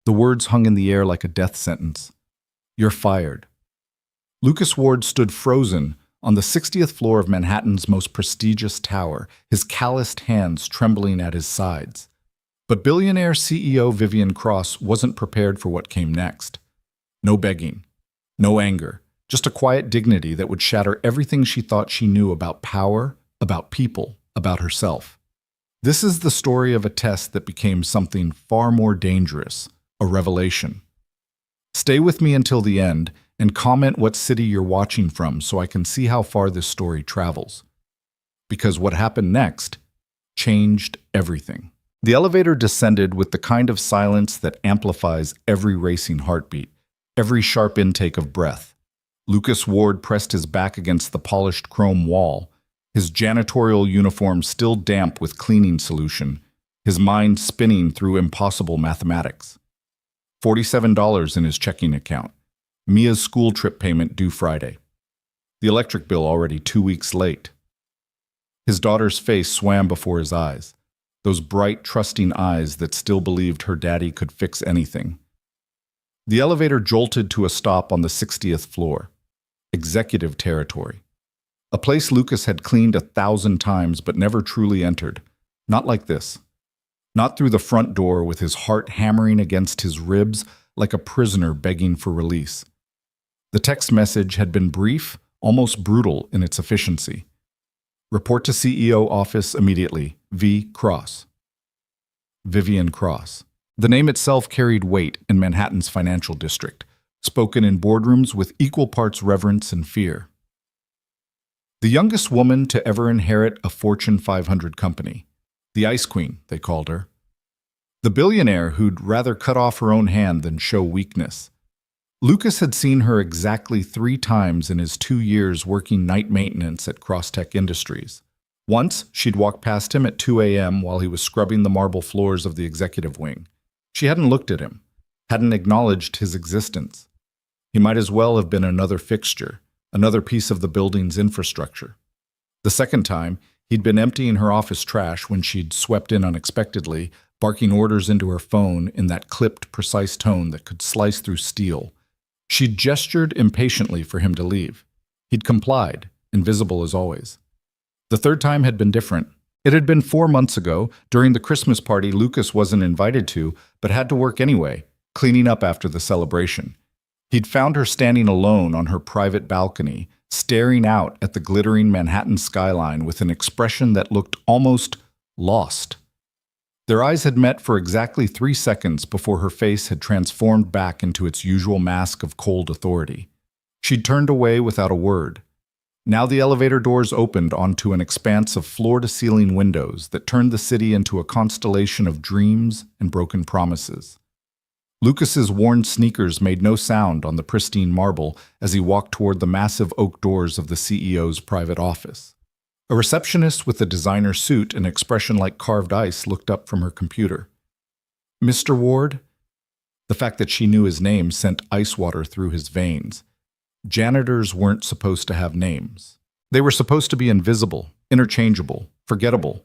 The words hung in the air like a death sentence. "You're fired." Lucas Ward stood frozen on the 60th floor of Manhattan's most prestigious tower, his calloused hands trembling at his sides. But billionaire CEO Vivian Cross wasn't prepared for what came next. No begging, no anger, just a quiet dignity that would shatter everything she thought she knew about power, about people, about herself. This is the story of a test that became something far more dangerous, a revelation. Stay with me until the end and comment what city you're watching from so I can see how far this story travels. Because what happened next changed everything. The elevator descended with the kind of silence that amplifies every racing heartbeat, every sharp intake of breath. Lucas Ward pressed his back against the polished chrome wall, his janitorial uniform still damp with cleaning solution, his mind spinning through impossible mathematics. $47 in his checking account. Mia's school trip payment due Friday. The electric bill already 2 weeks late. His daughter's face swam before his eyes, those bright, trusting eyes that still believed her daddy could fix anything. The elevator jolted to a stop on the 60th floor. Executive territory. A place Lucas had cleaned 1,000 times but never truly entered. Not like this. Not through the front door with his heart hammering against his ribs like a prisoner begging for release. The text message had been brief, almost brutal in its efficiency. Report to CEO office immediately. V. Cross. Vivian Cross. The name itself carried weight in Manhattan's financial district, spoken in boardrooms with equal parts reverence and fear. The youngest woman to ever inherit a Fortune 500 company. The Ice Queen, they called her. The billionaire who'd rather cut off her own hand than show weakness. Lucas had seen her exactly 3 times in his 2 years working night maintenance at Crosstech Industries. Once, she'd walked past him at 2 a.m. while he was scrubbing the marble floors of the executive wing. She hadn't looked at him, hadn't acknowledged his existence. He might as well have been another fixture, another piece of the building's infrastructure. The second time, he'd been emptying her office trash when she'd swept in unexpectedly, barking orders into her phone in that clipped, precise tone that could slice through steel. She'd gestured impatiently for him to leave. He'd complied, invisible as always. The third time had been different. It had been 4 months ago, during the Christmas party Lucas wasn't invited to, but had to work anyway, cleaning up after the celebration. He'd found her standing alone on her private balcony, staring out at the glittering Manhattan skyline with an expression that looked almost lost. Their eyes had met for exactly 3 seconds before her face had transformed back into its usual mask of cold authority. She'd turned away without a word. Now the elevator doors opened onto an expanse of floor-to-ceiling windows that turned the city into a constellation of dreams and broken promises. Lucas's worn sneakers made no sound on the pristine marble as he walked toward the massive oak doors of the CEO's private office. A receptionist with a designer suit and expression like carved ice looked up from her computer. "Mr. Ward?" The fact that she knew his name sent ice water through his veins. Janitors weren't supposed to have names. They were supposed to be invisible, interchangeable, forgettable.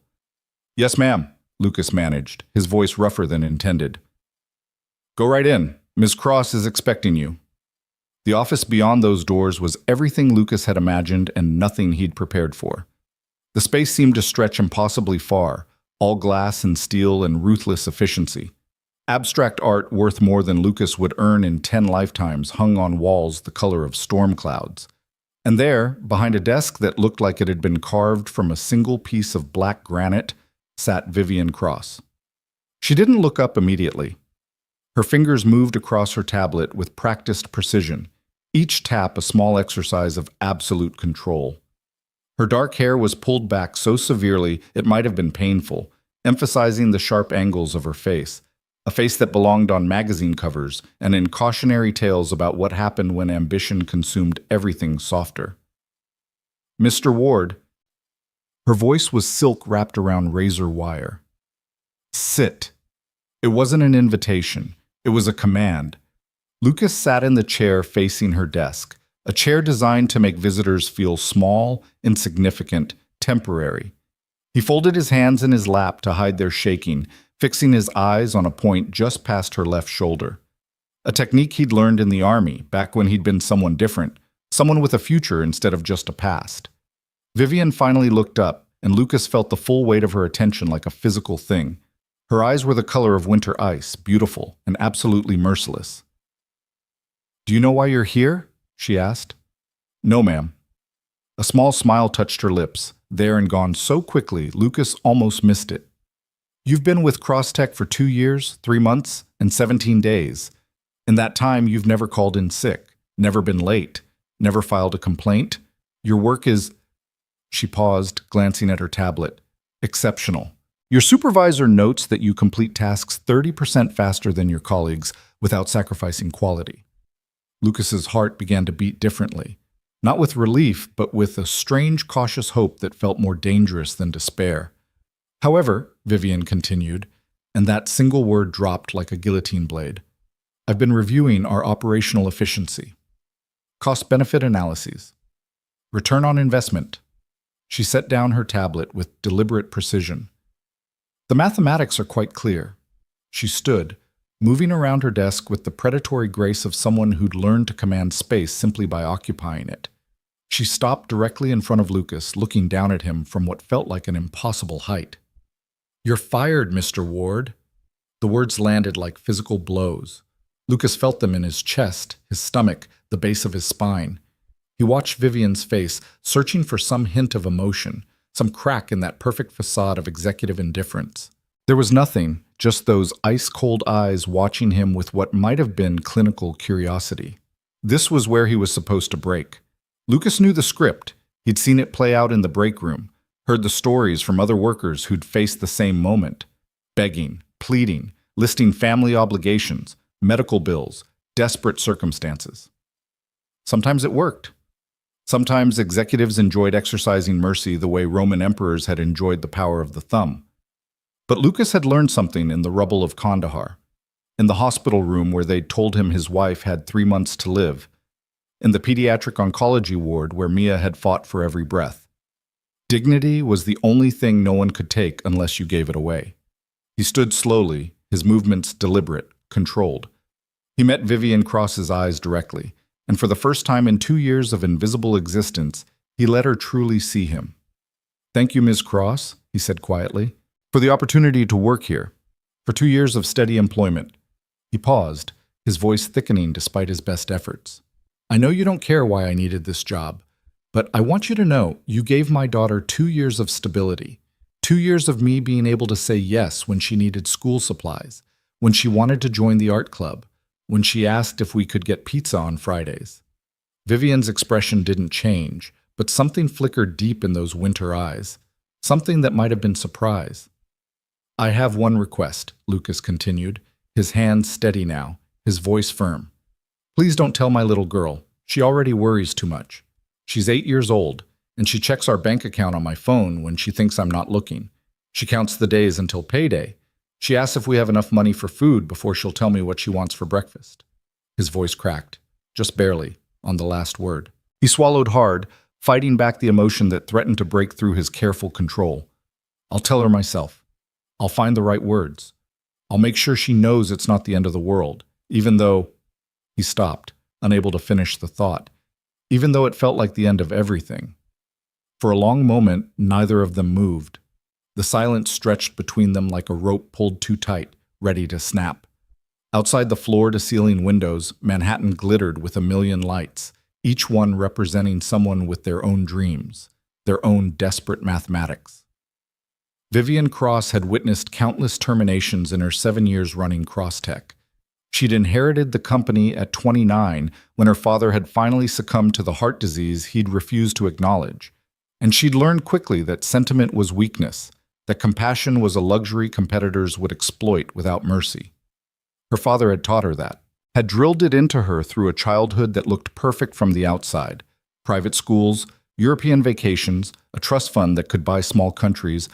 "Yes, ma'am," Lucas managed, his voice rougher than intended. "Go right in. Ms. Cross is expecting you." The office beyond those doors was everything Lucas had imagined and nothing he'd prepared for. The space seemed to stretch impossibly far, all glass and steel and ruthless efficiency. Abstract art worth more than Lucas would earn in 10 lifetimes hung on walls the color of storm clouds. And there, behind a desk that looked like it had been carved from a single piece of black granite, sat Vivian Cross. She didn't look up immediately. Her fingers moved across her tablet with practiced precision, each tap a small exercise of absolute control. Her dark hair was pulled back so severely it might have been painful, emphasizing the sharp angles of her face, a face that belonged on magazine covers and in cautionary tales about what happened when ambition consumed everything softer. "Mr. Ward." Her voice was silk wrapped around razor wire. "Sit." It wasn't an invitation. It was a command. Lucas sat in the chair facing her desk, a chair designed to make visitors feel small, insignificant, temporary. He folded his hands in his lap to hide their shaking, fixing his eyes on a point just past her left shoulder. A technique he'd learned in the army, back when he'd been someone different, someone with a future instead of just a past. Vivian finally looked up, and Lucas felt the full weight of her attention like a physical thing. Her eyes were the color of winter ice, beautiful and absolutely merciless. "Do you know why you're here?" she asked. "No, ma'am." A small smile touched her lips, there and gone so quickly Lucas almost missed it. "You've been with Crosstech for 2 years, 3 months, and 17 days. In that time, you've never called in sick, never been late, never filed a complaint. Your work is—" She paused, glancing at her tablet. "Exceptional. Your supervisor notes that you complete tasks 30% faster than your colleagues without sacrificing quality." Lucas's heart began to beat differently, not with relief, but with a strange, cautious hope that felt more dangerous than despair. "However," Vivian continued, and that single word dropped like a guillotine blade, "I've been reviewing our operational efficiency. Cost-benefit analyses. Return on investment." She set down her tablet with deliberate precision. "The mathematics are quite clear." She stood, moving around her desk with the predatory grace of someone who'd learned to command space simply by occupying it. She stopped directly in front of Lucas, looking down at him from what felt like an impossible height. "You're fired, Mr. Ward." The words landed like physical blows. Lucas felt them in his chest, his stomach, the base of his spine. He watched Vivian's face, searching for some hint of emotion, some crack in that perfect facade of executive indifference. There was nothing, just those ice-cold eyes watching him with what might have been clinical curiosity. This was where he was supposed to break. Lucas knew the script. He'd seen it play out in the break room, heard the stories from other workers who'd faced the same moment. Begging, pleading, listing family obligations, medical bills, desperate circumstances. Sometimes it worked. Sometimes executives enjoyed exercising mercy the way Roman emperors had enjoyed the power of the thumb. But Lucas had learned something in the rubble of Kandahar, in the hospital room where they'd told him his wife had 3 months to live, in the pediatric oncology ward where Mia had fought for every breath. Dignity was the only thing no one could take unless you gave it away. He stood slowly, his movements deliberate, controlled. He met Vivian Cross's eyes directly, and for the first time in 2 years of invisible existence, he let her truly see him. "Thank you, Ms. Cross," he said quietly, "for the opportunity to work here, for 2 years of steady employment." He paused, his voice thickening despite his best efforts. "I know you don't care why I needed this job, but I want you to know you gave my daughter 2 years of stability, 2 years of me being able to say yes when she needed school supplies, when she wanted to join the art club, when she asked if we could get pizza on Fridays." Vivian's expression didn't change, but something flickered deep in those winter eyes, something that might have been surprise. "I have one request," Lucas continued, his hands steady now, his voice firm. "Please don't tell my little girl. She already worries too much. She's 8 years old, and she checks our bank account on my phone when she thinks I'm not looking. She counts the days until payday. She asks if we have enough money for food before she'll tell me what she wants for breakfast." His voice cracked, just barely, on the last word. He swallowed hard, fighting back the emotion that threatened to break through his careful control. "I'll tell her myself. I'll find the right words. I'll make sure she knows it's not the end of the world, even though—" He stopped, unable to finish the thought. Even though it felt like the end of everything. For a long moment, neither of them moved. The silence stretched between them like a rope pulled too tight, ready to snap. Outside the floor-to-ceiling windows, Manhattan glittered with a million lights, each one representing someone with their own dreams, their own desperate mathematics. Vivian Cross had witnessed countless terminations in her 7 years running Crosstech. She'd inherited the company at 29 when her father had finally succumbed to the heart disease he'd refused to acknowledge. And she'd learned quickly that sentiment was weakness, that compassion was a luxury competitors would exploit without mercy. Her father had taught her that, had drilled it into her through a childhood that looked perfect from the outside. Private schools, European vacations, a trust fund that could buy small countries,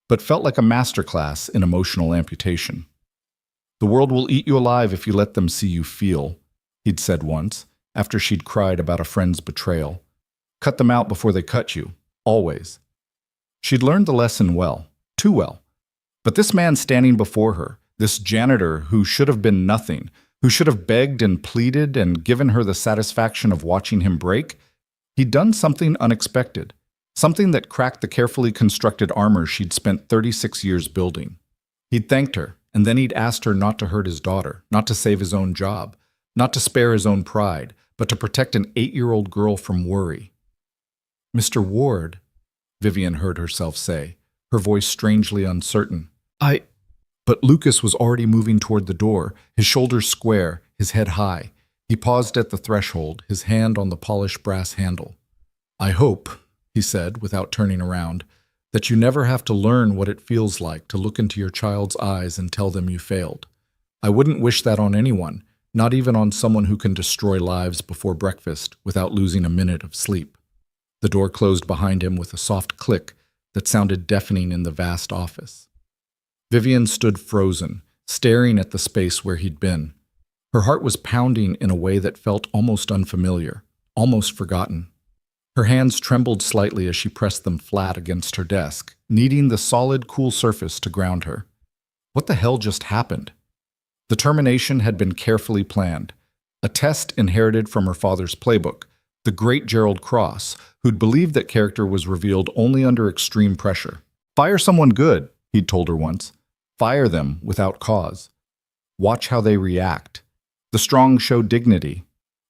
but felt like a masterclass in emotional amputation. "The world will eat you alive if you let them see you feel," he'd said once, after she'd cried about a friend's betrayal. "Cut them out before they cut you, always." She'd learned the lesson well, too well. But this man standing before her, this janitor who should have been nothing, who should have begged and pleaded and given her the satisfaction of watching him break, he'd done something unexpected, something that cracked the carefully constructed armor she'd spent 36 years building. He'd thanked her, and then he'd asked her not to hurt his daughter, not to save his own job, not to spare his own pride, but to protect an 8-year-old girl from worry. "Mr. Ward," Vivian heard herself say, her voice strangely uncertain. But Lucas was already moving toward the door, his shoulders square, his head high. He paused at the threshold, his hand on the polished brass handle. "I hope," he said, without turning around, "that you never have to learn what it feels like to look into your child's eyes and tell them you failed. I wouldn't wish that on anyone, not even on someone who can destroy lives before breakfast without losing a minute of sleep." The door closed behind him with a soft click that sounded deafening in the vast office. Vivian stood frozen, staring at the space where he'd been. Her heart was pounding in a way that felt almost unfamiliar, almost forgotten. Her hands trembled slightly as she pressed them flat against her desk, needing the solid, cool surface to ground her. What the hell just happened? The termination had been carefully planned. A test inherited from her father's playbook, the great Gerald Cross, who'd believed that character was revealed only under extreme pressure. "Fire someone good," he'd told her once. "Fire them without cause. Watch how they react. The strong show dignity.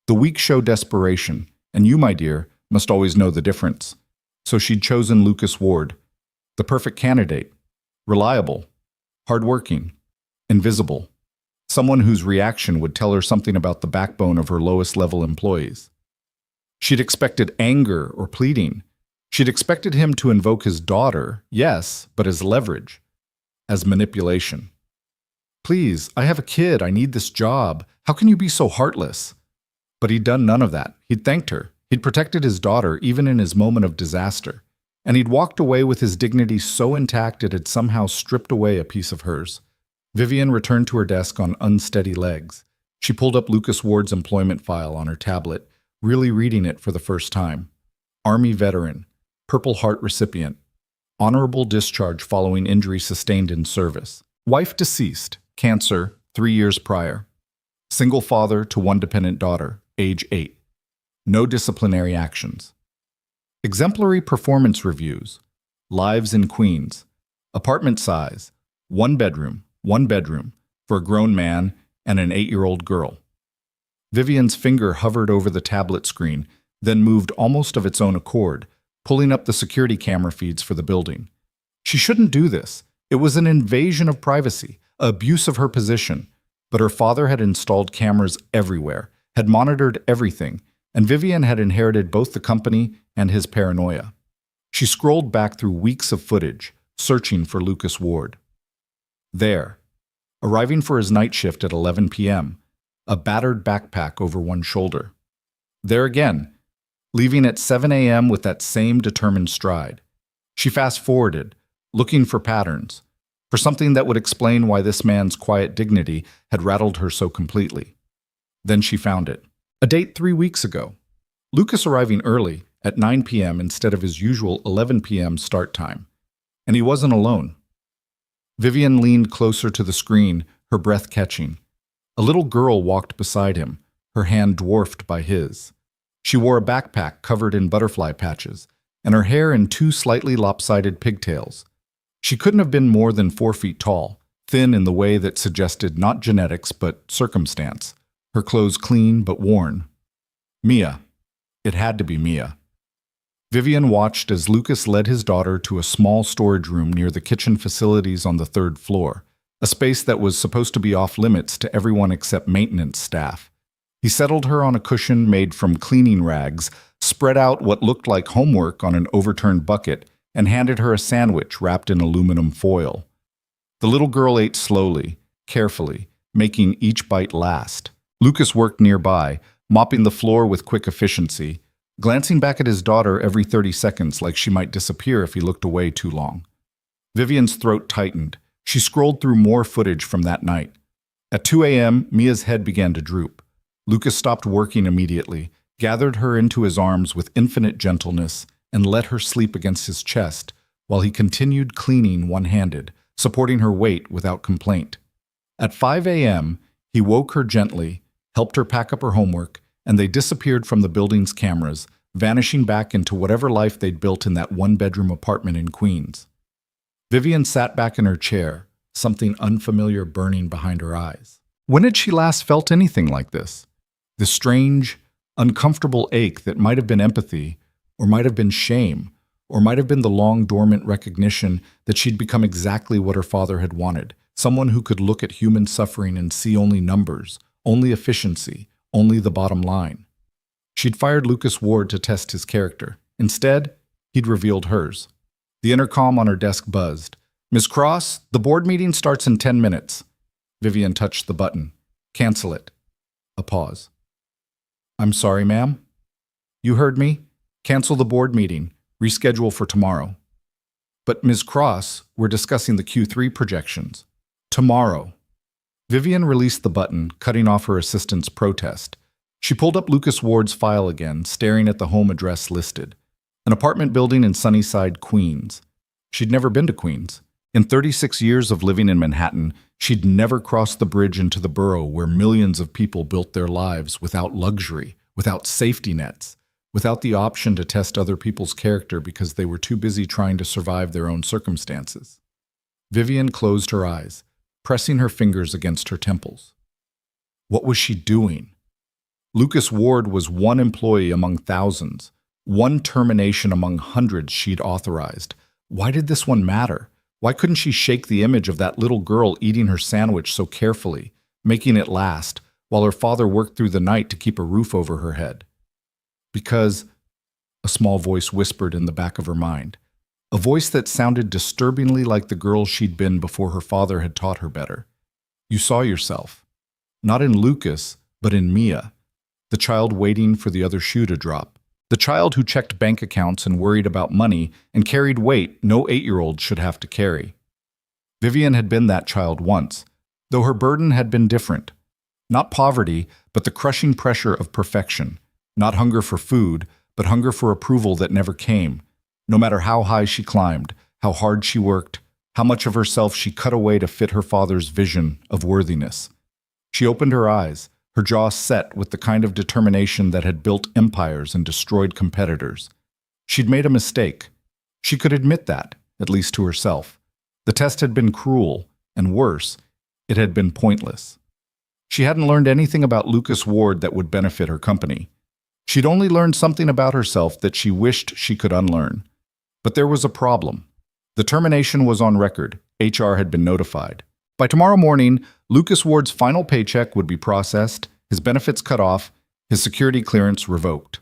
The weak show desperation. And you, my dear, must always know the difference." So she'd chosen Lucas Ward, the perfect candidate. Reliable, hardworking, invisible. Someone whose reaction would tell her something about the backbone of her lowest-level employees. She'd expected anger or pleading. She'd expected him to invoke his daughter, yes, but as leverage, as manipulation. "Please, I have a kid, I need this job. How can you be so heartless?" But he'd done none of that. He'd thanked her. He'd protected his daughter even in his moment of disaster. And he'd walked away with his dignity so intact it had somehow stripped away a piece of hers. Vivian returned to her desk on unsteady legs. She pulled up Lucas Ward's employment file on her tablet, really reading it for the first time. Army veteran, Purple Heart recipient, honorable discharge following injury sustained in service. Wife deceased, cancer, 3 years prior. Single father to one dependent daughter, age 8. No disciplinary actions. Exemplary performance reviews. Lives in Queens. Apartment size, one bedroom, for a grown man and an 8-year-old girl. Vivian's finger hovered over the tablet screen, then moved almost of its own accord, pulling up the security camera feeds for the building. She shouldn't do this. It was an invasion of privacy, an abuse of her position. But her father had installed cameras everywhere, had monitored everything, and Vivian had inherited both the company and his paranoia. She scrolled back through weeks of footage, searching for Lucas Ward. There, arriving for his night shift at 11 p.m., a battered backpack over one shoulder. There again, leaving at 7 a.m. with that same determined stride. She fast-forwarded, looking for patterns, for something that would explain why this man's quiet dignity had rattled her so completely. Then she found it. A date 3 weeks ago. Lucas arriving early, at 9 p.m. instead of his usual 11 p.m. start time. And he wasn't alone. Vivian leaned closer to the screen, her breath catching. A little girl walked beside him, her hand dwarfed by his. She wore a backpack covered in butterfly patches, and her hair in 2 slightly lopsided pigtails. She couldn't have been more than 4 feet tall, thin in the way that suggested not genetics but circumstance, her clothes clean but worn. Mia. It had to be Mia. Vivian watched as Lucas led his daughter to a small storage room near the kitchen facilities on the 3rd floor, a space that was supposed to be off-limits to everyone except maintenance staff. He settled her on a cushion made from cleaning rags, spread out what looked like homework on an overturned bucket, and handed her a sandwich wrapped in aluminum foil. The little girl ate slowly, carefully, making each bite last. Lucas worked nearby, mopping the floor with quick efficiency, glancing back at his daughter every 30 seconds like she might disappear if he looked away too long. Vivian's throat tightened. She scrolled through more footage from that night. At 2 a.m., Mia's head began to droop. Lucas stopped working immediately, gathered her into his arms with infinite gentleness, and let her sleep against his chest while he continued cleaning one-handed, supporting her weight without complaint. At 5 a.m., he woke her gently, helped her pack up her homework, and they disappeared from the building's cameras, vanishing back into whatever life they'd built in that one-bedroom apartment in Queens. Vivian sat back in her chair, something unfamiliar burning behind her eyes. When had she last felt anything like this? The strange, uncomfortable ache that might have been empathy, or might have been shame, or might have been the long dormant recognition that she'd become exactly what her father had wanted, someone who could look at human suffering and see only numbers, only efficiency, only the bottom line. She'd fired Lucas Ward to test his character. Instead, he'd revealed hers. The intercom on her desk buzzed. "Ms. Cross, the board meeting starts in 10 minutes. Vivian touched the button. "Cancel it." A pause. "I'm sorry, ma'am." "You heard me. Cancel the board meeting. Reschedule for tomorrow." "But Ms. Cross, we're discussing the Q3 projections." "Tomorrow." Vivian released the button, cutting off her assistant's protest. She pulled up Lucas Ward's file again, staring at the home address listed. An apartment building in Sunnyside, Queens. She'd never been to Queens. In 36 years of living in Manhattan, she'd never crossed the bridge into the borough where millions of people built their lives without luxury, without safety nets, without the option to test other people's character because they were too busy trying to survive their own circumstances. Vivian closed her eyes, pressing her fingers against her temples. What was she doing? Lucas Ward was one employee among thousands, one termination among hundreds she'd authorized. Why did this one matter? Why couldn't she shake the image of that little girl eating her sandwich so carefully, making it last, while her father worked through the night to keep a roof over her head? Because, a small voice whispered in the back of her mind, a voice that sounded disturbingly like the girl she'd been before her father had taught her better. You saw yourself, not in Lucas, but in Mia, the child waiting for the other shoe to drop, the child who checked bank accounts and worried about money and carried weight no 8-year-old should have to carry. Vivian had been that child once, though her burden had been different. Not poverty, but the crushing pressure of perfection. Not hunger for food, but hunger for approval that never came. No matter how high she climbed, how hard she worked, how much of herself she cut away to fit her father's vision of worthiness. She opened her eyes, her jaw set with the kind of determination that had built empires and destroyed competitors. She'd made a mistake. She could admit that, at least to herself. The test had been cruel, and worse, it had been pointless. She hadn't learned anything about Lucas Ward that would benefit her company. She'd only learned something about herself that she wished she could unlearn. But there was a problem. The termination was on record. HR had been notified. By tomorrow morning, Lucas Ward's final paycheck would be processed, his benefits cut off, his security clearance revoked.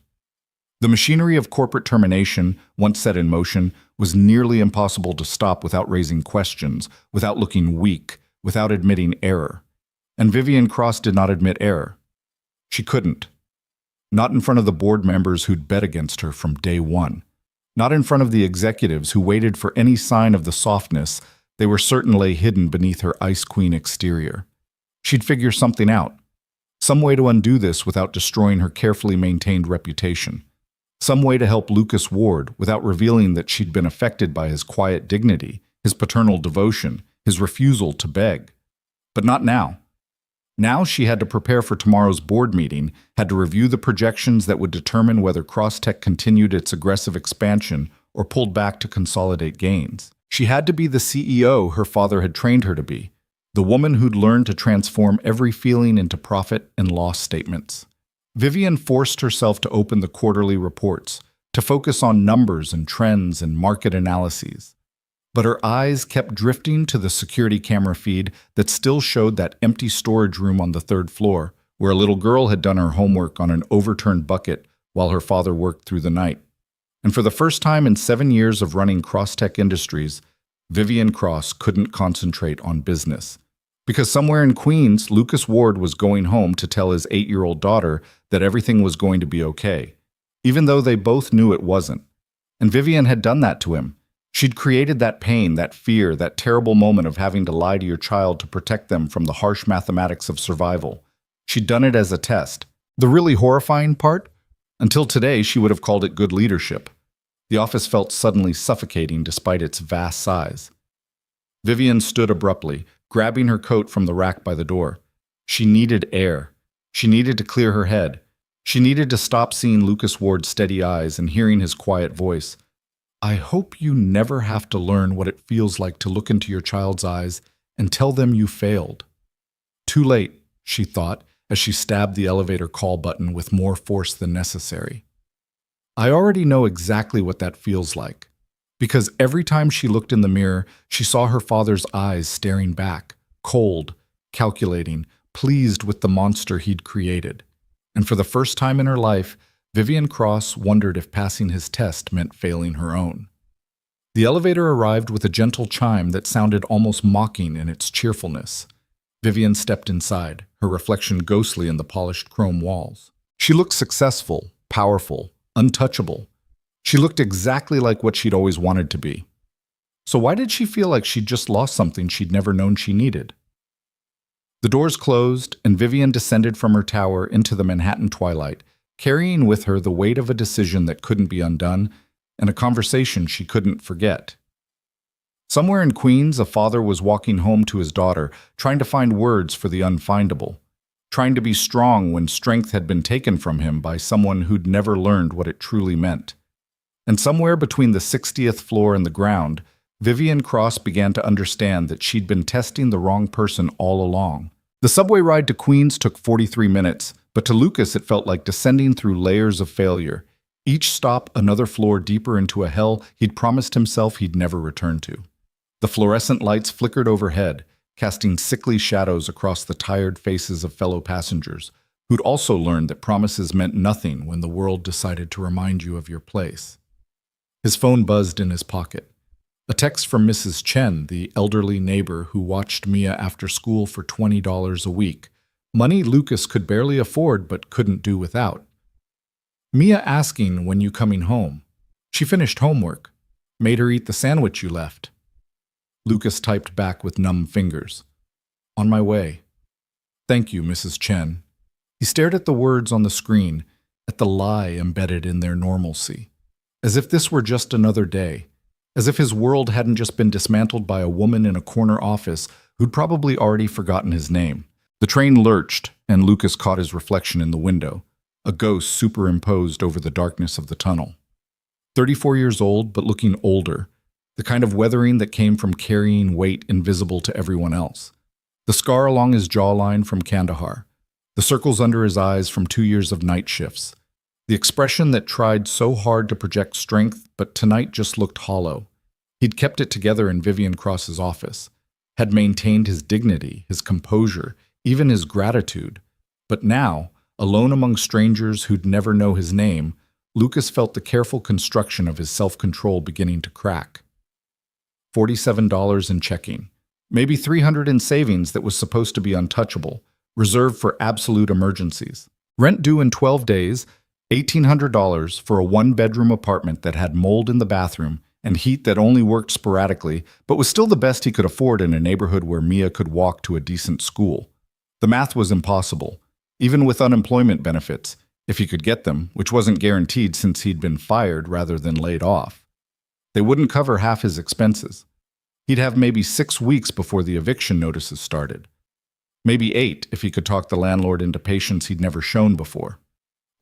The machinery of corporate termination, once set in motion, was nearly impossible to stop without raising questions, without looking weak, without admitting error. And Vivian Cross did not admit error. She couldn't. Not in front of the board members who'd bet against her from day one. Not in front of the executives who waited for any sign of the softness they were certain lay hidden beneath her ice queen exterior. She'd figure something out. Some way to undo this without destroying her carefully maintained reputation. Some way to help Lucas Ward without revealing that she'd been affected by his quiet dignity, his paternal devotion, his refusal to beg. But not now. Now she had to prepare for tomorrow's board meeting, had to review the projections that would determine whether Crosstech continued its aggressive expansion or pulled back to consolidate gains. She had to be the CEO her father had trained her to be, the woman who'd learned to transform every feeling into profit and loss statements. Vivian forced herself to open the quarterly reports, to focus on numbers and trends and market analyses. But her eyes kept drifting to the security camera feed that still showed that empty storage room on the 3rd floor, where a little girl had done her homework on an overturned bucket while her father worked through the night. And for the first time in 7 years of running Crosstech Industries, Vivian Cross couldn't concentrate on business. Because somewhere in Queens, Lucas Ward was going home to tell his 8-year-old daughter that everything was going to be okay, even though they both knew it wasn't. And Vivian had done that to him. She'd created that pain, that fear, that terrible moment of having to lie to your child to protect them from the harsh mathematics of survival. She'd done it as a test. The really horrifying part? Until today, she would have called it good leadership. The office felt suddenly suffocating despite its vast size. Vivian stood abruptly, grabbing her coat from the rack by the door. She needed air. She needed to clear her head. She needed to stop seeing Lucas Ward's steady eyes and hearing his quiet voice. I hope you never have to learn what it feels like to look into your child's eyes and tell them you failed. Too late, she thought, as she stabbed the elevator call button with more force than necessary. I already know exactly what that feels like, because every time she looked in the mirror, she saw her father's eyes staring back, cold, calculating, pleased with the monster he'd created. And for the first time in her life, Vivian Cross wondered if passing his test meant failing her own. The elevator arrived with a gentle chime that sounded almost mocking in its cheerfulness. Vivian stepped inside, her reflection ghostly in the polished chrome walls. She looked successful, powerful, untouchable. She looked exactly like what she'd always wanted to be. So why did she feel like she'd just lost something she'd never known she needed? The doors closed, and Vivian descended from her tower into the Manhattan twilight, carrying with her the weight of a decision that couldn't be undone and a conversation she couldn't forget. Somewhere in Queens, a father was walking home to his daughter, trying to find words for the unfindable, trying to be strong when strength had been taken from him by someone who'd never learned what it truly meant. And somewhere between the 60th floor and the ground, Vivian Cross began to understand that she'd been testing the wrong person all along. The subway ride to Queens took 43 minutes, but to Lucas it felt like descending through layers of failure, each stop another floor deeper into a hell he'd promised himself he'd never return to. The fluorescent lights flickered overhead, casting sickly shadows across the tired faces of fellow passengers, who'd also learned that promises meant nothing when the world decided to remind you of your place. His phone buzzed in his pocket. A text from Mrs. Chen, the elderly neighbor who watched Mia after school for $20 a week. Money Lucas could barely afford but couldn't do without. Mia asking when you coming home. She finished homework. Made her eat the sandwich you left. Lucas typed back with numb fingers. On my way. Thank you, Mrs. Chen. He stared at the words on the screen, at the lie embedded in their normalcy. As if this were just another day. As if his world hadn't just been dismantled by a woman in a corner office who'd probably already forgotten his name. The train lurched, and Lucas caught his reflection in the window, a ghost superimposed over the darkness of the tunnel. 34 years old, but looking older, the kind of weathering that came from carrying weight invisible to everyone else. The scar along his jawline from Kandahar, the circles under his eyes from 2 years of night shifts, the expression that tried so hard to project strength, but tonight just looked hollow. He'd kept it together in Vivian Cross's office, had maintained his dignity, his composure, even his gratitude. But now, alone among strangers who'd never know his name, Lucas felt the careful construction of his self-control beginning to crack. $47 in checking, maybe $300 in savings that was supposed to be untouchable, reserved for absolute emergencies. Rent due in 12 days, $1,800 for a one-bedroom apartment that had mold in the bathroom and heat that only worked sporadically, but was still the best he could afford in a neighborhood where Mia could walk to a decent school. The math was impossible, even with unemployment benefits, if he could get them, which wasn't guaranteed since he'd been fired rather than laid off. They wouldn't cover half his expenses. He'd have maybe 6 weeks before the eviction notices started. Maybe 8 if he could talk the landlord into patience he'd never shown before.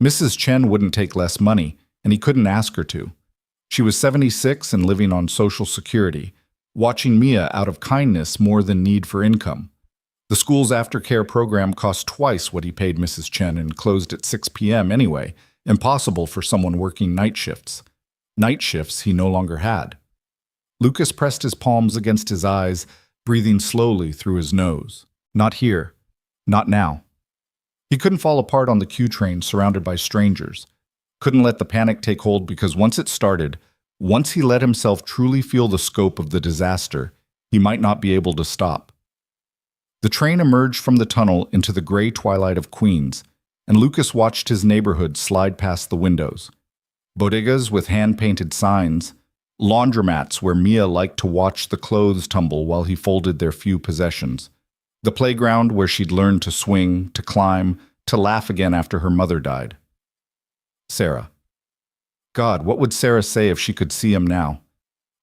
Mrs. Chen wouldn't take less money, and he couldn't ask her to. She was 76 and living on Social Security, watching Mia out of kindness more than need for income. The school's aftercare program cost twice what he paid Mrs. Chen and closed at 6 p.m. anyway, impossible for someone working night shifts. Night shifts he no longer had. Lucas pressed his palms against his eyes, breathing slowly through his nose. Not here. Not now. He couldn't fall apart on the Q train surrounded by strangers. Couldn't let the panic take hold because once it started, once he let himself truly feel the scope of the disaster, he might not be able to stop. The train emerged from the tunnel into the gray twilight of Queens, and Lucas watched his neighborhood slide past the windows. Bodegas with hand-painted signs, laundromats where Mia liked to watch the clothes tumble while he folded their few possessions. The playground where she'd learned to swing, to climb, to laugh again after her mother died. Sarah. God, what would Sarah say if she could see him now?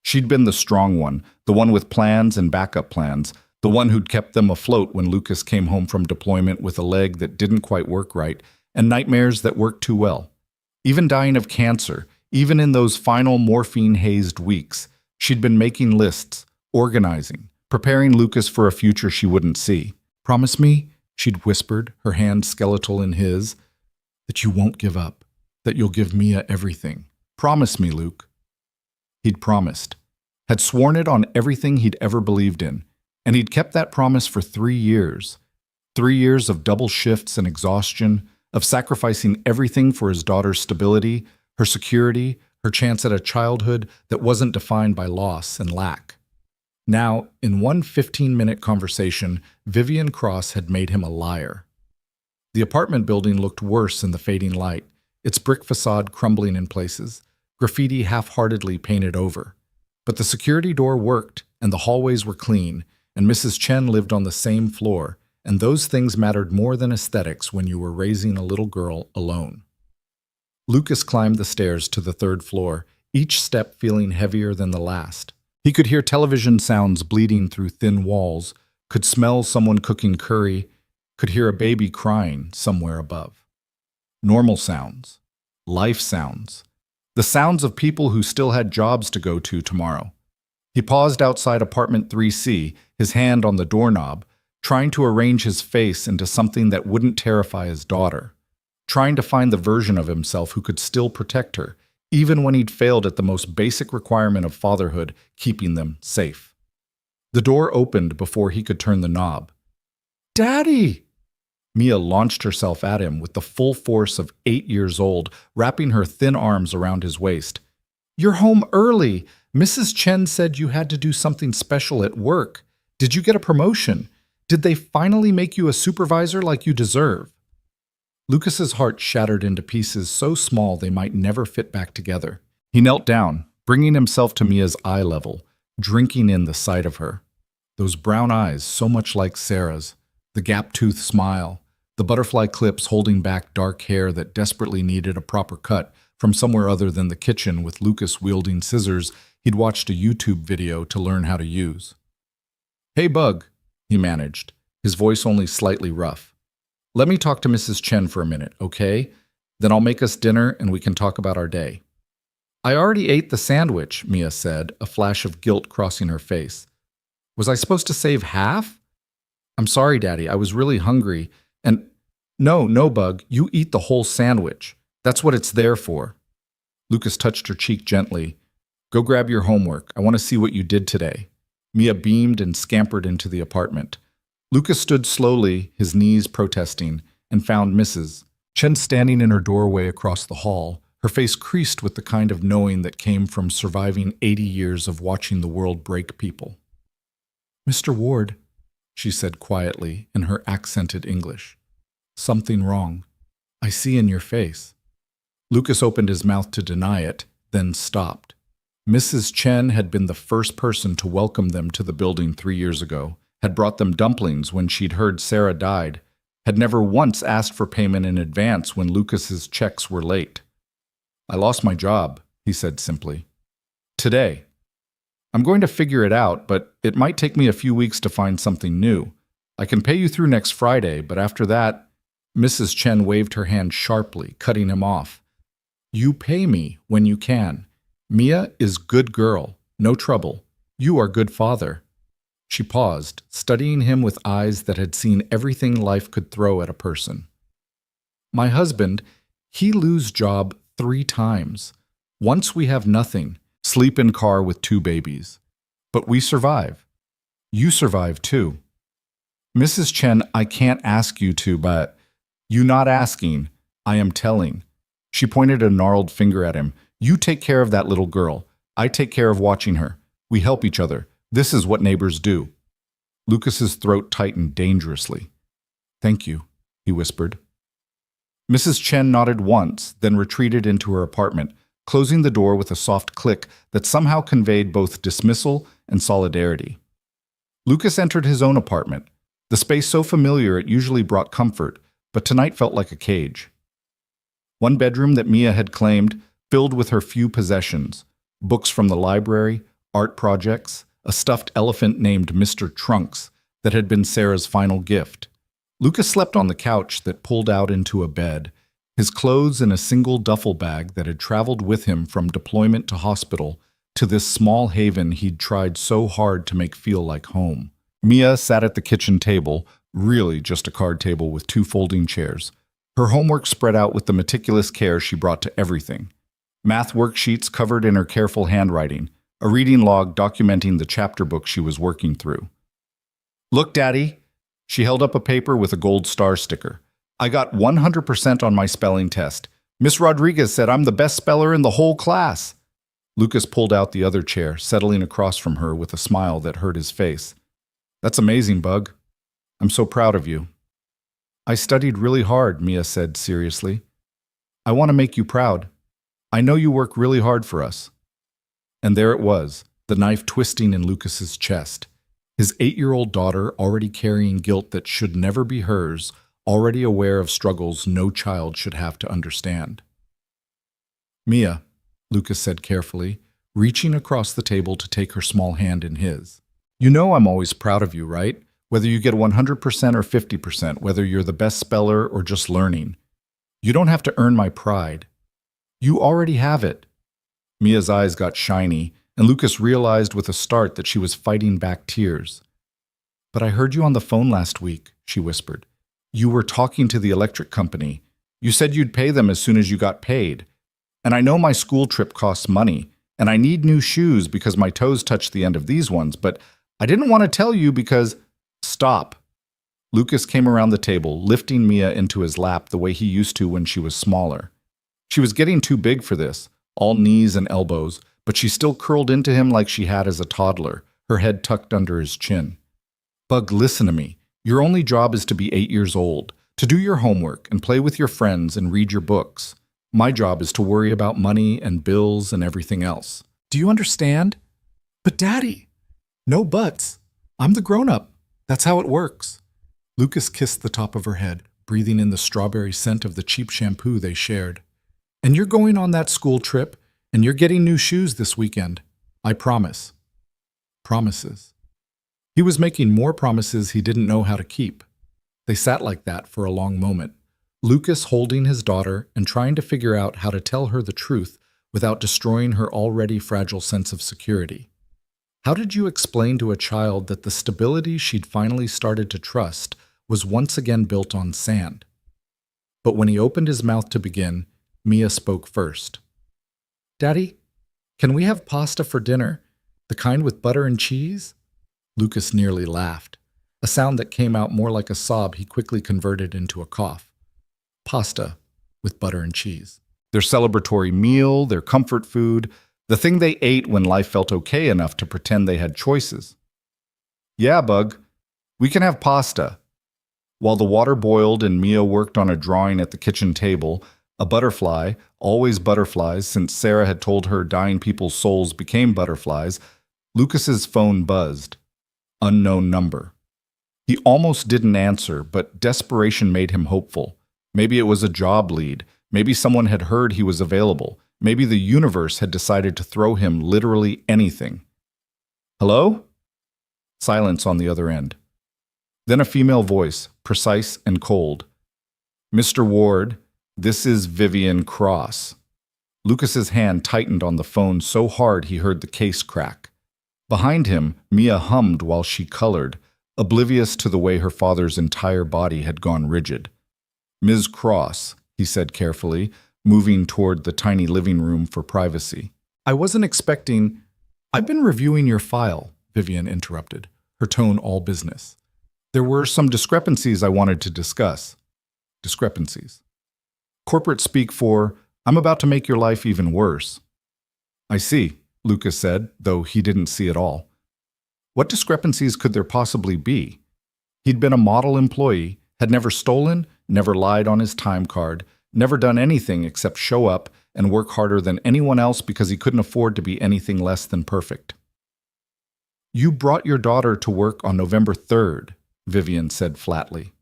She'd been the strong one, the one with plans and backup plans, the one who'd kept them afloat when Lucas came home from deployment with a leg that didn't quite work right and nightmares that worked too well. Even dying of cancer, even in those final morphine-hazed weeks, she'd been making lists, organizing, preparing Lucas for a future she wouldn't see. "Promise me," she'd whispered, her hand skeletal in his, "that you won't give up, that you'll give Mia everything. Promise me, Luke." He'd promised, had sworn it on everything he'd ever believed in, and he'd kept that promise for 3 years. 3 years of double shifts and exhaustion, of sacrificing everything for his daughter's stability, her security, her chance at a childhood that wasn't defined by loss and lack. Now, in one 15-minute conversation, Vivian Cross had made him a liar. The apartment building looked worse in the fading light, its brick facade crumbling in places, graffiti half-heartedly painted over. But the security door worked, and the hallways were clean, and Mrs. Chen lived on the same floor, and those things mattered more than aesthetics when you were raising a little girl alone. Lucas climbed the stairs to the 3rd floor, each step feeling heavier than the last. He could hear television sounds bleeding through thin walls, could smell someone cooking curry, could hear a baby crying somewhere above. Normal sounds, life sounds, the sounds of people who still had jobs to go to tomorrow. He paused outside apartment 3C, his hand on the doorknob, trying to arrange his face into something that wouldn't terrify his daughter, trying to find the version of himself who could still protect her, even when he'd failed at the most basic requirement of fatherhood, keeping them safe. The door opened before he could turn the knob. "Daddy!" Mia launched herself at him with the full force of 8 years old, wrapping her thin arms around his waist. "You're home early. Mrs. Chen said you had to do something special at work. Did you get a promotion? Did they finally make you a supervisor like you deserve?" Lucas's heart shattered into pieces so small they might never fit back together. He knelt down, bringing himself to Mia's eye level, drinking in the sight of her. Those brown eyes, so much like Sarah's, the gap-toothed smile, the butterfly clips holding back dark hair that desperately needed a proper cut from somewhere other than the kitchen with Lucas wielding scissors he'd watched a YouTube video to learn how to use. "Hey, Bug," he managed, his voice only slightly rough. "Let me talk to Mrs. Chen for a minute, okay? Then I'll make us dinner and we can talk about our day." "I already ate the sandwich," Mia said, a flash of guilt crossing her face. "Was I supposed to save half?" "I'm sorry, Daddy, I was really hungry, and—" No, Bug, you eat the whole sandwich. That's what it's there for." Lucas touched her cheek gently. "Go grab your homework. I want to see what you did today." Mia beamed and scampered into the apartment. Lucas stood slowly, his knees protesting, and found Mrs. Chen standing in her doorway across the hall, her face creased with the kind of knowing that came from surviving 80 years of watching the world break people. "Mr. Ward," she said quietly in her accented English. "Something wrong. I see in your face." Lucas opened his mouth to deny it, then stopped. Mrs. Chen had been the first person to welcome them to the building 3 years ago, had brought them dumplings when she'd heard Sarah died, had never once asked for payment in advance when Lucas's checks were late. "I lost my job," he said simply. "Today. I'm going to figure it out, but it might take me a few weeks to find something new. I can pay you through next Friday, but after that—" Mrs. Chen waved her hand sharply, cutting him off. "You pay me when you can. Mia is good girl, no trouble. You are good father." She paused, studying him with eyes that had seen everything life could throw at a person. "My husband, he lose job 3 times. Once we have nothing, sleep in car with 2 babies. But we survive. You survive too." "Mrs. Chen, I can't ask you to, but—" "You not asking, I am telling." She pointed a gnarled finger at him. "You take care of that little girl. I take care of watching her. We help each other. This is what neighbors do." Lucas's throat tightened dangerously. "Thank you," he whispered. Mrs. Chen nodded once, then retreated into her apartment, closing the door with a soft click that somehow conveyed both dismissal and solidarity. Lucas entered his own apartment, the space so familiar it usually brought comfort, but tonight felt like a cage. One bedroom that Mia had claimed, filled with her few possessions, books from the library, art projects, a stuffed elephant named Mr. Trunks that had been Sarah's final gift. Lucas slept on the couch that pulled out into a bed, his clothes in a single duffel bag that had traveled with him from deployment to hospital to this small haven he'd tried so hard to make feel like home. Mia sat at the kitchen table, really just a card table with 2 folding chairs, her homework spread out with the meticulous care she brought to everything. Math worksheets covered in her careful handwriting, a reading log documenting the chapter book she was working through. "Look, Daddy." She held up a paper with a gold star sticker. "I got 100% on my spelling test. Miss Rodriguez said I'm the best speller in the whole class." Lucas pulled out the other chair, settling across from her with a smile that hurt his face. "That's amazing, Bug. I'm so proud of you." "I studied really hard," Mia said seriously. "I want to make you proud. I know you work really hard for us." And there it was, the knife twisting in Lucas's chest. His 8-year-old daughter, already carrying guilt that should never be hers, already aware of struggles no child should have to understand. "Mia," Lucas said carefully, reaching across the table to take her small hand in his. "You know I'm always proud of you, right? Whether you get 100% or 50%, whether you're the best speller or just learning. You don't have to earn my pride. You already have it." Mia's eyes got shiny, and Lucas realized with a start that she was fighting back tears. "But I heard you on the phone last week," she whispered. "You were talking to the electric company. You said you'd pay them as soon as you got paid. And I know my school trip costs money, and I need new shoes because my toes touch the end of these ones, but I didn't want to tell you because—" "Stop." Lucas came around the table, lifting Mia into his lap the way he used to when she was smaller. She was getting too big for this, all knees and elbows, but she still curled into him like she had as a toddler, her head tucked under his chin. "Bug, listen to me. Your only job is to be 8 years old, to do your homework and play with your friends and read your books. My job is to worry about money and bills and everything else. Do you understand?" "But Daddy—" "No buts. I'm the grown-up. That's how it works." Lucas kissed the top of her head, breathing in the strawberry scent of the cheap shampoo they shared. "And you're going on that school trip, and you're getting new shoes this weekend. I promise." Promises. He was making more promises he didn't know how to keep. They sat like that for a long moment, Lucas holding his daughter and trying to figure out how to tell her the truth without destroying her already fragile sense of security. How did you explain to a child that the stability she'd finally started to trust was once again built on sand? But when he opened his mouth to begin, Mia spoke first. "Daddy, can we have pasta for dinner? The kind with butter and cheese?" Lucas nearly laughed, a sound that came out more like a sob he quickly converted into a cough. Pasta with butter and cheese. Their celebratory meal, their comfort food, the thing they ate when life felt okay enough to pretend they had choices. "Yeah, Bug, we can have pasta." While the water boiled and Mia worked on a drawing at the kitchen table, a butterfly, always butterflies since Sarah had told her dying people's souls became butterflies, Lucas's phone buzzed. Unknown number. He almost didn't answer, but desperation made him hopeful. Maybe it was a job lead. Maybe someone had heard he was available. Maybe the universe had decided to throw him literally anything. "Hello?" Silence on the other end. Then a female voice, precise and cold. "Mr. Ward, this is Vivian Cross." Lucas's hand tightened on the phone so hard he heard the case crack. Behind him, Mia hummed while she colored, oblivious to the way her father's entire body had gone rigid. "Ms. Cross," he said carefully, moving toward the tiny living room for privacy. "I wasn't expecting—" "I've been reviewing your file," Vivian interrupted, her tone all business. "There were some discrepancies I wanted to discuss." Discrepancies. Corporate speak for, "I'm about to make your life even worse." "I see," Lucas said, though he didn't see it all. What discrepancies could there possibly be? He'd been a model employee, had never stolen, never lied on his time card, never done anything except show up and work harder than anyone else because he couldn't afford to be anything less than perfect. "You brought your daughter to work on November 3rd, Vivian said flatly.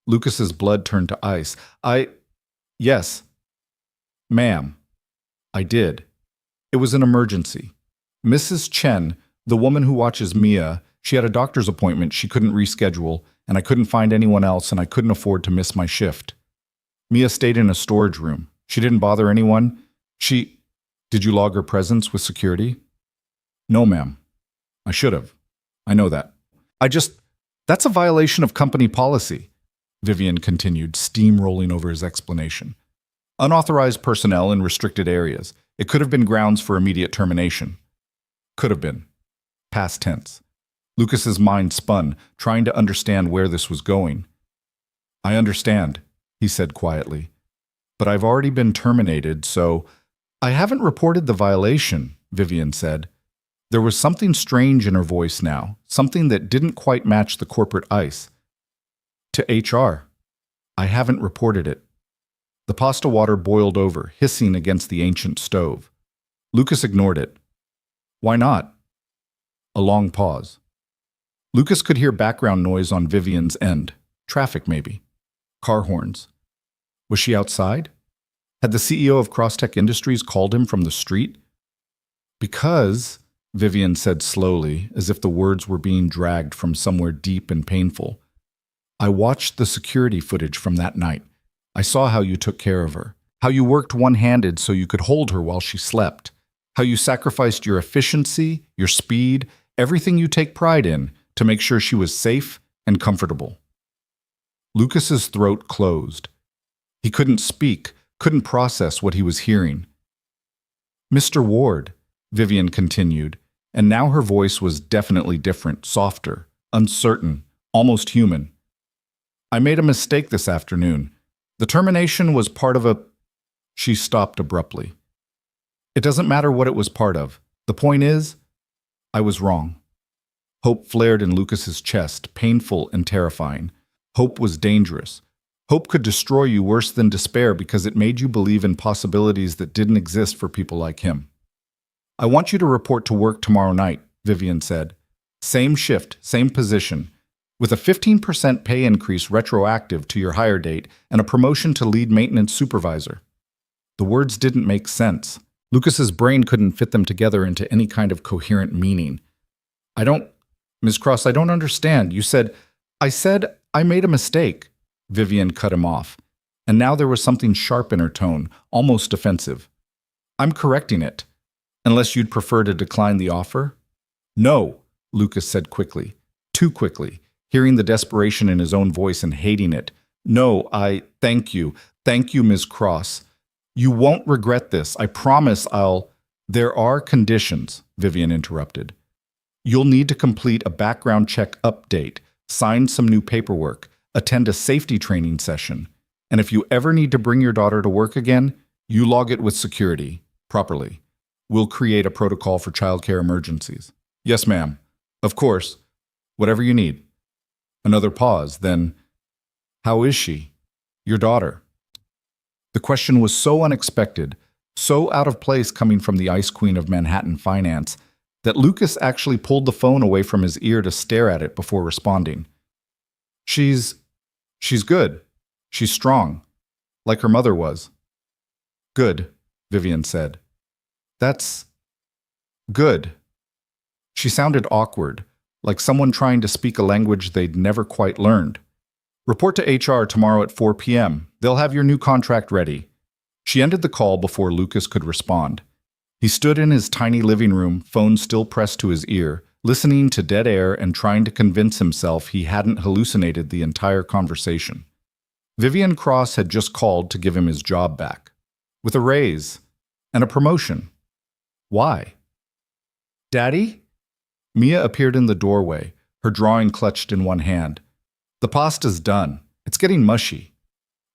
Lucas's blood turned to ice. Yes. Ma'am. I did. It was an emergency. Mrs. Chen, the woman who watches Mia, she had a doctor's appointment she couldn't reschedule, and I couldn't find anyone else, and I couldn't afford to miss my shift. Mia stayed in a storage room. She didn't bother anyone. Did you log her presence with security? No, ma'am. I should have. I know that. That's a violation of company policy, Vivian continued, steamrolling over his explanation. Unauthorized personnel in restricted areas. It could have been grounds for immediate termination. Could have been. Past tense. Lucas's mind spun, trying to understand where this was going. I understand, he said quietly. But I've already been terminated, so… I haven't reported the violation, Vivian said. There was something strange in her voice now, something that didn't quite match the corporate ice. To HR. I haven't reported it. The pasta water boiled over, hissing against the ancient stove. Lucas ignored it. Why not? A long pause. Lucas could hear background noise on Vivian's end. Traffic, maybe. Car horns. Was she outside? Had the CEO of Crosstech Industries called him from the street? Because, Vivian said slowly, as if the words were being dragged from somewhere deep and painful, I watched the security footage from that night. I saw how you took care of her, how you worked one-handed so you could hold her while she slept, how you sacrificed your efficiency, your speed, everything you take pride in to make sure she was safe and comfortable. Lucas's throat closed. He couldn't speak, couldn't process what he was hearing. Mr. Ward, Vivian continued, and now her voice was definitely different, softer, uncertain, almost human. I made a mistake this afternoon. The termination was part of a… She stopped abruptly. It doesn't matter what it was part of. The point is, I was wrong. Hope flared in Lucas's chest, painful and terrifying. Hope was dangerous. Hope could destroy you worse than despair because it made you believe in possibilities that didn't exist for people like him. I want you to report to work tomorrow night, Vivian said. Same shift, same position, with a 15% pay increase retroactive to your hire date and a promotion to lead maintenance supervisor. The words didn't make sense. Lucas's brain couldn't fit them together into any kind of coherent meaning. Ms. Cross, I don't understand. I said I made a mistake. Vivian cut him off, and now there was something sharp in her tone, almost offensive. I'm correcting it. Unless you'd prefer to decline the offer? No, Lucas said quickly, too quickly, hearing the desperation in his own voice and hating it. No, thank you. Thank you, Ms. Cross. You won't regret this. I promise I'll… There are conditions, Vivian interrupted. You'll need to complete a background check update, sign some new paperwork, attend a safety training session, and if you ever need to bring your daughter to work again, you log it with security, properly. We'll create a protocol for childcare emergencies. Yes, ma'am. Of course. Whatever you need. Another pause, then, how is she? Your daughter? The question was so unexpected, so out of place coming from the Ice Queen of Manhattan finance, that Lucas actually pulled the phone away from his ear to stare at it before responding. She's good. She's strong. Like her mother was. Good, Vivian said. That's… good. She sounded awkward, like someone trying to speak a language they'd never quite learned. Report to HR tomorrow at 4 p.m. They'll have your new contract ready. She ended the call before Lucas could respond. He stood in his tiny living room, phone still pressed to his ear, listening to dead air and trying to convince himself he hadn't hallucinated the entire conversation. Vivian Cross had just called to give him his job back, with a raise and a promotion. Why? Daddy? Mia appeared in the doorway, her drawing clutched in one hand. The pasta's done. It's getting mushy.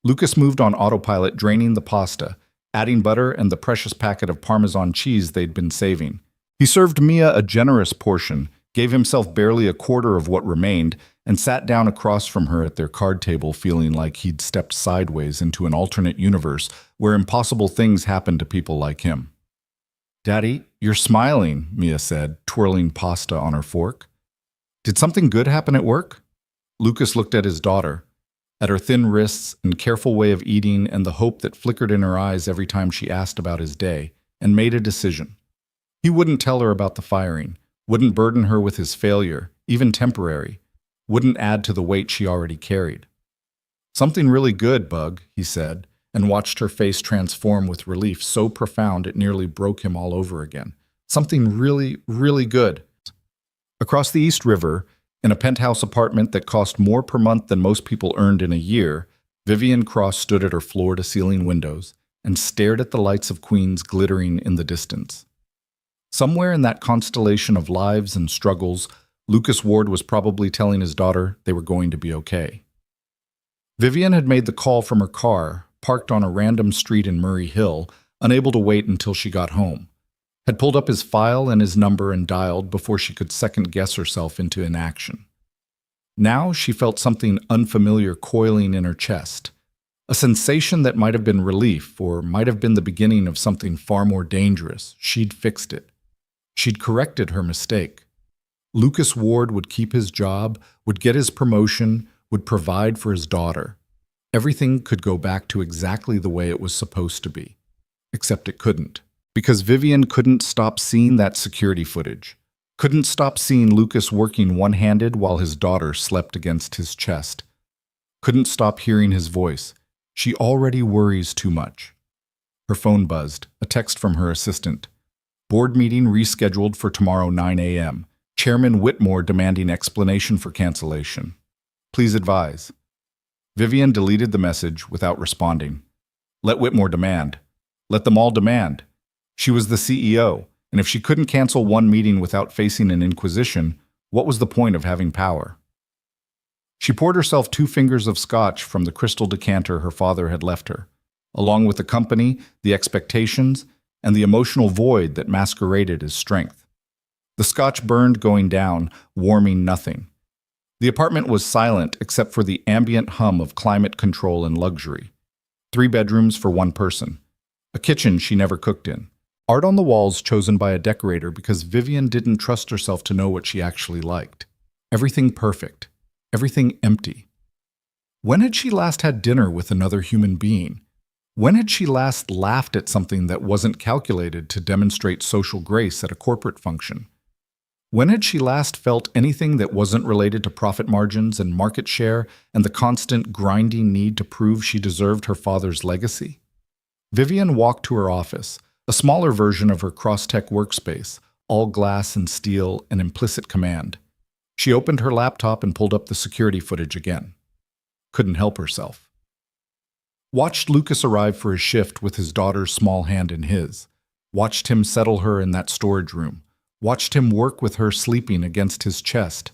Lucas moved on autopilot, draining the pasta, adding butter and the precious packet of Parmesan cheese they'd been saving. He served Mia a generous portion, gave himself barely a quarter of what remained, and sat down across from her at their card table feeling like he'd stepped sideways into an alternate universe where impossible things happened to people like him. Daddy, you're smiling, Mia said, twirling pasta on her fork. Did something good happen at work? Lucas looked at his daughter, at her thin wrists and careful way of eating and the hope that flickered in her eyes every time she asked about his day, and made a decision. He wouldn't tell her about the firing, wouldn't burden her with his failure, even temporary, wouldn't add to the weight she already carried. "Something really good, Bug," he said, and watched her face transform with relief so profound it nearly broke him all over again. "Something really, really good." Across the East River, in a penthouse apartment that cost more per month than most people earned in a year, Vivian Cross stood at her floor-to-ceiling windows and stared at the lights of Queens glittering in the distance. Somewhere in that constellation of lives and struggles, Lucas Ward was probably telling his daughter they were going to be okay. Vivian had made the call from her car, parked on a random street in Murray Hill, unable to wait until she got home. Had pulled up his file and his number and dialed before she could second-guess herself into inaction. Now she felt something unfamiliar coiling in her chest, a sensation that might have been relief or might have been the beginning of something far more dangerous. She'd fixed it. She'd corrected her mistake. Lucas Ward would keep his job, would get his promotion, would provide for his daughter. Everything could go back to exactly the way it was supposed to be. Except it couldn't. Because Vivian couldn't stop seeing that security footage. Couldn't stop seeing Lucas working one-handed while his daughter slept against his chest. Couldn't stop hearing his voice. She already worries too much. Her phone buzzed, a text from her assistant. Board meeting rescheduled for tomorrow 9 a.m. Chairman Whitmore demanding explanation for cancellation. Please advise. Vivian deleted the message without responding. Let Whitmore demand. Let them all demand. She was the CEO, and if she couldn't cancel one meeting without facing an inquisition, what was the point of having power? She poured herself 2 fingers of scotch from the crystal decanter her father had left her, along with the company, the expectations, and the emotional void that masqueraded as strength. The scotch burned going down, warming nothing. The apartment was silent except for the ambient hum of climate control and luxury. 3 bedrooms for 1 person. A kitchen she never cooked in. Art on the walls chosen by a decorator because Vivian didn't trust herself to know what she actually liked. Everything perfect. Everything empty. When had she last had dinner with another human being? When had she last laughed at something that wasn't calculated to demonstrate social grace at a corporate function? When had she last felt anything that wasn't related to profit margins and market share and the constant grinding need to prove she deserved her father's legacy? Vivian walked to her office, a smaller version of her Crosstech workspace, all glass and steel and implicit command. She opened her laptop and pulled up the security footage again. Couldn't help herself. Watched Lucas arrive for his shift with his daughter's small hand in his. Watched him settle her in that storage room. Watched him work with her sleeping against his chest.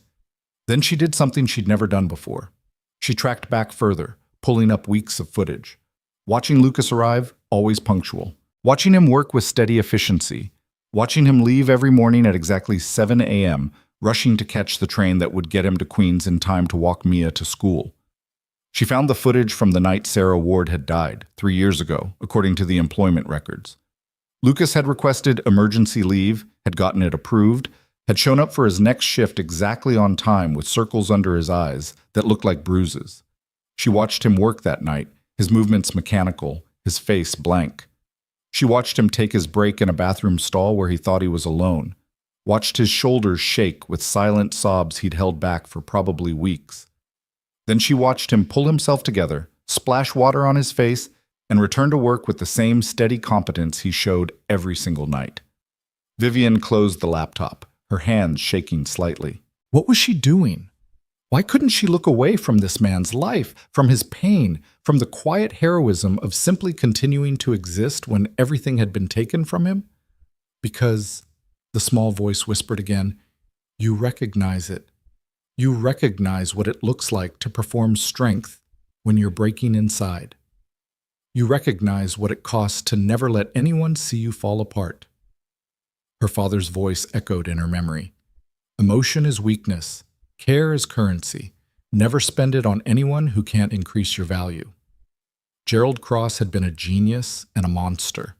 Then she did something she'd never done before. She tracked back further, pulling up weeks of footage. Watching Lucas arrive, always punctual. Watching him work with steady efficiency. Watching him leave every morning at exactly 7 a.m., rushing to catch the train that would get him to Queens in time to walk Mia to school. She found the footage from the night Sarah Ward had died, 3 years ago, according to the employment records. Lucas had requested emergency leave, had gotten it approved, had shown up for his next shift exactly on time with circles under his eyes that looked like bruises. She watched him work that night, his movements mechanical, his face blank. She watched him take his break in a bathroom stall where he thought he was alone, watched his shoulders shake with silent sobs he'd held back for probably weeks. Then she watched him pull himself together, splash water on his face, and return to work with the same steady competence he showed every single night. Vivian closed the laptop, her hands shaking slightly. What was she doing? Why couldn't she look away from this man's life, from his pain, from the quiet heroism of simply continuing to exist when everything had been taken from him? Because, the small voice whispered again, you recognize it. You recognize what it looks like to perform strength when you're breaking inside. You recognize what it costs to never let anyone see you fall apart. Her father's voice echoed in her memory. Emotion is weakness. Care is currency. Never spend it on anyone who can't increase your value. Gerald Cross had been a genius and a monster,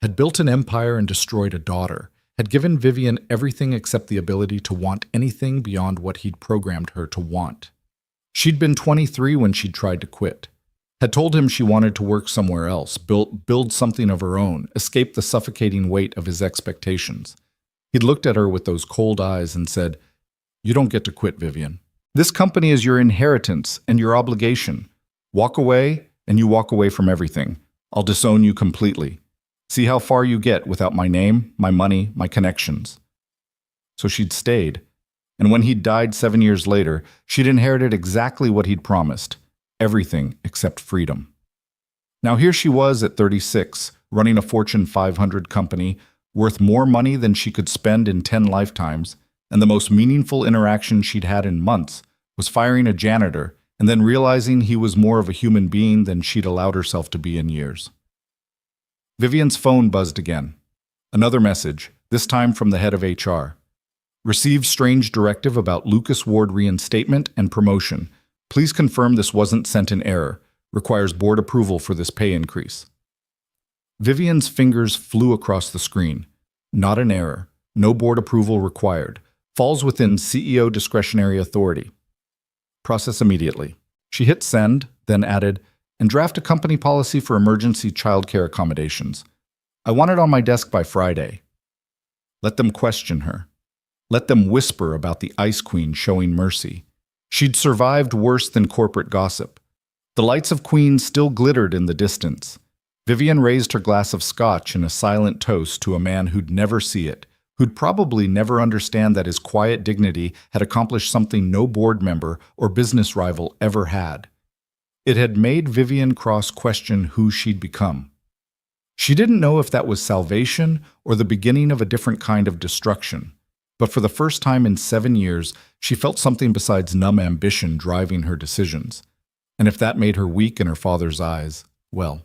had built an empire and destroyed a daughter, had given Vivian everything except the ability to want anything beyond what he'd programmed her to want. She'd been 23 when she'd tried to quit, had told him she wanted to work somewhere else, build something of her own, escape the suffocating weight of his expectations. He'd looked at her with those cold eyes and said, "You don't get to quit, Vivian. This company is your inheritance and your obligation. Walk away, and you walk away from everything. I'll disown you completely. See how far you get without my name, my money, my connections." So she'd stayed, and when he'd died 7 years later, she'd inherited exactly what he'd promised, everything except freedom. Now here she was at 36, running a Fortune 500 company, worth more money than she could spend in 10 lifetimes, and the most meaningful interaction she'd had in months was firing a janitor and then realizing he was more of a human being than she'd allowed herself to be in years. Vivian's phone buzzed again. Another message, this time from the head of HR. "Received strange directive about Lucas Ward reinstatement and promotion. Please confirm this wasn't sent in error. Requires board approval for this pay increase." Vivian's fingers flew across the screen. Not an error. No board approval required. Falls within CEO discretionary authority. Process immediately. She hit send, then added, "And draft a company policy for emergency childcare accommodations. I want it on my desk by Friday." Let them question her. Let them whisper about the Ice Queen showing mercy. She'd survived worse than corporate gossip. The lights of Queens still glittered in the distance. Vivian raised her glass of scotch in a silent toast to a man who'd never see it, who'd probably never understand that his quiet dignity had accomplished something no board member or business rival ever had. It had made Vivian Cross question who she'd become. She didn't know if that was salvation or the beginning of a different kind of destruction, but for the first time in 7 years, she felt something besides numb ambition driving her decisions. And if that made her weak in her father's eyes, well,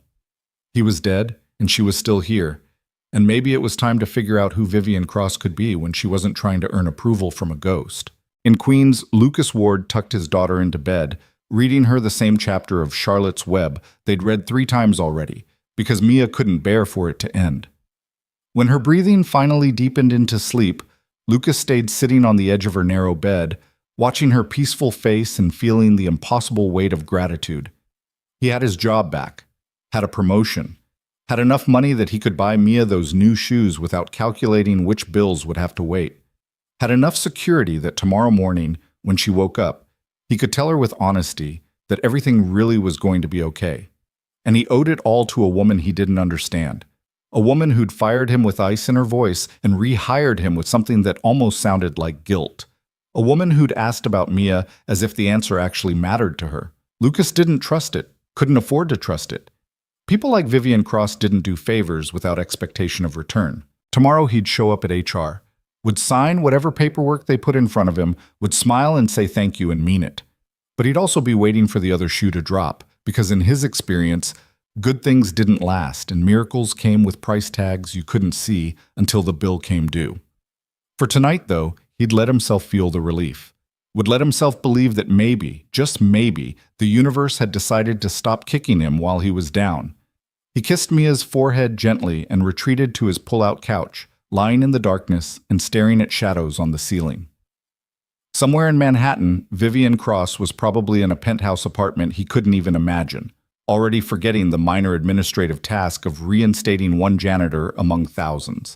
he was dead, and she was still here, and maybe it was time to figure out who Vivian Cross could be when she wasn't trying to earn approval from a ghost. In Queens, Lucas Ward tucked his daughter into bed, reading her the same chapter of Charlotte's Web they'd read 3 times already, because Mia couldn't bear for it to end. When her breathing finally deepened into sleep, Lucas stayed sitting on the edge of her narrow bed, watching her peaceful face and feeling the impossible weight of gratitude. He had his job back, had a promotion, had enough money that he could buy Mia those new shoes without calculating which bills would have to wait, had enough security that tomorrow morning, when she woke up, he could tell her with honesty that everything really was going to be okay. And he owed it all to a woman he didn't understand, a woman who'd fired him with ice in her voice and rehired him with something that almost sounded like guilt, a woman who'd asked about Mia as if the answer actually mattered to her. Lucas didn't trust it, couldn't afford to trust it. People like Vivian Cross didn't do favors without expectation of return. Tomorrow he'd show up at HR, would sign whatever paperwork they put in front of him, would smile and say thank you and mean it. But he'd also be waiting for the other shoe to drop, because in his experience, good things didn't last and miracles came with price tags you couldn't see until the bill came due. For tonight, though, he'd let himself feel the relief. Would let himself believe that maybe, just maybe, the universe had decided to stop kicking him while he was down. He kissed Mia's forehead gently and retreated to his pull-out couch, lying in the darkness and staring at shadows on the ceiling. Somewhere in Manhattan, Vivian Cross was probably in a penthouse apartment he couldn't even imagine, already forgetting the minor administrative task of reinstating one janitor among thousands.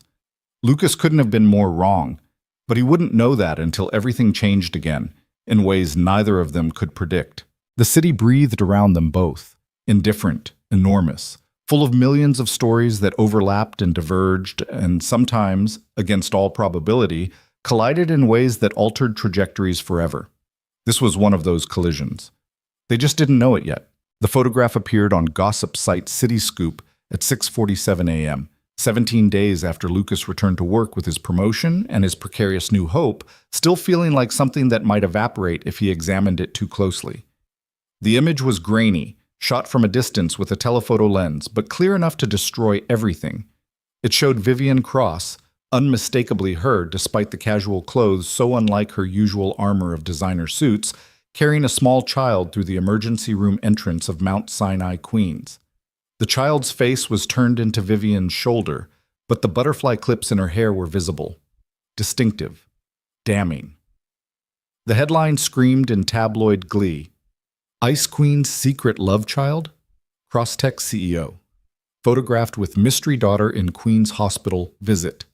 Lucas couldn't have been more wrong, but he wouldn't know that until everything changed again, in ways neither of them could predict. The city breathed around them both, indifferent, enormous, full of millions of stories that overlapped and diverged and sometimes, against all probability, collided in ways that altered trajectories forever. This was one of those collisions. They just didn't know it yet. The photograph appeared on gossip site Cityscoop at 6:47 a.m., 17 days after Lucas returned to work with his promotion and his precarious new hope, still feeling like something that might evaporate if he examined it too closely. The image was grainy, shot from a distance with a telephoto lens, but clear enough to destroy everything. It showed Vivian Cross, unmistakably her despite the casual clothes so unlike her usual armor of designer suits, carrying a small child through the emergency room entrance of Mount Sinai, Queens. The child's face was turned into Vivian's shoulder, but the butterfly clips in her hair were visible. Distinctive. Damning. The headline screamed in tabloid glee, "Ice Queen's secret love child? Crosstech CEO. Photographed with mystery daughter in Queens hospital visit."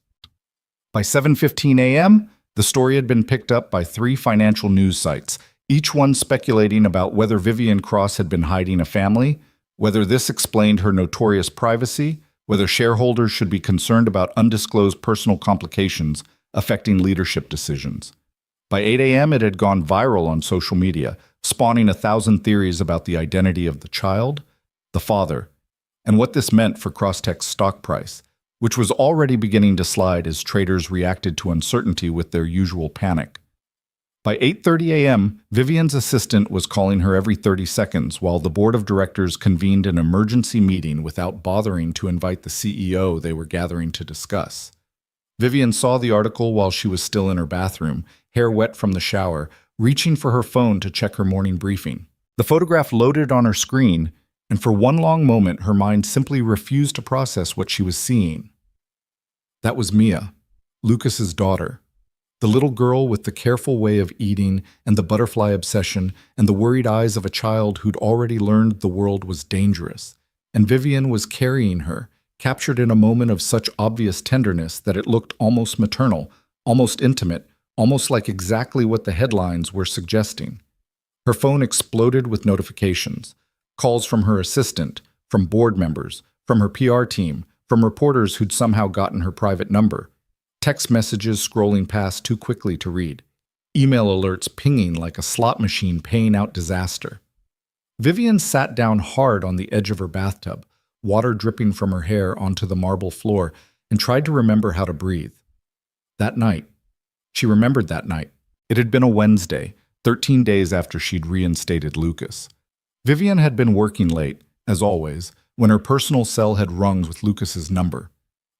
By 7:15 a.m., the story had been picked up by 3 financial news sites, each one speculating about whether Vivian Cross had been hiding a family, whether this explained her notorious privacy, whether shareholders should be concerned about undisclosed personal complications affecting leadership decisions. By 8 a.m., it had gone viral on social media, spawning 1,000 theories about the identity of the child, the father, and what this meant for Crosstech's stock price, which was already beginning to slide as traders reacted to uncertainty with their usual panic. By 8:30 a.m., Vivian's assistant was calling her every 30 seconds while the board of directors convened an emergency meeting without bothering to invite the CEO they were gathering to discuss. Vivian saw the article while she was still in her bathroom, hair wet from the shower, reaching for her phone to check her morning briefing. The photograph loaded on her screen, and for one long moment her mind simply refused to process what she was seeing. That was Mia, Lucas's daughter. The little girl with the careful way of eating and the butterfly obsession and the worried eyes of a child who'd already learned the world was dangerous. And Vivian was carrying her, captured in a moment of such obvious tenderness that it looked almost maternal, almost intimate, almost like exactly what the headlines were suggesting. Her phone exploded with notifications, calls from her assistant, from board members, from her PR team, from reporters who'd somehow gotten her private number. Text messages scrolling past too quickly to read. Email alerts pinging like a slot machine paying out disaster. Vivian sat down hard on the edge of her bathtub, water dripping from her hair onto the marble floor, and tried to remember how to breathe. That night. She remembered that night. It had been a Wednesday, 13 days after she'd reinstated Lucas. Vivian had been working late, as always, when her personal cell had rung with Lucas's number.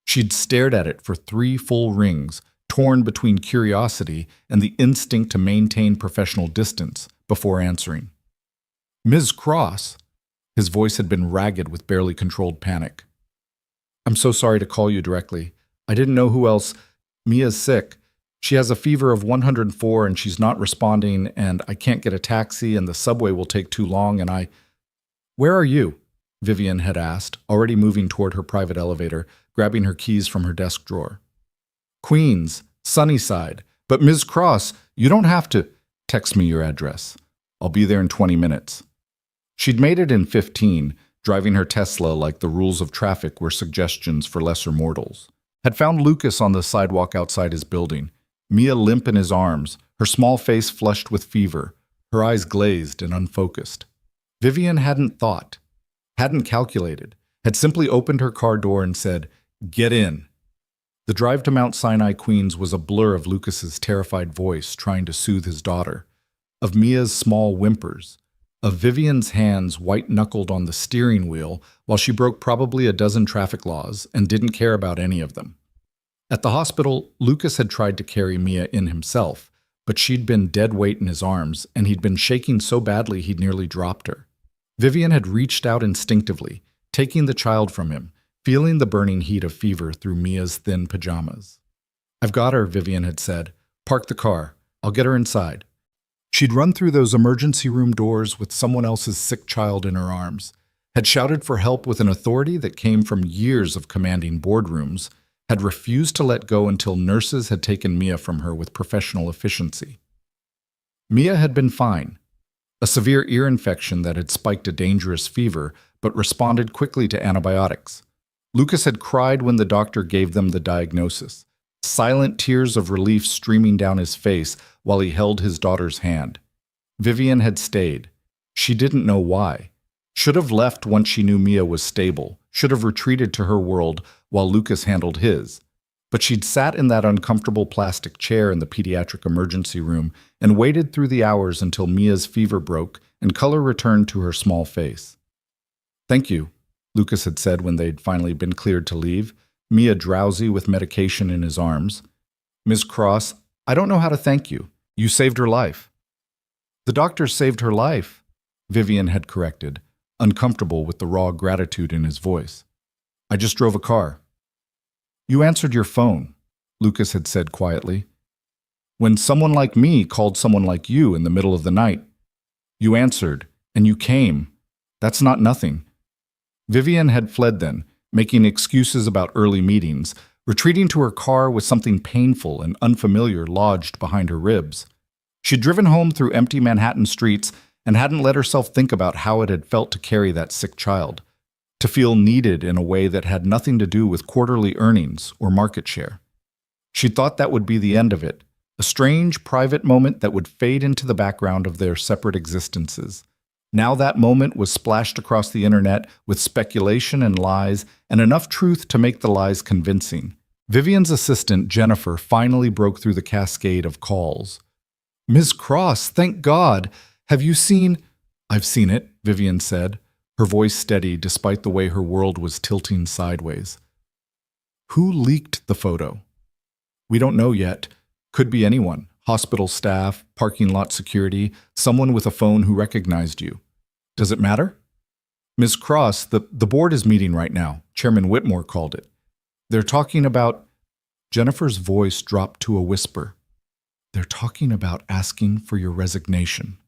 She'd stared at it for 3 full rings, torn between curiosity and the instinct to maintain professional distance, before answering. "Ms. Cross." His voice had been ragged with barely controlled panic. "I'm so sorry to call you directly. I didn't know who else. Mia's sick. She has a fever of 104 and she's not responding, and I can't get a taxi and the subway will take too long, and I—" "Where are you?" Vivian had asked, already moving toward her private elevator, grabbing her keys from her desk drawer. "Queens, Sunnyside. But Ms. Cross, you don't have to—" "Text me your address. I'll be there in 20 minutes. She'd made it in 15, driving her Tesla like the rules of traffic were suggestions for lesser mortals. Had found Lucas on the sidewalk outside his building, Mia limp in his arms, her small face flushed with fever, her eyes glazed and unfocused. Vivian hadn't thought, hadn't calculated, had simply opened her car door and said, "Get in." The drive to Mount Sinai, Queens was a blur of Lucas's terrified voice trying to soothe his daughter, of Mia's small whimpers, of Vivian's hands white-knuckled on the steering wheel while she broke probably a dozen traffic laws and didn't care about any of them. At the hospital, Lucas had tried to carry Mia in himself, but she'd been dead weight in his arms, and he'd been shaking so badly he'd nearly dropped her. Vivian had reached out instinctively, taking the child from him, feeling the burning heat of fever through Mia's thin pajamas. "I've got her," Vivian had said. "Park the car. I'll get her inside." She'd run through those emergency room doors with someone else's sick child in her arms, had shouted for help with an authority that came from years of commanding boardrooms, had refused to let go until nurses had taken Mia from her with professional efficiency. Mia had been fine. A severe ear infection that had spiked a dangerous fever, but responded quickly to antibiotics. Lucas had cried when the doctor gave them the diagnosis, silent tears of relief streaming down his face while he held his daughter's hand. Vivian had stayed. She didn't know why. Should have left once she knew Mia was stable, should have retreated to her world while Lucas handled his. But she'd sat in that uncomfortable plastic chair in the pediatric emergency room and waited through the hours until Mia's fever broke and color returned to her small face. "Thank you," Lucas had said when they'd finally been cleared to leave, Mia drowsy with medication in his arms. "Ms. Cross, I don't know how to thank you. You saved her life." "The doctor saved her life," Vivian had corrected, uncomfortable with the raw gratitude in his voice. "I just drove a car." "You answered your phone," Lucas had said quietly. "When someone like me called someone like you in the middle of the night, you answered, and you came. That's not nothing." Vivian had fled then, making excuses about early meetings, retreating to her car with something painful and unfamiliar lodged behind her ribs. She'd driven home through empty Manhattan streets and hadn't let herself think about how it had felt to carry that sick child, to feel needed in a way that had nothing to do with quarterly earnings or market share. She thought that would be the end of it, a strange, private moment that would fade into the background of their separate existences. Now that moment was splashed across the internet with speculation and lies, and enough truth to make the lies convincing. Vivian's assistant, Jennifer, finally broke through the cascade of calls. "Ms. Cross, thank God! Have you seen—" "I've seen it," Vivian said, her voice steady despite the way her world was tilting sideways. "Who leaked the photo?" "We don't know yet. Could be anyone. Hospital staff, parking lot security, someone with a phone who recognized you. Does it matter?" "Ms. Cross, the board is meeting right now," Chairman Whitmore called it. "They're talking about—" Jennifer's voice dropped to a whisper. "They're talking about asking for your resignation."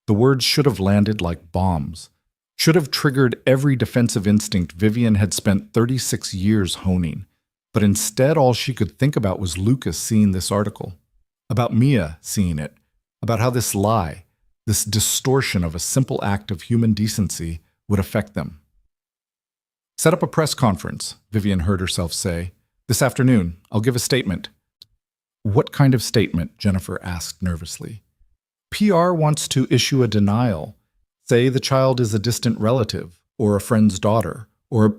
The words should have landed like bombs, should have triggered every defensive instinct Vivian had spent 36 years honing. But instead, all she could think about was Lucas seeing this article, about Mia seeing it, about how this lie, this distortion of a simple act of human decency, would affect them. "Set up a press conference," Vivian heard herself say. "This afternoon, I'll give a statement." "What kind of statement?" Jennifer asked nervously. "PR wants to issue a denial. Say the child is a distant relative, or a friend's daughter, or—"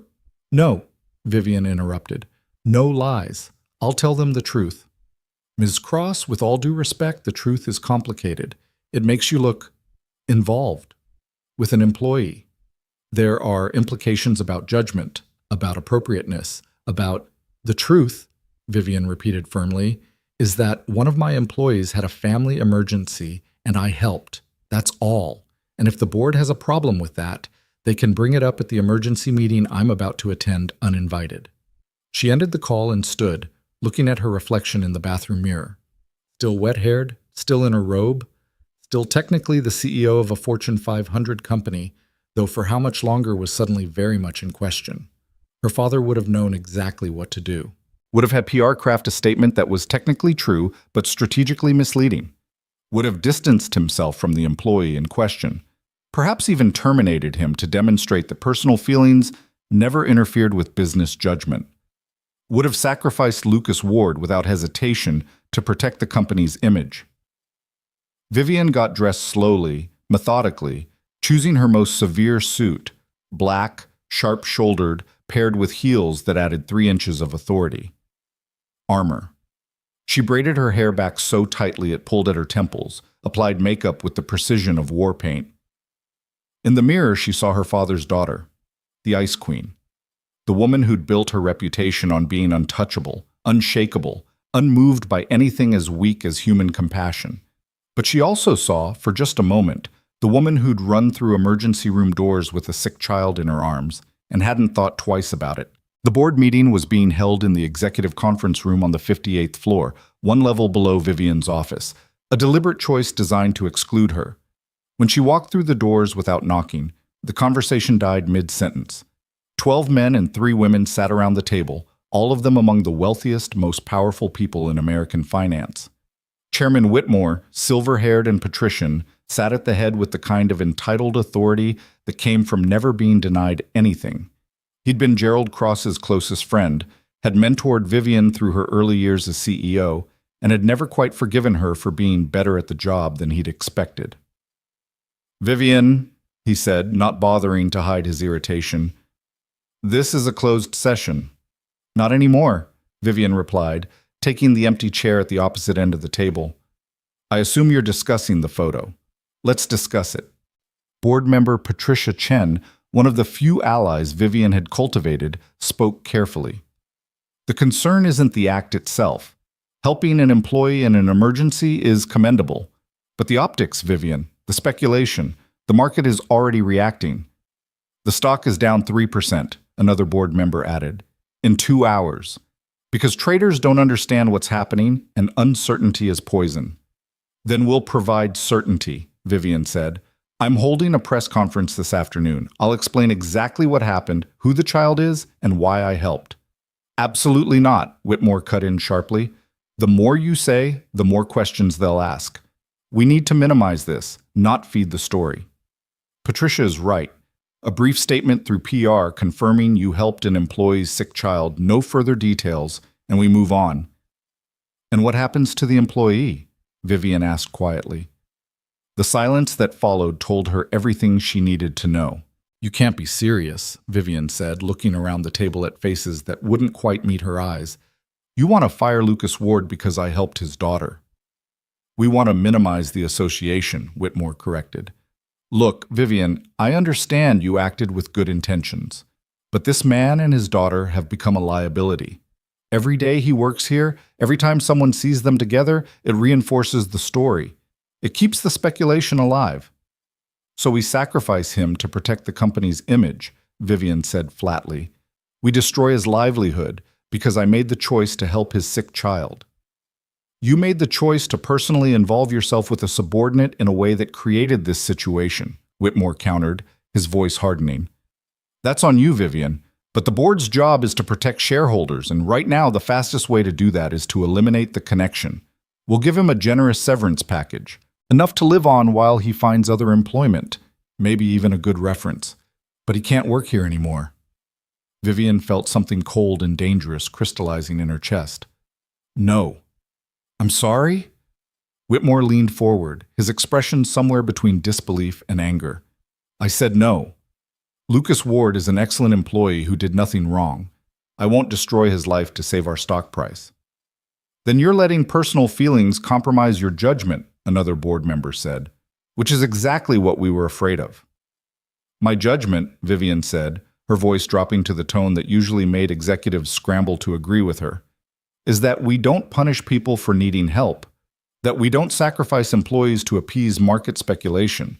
"No," Vivian interrupted. "No lies. I'll tell them the truth." "Ms. Cross, with all due respect, the truth is complicated. It makes you look involved with an employee. There are implications about judgment, about appropriateness, about—" "The truth," Vivian repeated firmly, "is that one of my employees had a family emergency and I helped. That's all. And if the board has a problem with that, they can bring it up at the emergency meeting I'm about to attend uninvited." She ended the call and stood, looking at her reflection in the bathroom mirror. Still wet-haired, still in her robe, still technically the CEO of a Fortune 500 company, though for how much longer was suddenly very much in question. Her father would have known exactly what to do. Would have had PR craft a statement that was technically true but strategically misleading. Would have distanced himself from the employee in question. Perhaps even terminated him to demonstrate that personal feelings never interfered with business judgment. Would have sacrificed Lucas Ward without hesitation to protect the company's image. Vivian got dressed slowly, methodically, choosing her most severe suit, black, sharp-shouldered, paired with heels that added 3 inches of authority. Armor. She braided her hair back so tightly it pulled at her temples, applied makeup with the precision of war paint. In the mirror, she saw her father's daughter, the Ice Queen. The woman who'd built her reputation on being untouchable, unshakable, unmoved by anything as weak as human compassion. But she also saw, for just a moment, the woman who'd run through emergency room doors with a sick child in her arms and hadn't thought twice about it. The board meeting was being held in the executive conference room on the 58th floor, 1 level below Vivian's office, a deliberate choice designed to exclude her. When she walked through the doors without knocking, the conversation died mid-sentence. 12 men and 3 women sat around the table, all of them among the wealthiest, most powerful people in American finance. Chairman Whitmore, silver-haired and patrician, sat at the head with the kind of entitled authority that came from never being denied anything. He'd been Gerald Cross's closest friend, had mentored Vivian through her early years as CEO, and had never quite forgiven her for being better at the job than he'd expected. "Vivian," he said, not bothering to hide his irritation, "this is a closed session." "Not anymore," Vivian replied, taking the empty chair at the opposite end of the table. "I assume you're discussing the photo. Let's discuss it." Board member Patricia Chen, one of the few allies Vivian had cultivated, spoke carefully. "The concern isn't the act itself. Helping an employee in an emergency is commendable. But the optics, Vivian, the speculation, the market is already reacting." "The stock is down 3%, another board member added, "in 2 hours. Because traders don't understand what's happening, and uncertainty is poison." "Then we'll provide certainty," Vivian said. "I'm holding a press conference this afternoon. I'll explain exactly what happened, who the child is, and why I helped. Absolutely not, Whitmore cut in sharply. The more you say, the more questions they'll ask. We need to minimize this, not feed the story. Patricia is right. A brief statement through PR confirming you helped an employee's sick child, no further details, and we move on. And what happens to the employee? Vivian asked quietly. The silence that followed told her everything she needed to know. You can't be serious, Vivian said, looking around the table at faces that wouldn't quite meet her eyes. You want to fire Lucas Ward because I helped his daughter. We want to minimize the association, Whitmore corrected. Look, Vivian, I understand you acted with good intentions, but this man and his daughter have become a liability. Every day he works here, every time someone sees them together, it reinforces the story. It keeps the speculation alive. So we sacrifice him to protect the company's image, Vivian said flatly. We destroy his livelihood because I made the choice to help his sick child. You made the choice to personally involve yourself with a subordinate in a way that created this situation, Whitmore countered, his voice hardening. That's on you, Vivian, but the board's job is to protect shareholders, and right now the fastest way to do that is to eliminate the connection. We'll give him a generous severance package, enough to live on while he finds other employment, maybe even a good reference. But he can't work here anymore. Vivian felt something cold and dangerous crystallizing in her chest. No. I'm sorry? Whitmore leaned forward, his expression somewhere between disbelief and anger. I said no. Lucas Ward is an excellent employee who did nothing wrong. I won't destroy his life to save our stock price. Then you're letting personal feelings compromise your judgment, another board member said, which is exactly what we were afraid of. My judgment, Vivian said, her voice dropping to the tone that usually made executives scramble to agree with her, is that we don't punish people for needing help, that we don't sacrifice employees to appease market speculation,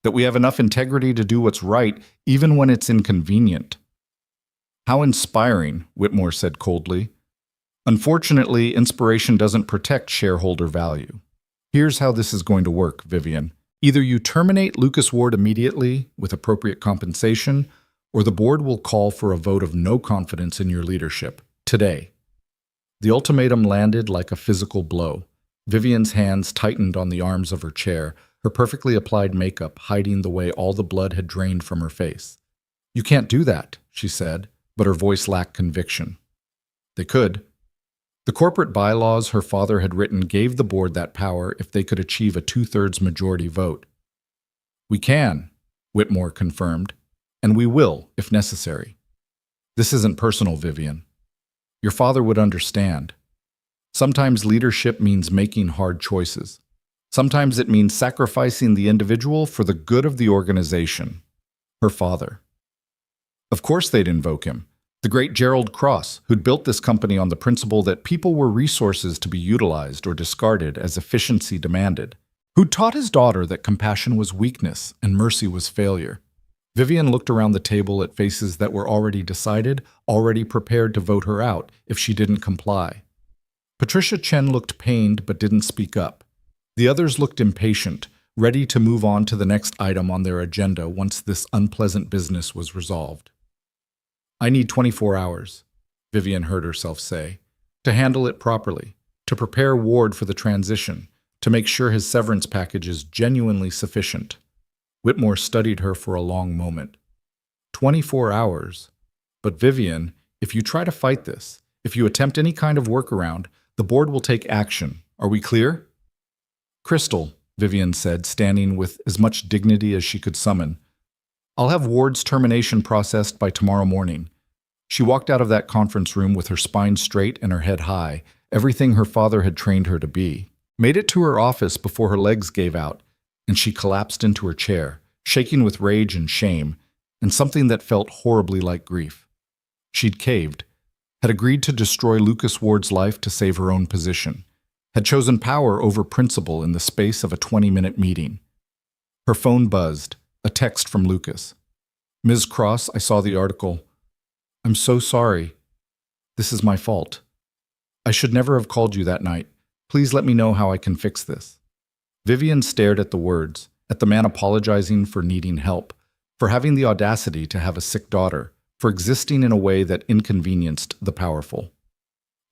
that we have enough integrity to do what's right even when it's inconvenient. How inspiring, Whitmore said coldly. Unfortunately, inspiration doesn't protect shareholder value. Here's how this is going to work, Vivian. Either you terminate Lucas Ward immediately with appropriate compensation, or the board will call for a vote of no confidence in your leadership, today. The ultimatum landed like a physical blow. Vivian's hands tightened on the arms of her chair, her perfectly applied makeup hiding the way all the blood had drained from her face. You can't do that, she said, but her voice lacked conviction. They could. The corporate bylaws her father had written gave the board that power if they could achieve a 2/3 majority vote. We can, Whitmore confirmed, and we will if necessary. This isn't personal, Vivian. Your father would understand. Sometimes leadership means making hard choices. Sometimes it means sacrificing the individual for the good of the organization. Her father. Of course they'd invoke him. The great Gerald Cross, who'd built this company on the principle that people were resources to be utilized or discarded as efficiency demanded. Who'd taught his daughter that compassion was weakness and mercy was failure. Vivian looked around the table at faces that were already decided, already prepared to vote her out if she didn't comply. Patricia Chen looked pained but didn't speak up. The others looked impatient, ready to move on to the next item on their agenda once this unpleasant business was resolved. I need 24 hours, Vivian heard herself say, to handle it properly, to prepare Ward for the transition, to make sure his severance package is genuinely sufficient. Whitmore studied her for a long moment. 24 hours. But Vivian, if you try to fight this, if you attempt any kind of workaround, the board will take action. Are we clear? Crystal, Vivian said, standing with as much dignity as she could summon. I'll have Ward's termination processed by tomorrow morning. She walked out of that conference room with her spine straight and her head high, everything her father had trained her to be. Made it to her office before her legs gave out, and she collapsed into her chair, shaking with rage and shame, and something that felt horribly like grief. She'd caved, had agreed to destroy Lucas Ward's life to save her own position, had chosen power over principle in the space of a 20-minute meeting. Her phone buzzed, a text from Lucas. Ms. Cross, I saw the article. I'm so sorry. This is my fault. I should never have called you that night. Please let me know how I can fix this. Vivian stared at the words, at the man apologizing for needing help, for having the audacity to have a sick daughter, for existing in a way that inconvenienced the powerful.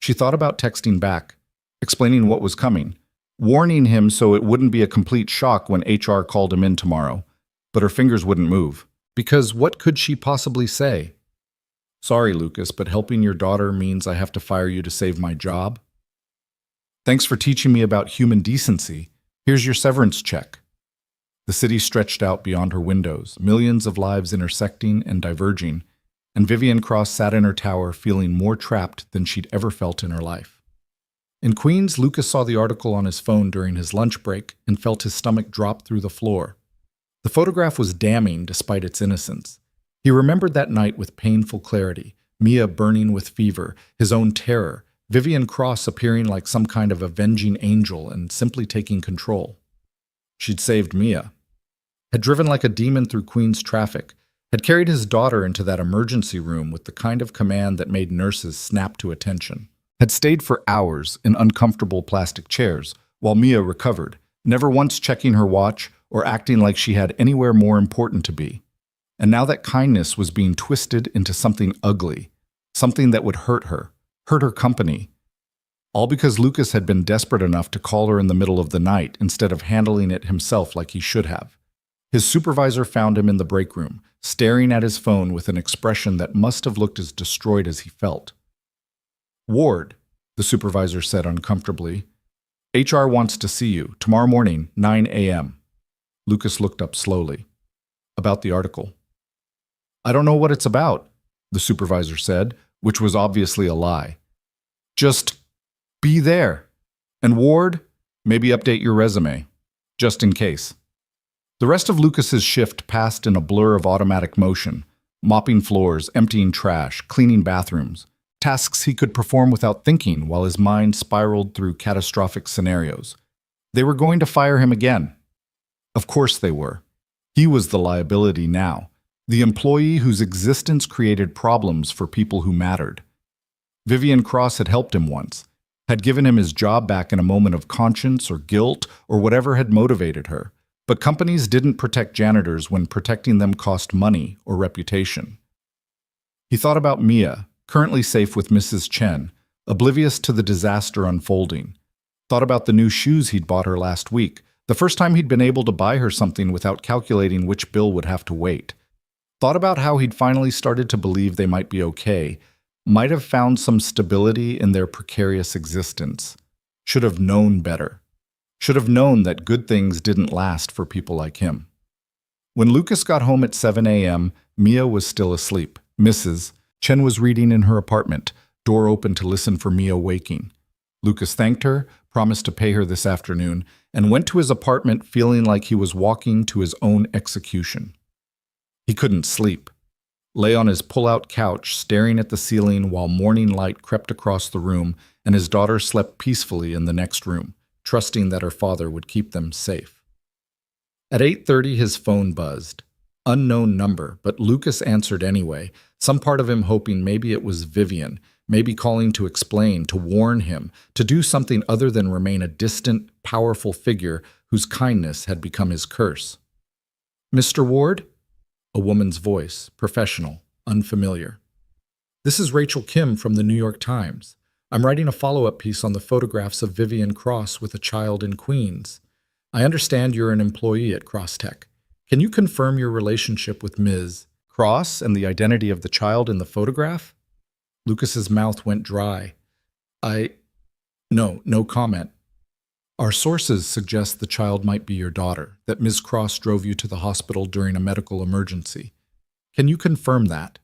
She thought about texting back, explaining what was coming, warning him so it wouldn't be a complete shock when HR called him in tomorrow, but her fingers wouldn't move. Because what could she possibly say? Sorry, Lucas, but helping your daughter means I have to fire you to save my job? Thanks for teaching me about human decency. Here's your severance check. The city stretched out beyond her windows, millions of lives intersecting and diverging, and Vivian Cross sat in her tower feeling more trapped than she'd ever felt in her life. In Queens, Lucas saw the article on his phone during his lunch break and felt his stomach drop through the floor. The photograph was damning despite its innocence. He remembered that night with painful clarity, Mia burning with fever, his own terror, Vivian Cross appearing like some kind of avenging angel and simply taking control. She'd saved Mia, had driven like a demon through Queens traffic, had carried his daughter into that emergency room with the kind of command that made nurses snap to attention, had stayed for hours in uncomfortable plastic chairs while Mia recovered, never once checking her watch or acting like she had anywhere more important to be. And now that kindness was being twisted into something ugly, something that would hurt her company. All because Lucas had been desperate enough to call her in the middle of the night instead of handling it himself like he should have. His supervisor found him in the break room, staring at his phone with an expression that must have looked as destroyed as he felt. Ward, the supervisor said uncomfortably, HR wants to see you tomorrow morning, 9 a.m. Lucas looked up slowly. About the article. I don't know what it's about, the supervisor said, which was obviously a lie. Just be there. And Ward, maybe update your resume, just in case. The rest of Lucas's shift passed in a blur of automatic motion, mopping floors, emptying trash, cleaning bathrooms, tasks he could perform without thinking while his mind spiraled through catastrophic scenarios. They were going to fire him again. Of course they were. He was the liability now, the employee whose existence created problems for people who mattered. Vivian Cross had helped him once, had given him his job back in a moment of conscience or guilt or whatever had motivated her. But companies didn't protect janitors when protecting them cost money or reputation. He thought about Mia, currently safe with Mrs. Chen, oblivious to the disaster unfolding. Thought about the new shoes he'd bought her last week, the first time he'd been able to buy her something without calculating which bill would have to wait. Thought about how he'd finally started to believe they might be okay, might have found some stability in their precarious existence. Should have known better. Should have known that good things didn't last for people like him. When Lucas got home at 7 a.m., Mia was still asleep. Mrs. Chen was reading in her apartment, door open to listen for Mia waking. Lucas thanked her, promised to pay her this afternoon, and went to his apartment feeling like he was walking to his own execution. He couldn't sleep. Lay on his pull-out couch, staring at the ceiling while morning light crept across the room, and his daughter slept peacefully in the next room, trusting that her father would keep them safe. At 8:30, his phone buzzed. Unknown number, but Lucas answered anyway, some part of him hoping maybe it was Vivian, maybe calling to explain, to warn him, to do something other than remain a distant, powerful figure whose kindness had become his curse. Mr. Ward? A woman's voice, professional, unfamiliar. This is Rachel Kim from the New York Times. I'm writing a follow-up piece on the photographs of Vivian Cross with a child in Queens. I understand you're an employee at Crosstech. Can you confirm your relationship with Ms. Cross and the identity of the child in the photograph? Lucas's mouth went dry. No comment. Our sources suggest the child might be your daughter, that Ms. Cross drove you to the hospital during a medical emergency. Can you confirm that?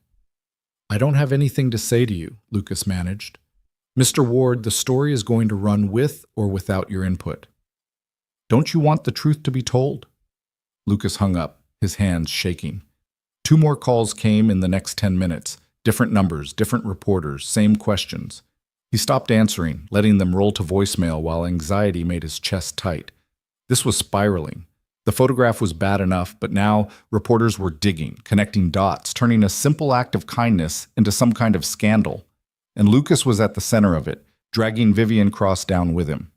I don't have anything to say to you, Lucas managed. Mr. Ward, the story is going to run with or without your input. Don't you want the truth to be told? Lucas hung up, his hands shaking. 2 more calls came in the next 10 minutes. Different numbers, different reporters, same questions. He stopped answering, letting them roll to voicemail while anxiety made his chest tight. This was spiraling. The photograph was bad enough, but now reporters were digging, connecting dots, turning a simple act of kindness into some kind of scandal. And Lucas was at the center of it, dragging Vivian Cross down with him.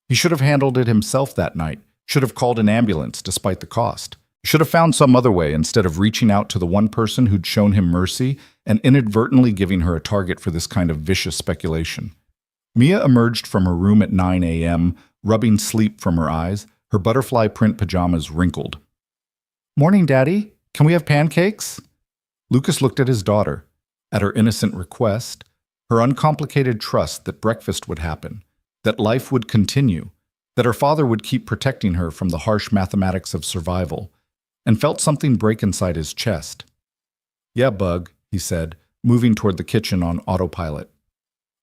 He should have handled it himself that night, should have called an ambulance despite the cost. Should have found some other way instead of reaching out to the one person who'd shown him mercy and inadvertently giving her a target for this kind of vicious speculation. Mia emerged from her room at 9 a.m., rubbing sleep from her eyes, her butterfly print pajamas wrinkled. "Morning, Daddy. Can we have pancakes?" Lucas looked at his daughter, at her innocent request, her uncomplicated trust that breakfast would happen, that life would continue, that her father would keep protecting her from the harsh mathematics of survival, and felt something break inside his chest. "Yeah, Bug," he said, moving toward the kitchen on autopilot.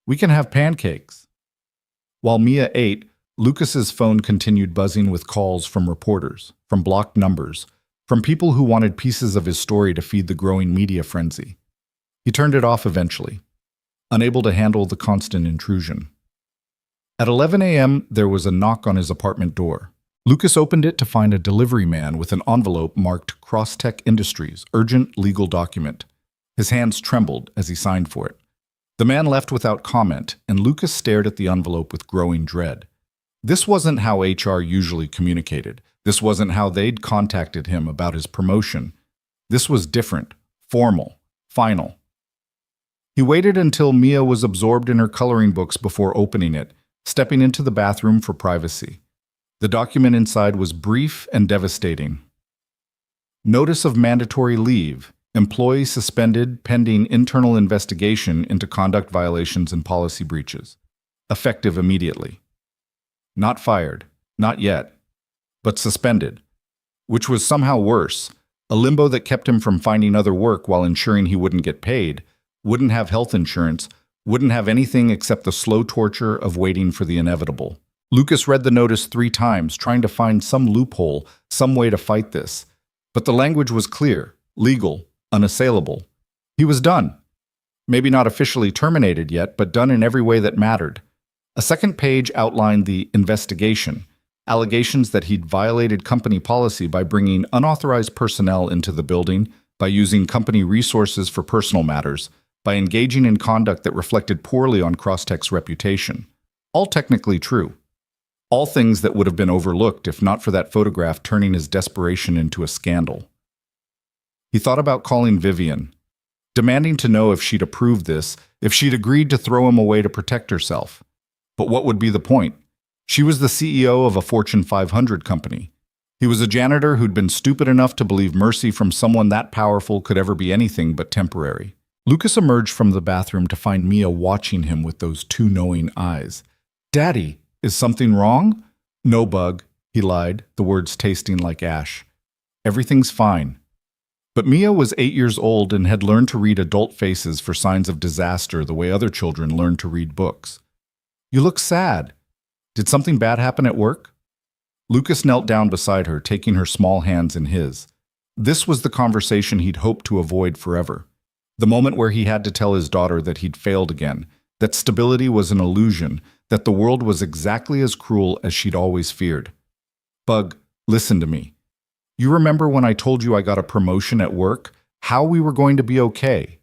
"We can have pancakes." While Mia ate, Lucas's phone continued buzzing with calls from reporters, from blocked numbers, from people who wanted pieces of his story to feed the growing media frenzy. He turned it off eventually, unable to handle the constant intrusion. At 11 a.m., there was a knock on his apartment door. Lucas opened it to find a delivery man with an envelope marked Crosstech Industries, urgent legal document. His hands trembled as he signed for it. The man left without comment, and Lucas stared at the envelope with growing dread. This wasn't how HR usually communicated. This wasn't how they'd contacted him about his promotion. This was different, formal, final. He waited until Mia was absorbed in her coloring books before opening it, stepping into the bathroom for privacy. The document inside was brief and devastating. Notice of mandatory leave. Employee suspended pending internal investigation into conduct violations and policy breaches. Effective immediately. Not fired, not yet, but suspended, which was somehow worse, a limbo that kept him from finding other work while ensuring he wouldn't get paid, wouldn't have health insurance, wouldn't have anything except the slow torture of waiting for the inevitable. Lucas read the notice 3 times, trying to find some loophole, some way to fight this. But the language was clear, legal, unassailable. He was done. Maybe not officially terminated yet, but done in every way that mattered. A second page outlined the investigation, allegations that he'd violated company policy by bringing unauthorized personnel into the building, by using company resources for personal matters, by engaging in conduct that reflected poorly on Crosstech's reputation. All technically true. All things that would have been overlooked if not for that photograph turning his desperation into a scandal. He thought about calling Vivian, demanding to know if she'd approved this, if she'd agreed to throw him away to protect herself. But what would be the point? She was the CEO of a Fortune 500 company. He was a janitor who'd been stupid enough to believe mercy from someone that powerful could ever be anything but temporary. Lucas emerged from the bathroom to find Mia watching him with those 2 knowing eyes. "Daddy, is something wrong?" "No, Bug," he lied, the words tasting like ash. "Everything's fine." But Mia was 8 years old and had learned to read adult faces for signs of disaster the way other children learn to read books. "You look sad. Did something bad happen at work?" Lucas knelt down beside her, taking her small hands in his. This was the conversation he'd hoped to avoid forever. The moment where he had to tell his daughter that he'd failed again, that stability was an illusion, that the world was exactly as cruel as she'd always feared. "Bug, listen to me. You remember when I told you I got a promotion at work? How we were going to be okay?"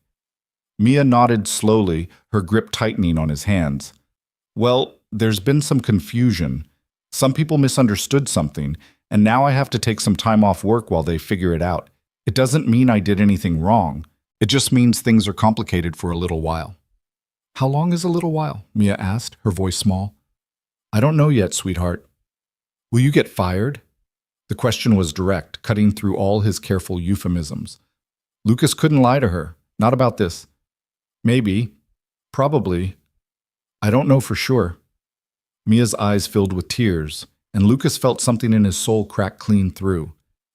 Mia nodded slowly, her grip tightening on his hands. "Well, there's been some confusion. Some people misunderstood something, and now I have to take some time off work while they figure it out. It doesn't mean I did anything wrong. It just means things are complicated for a little while." "How long is a little while?" Mia asked, her voice small. "I don't know yet, sweetheart." "Will you get fired?" The question was direct, cutting through all his careful euphemisms. Lucas couldn't lie to her, not about this. "Maybe. Probably. I don't know for sure." Mia's eyes filled with tears, and Lucas felt something in his soul crack clean through.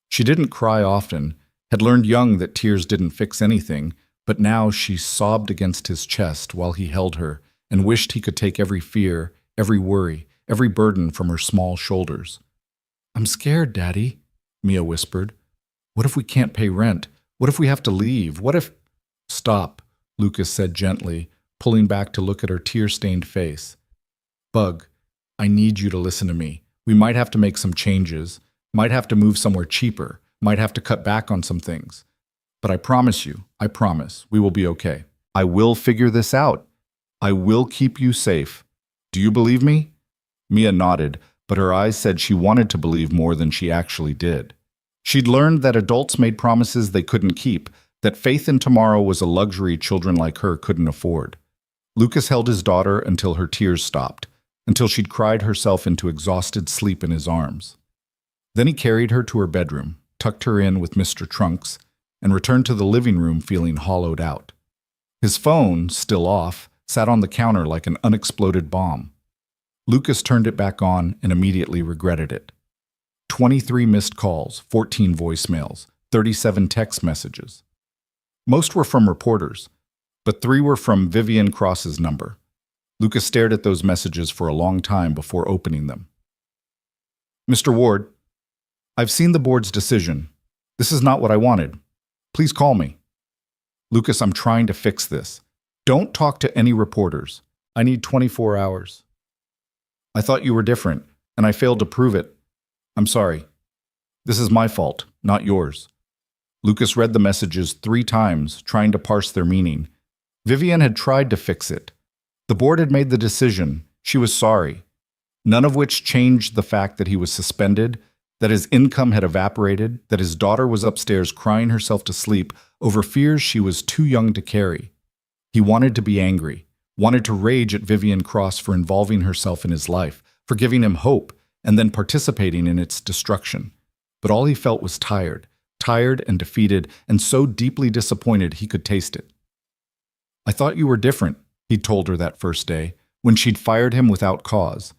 She didn't cry often, had learned young that tears didn't fix anything, but now she sobbed against his chest while he held her and wished he could take every fear, every worry, every burden from her small shoulders. "I'm scared, Daddy," Mia whispered. "What if we can't pay rent? What if we have to leave? What if—" "Stop," Lucas said gently, pulling back to look at her tear-stained face. "Bug, I need you to listen to me. We might have to make some changes, might have to move somewhere cheaper, might have to cut back on some things. But I promise you, I promise, we will be okay. I will figure this out. I will keep you safe. Do you believe me?" Mia nodded, but her eyes said she wanted to believe more than she actually did. She'd learned that adults made promises they couldn't keep, that faith in tomorrow was a luxury children like her couldn't afford. Lucas held his daughter until her tears stopped, until she'd cried herself into exhausted sleep in his arms. Then he carried her to her bedroom, tucked her in with Mr. Trunks, and returned to the living room feeling hollowed out. His phone, still off, sat on the counter like an unexploded bomb. Lucas turned it back on and immediately regretted it. 23 missed calls, 14 voicemails, 37 text messages. Most were from reporters, but 3 were from Vivian Cross's number. Lucas stared at those messages for a long time before opening them. "Mr. Ward, I've seen the board's decision. This is not what I wanted. Please call me." "Lucas, I'm trying to fix this. Don't talk to any reporters. I need 24 hours. I thought you were different, and I failed to prove it. I'm sorry. This is my fault, not yours." Lucas read the messages 3 times, trying to parse their meaning. Vivian had tried to fix it. The board had made the decision. She was sorry. None of which changed the fact that he was suspended, that his income had evaporated, that his daughter was upstairs crying herself to sleep over fears she was too young to carry. He wanted to be angry, wanted to rage at Vivian Cross for involving herself in his life, for giving him hope, and then participating in its destruction. But all he felt was tired and defeated, and so deeply disappointed he could taste it. "I thought you were different," he'd told her that first day, when she'd fired him without cause.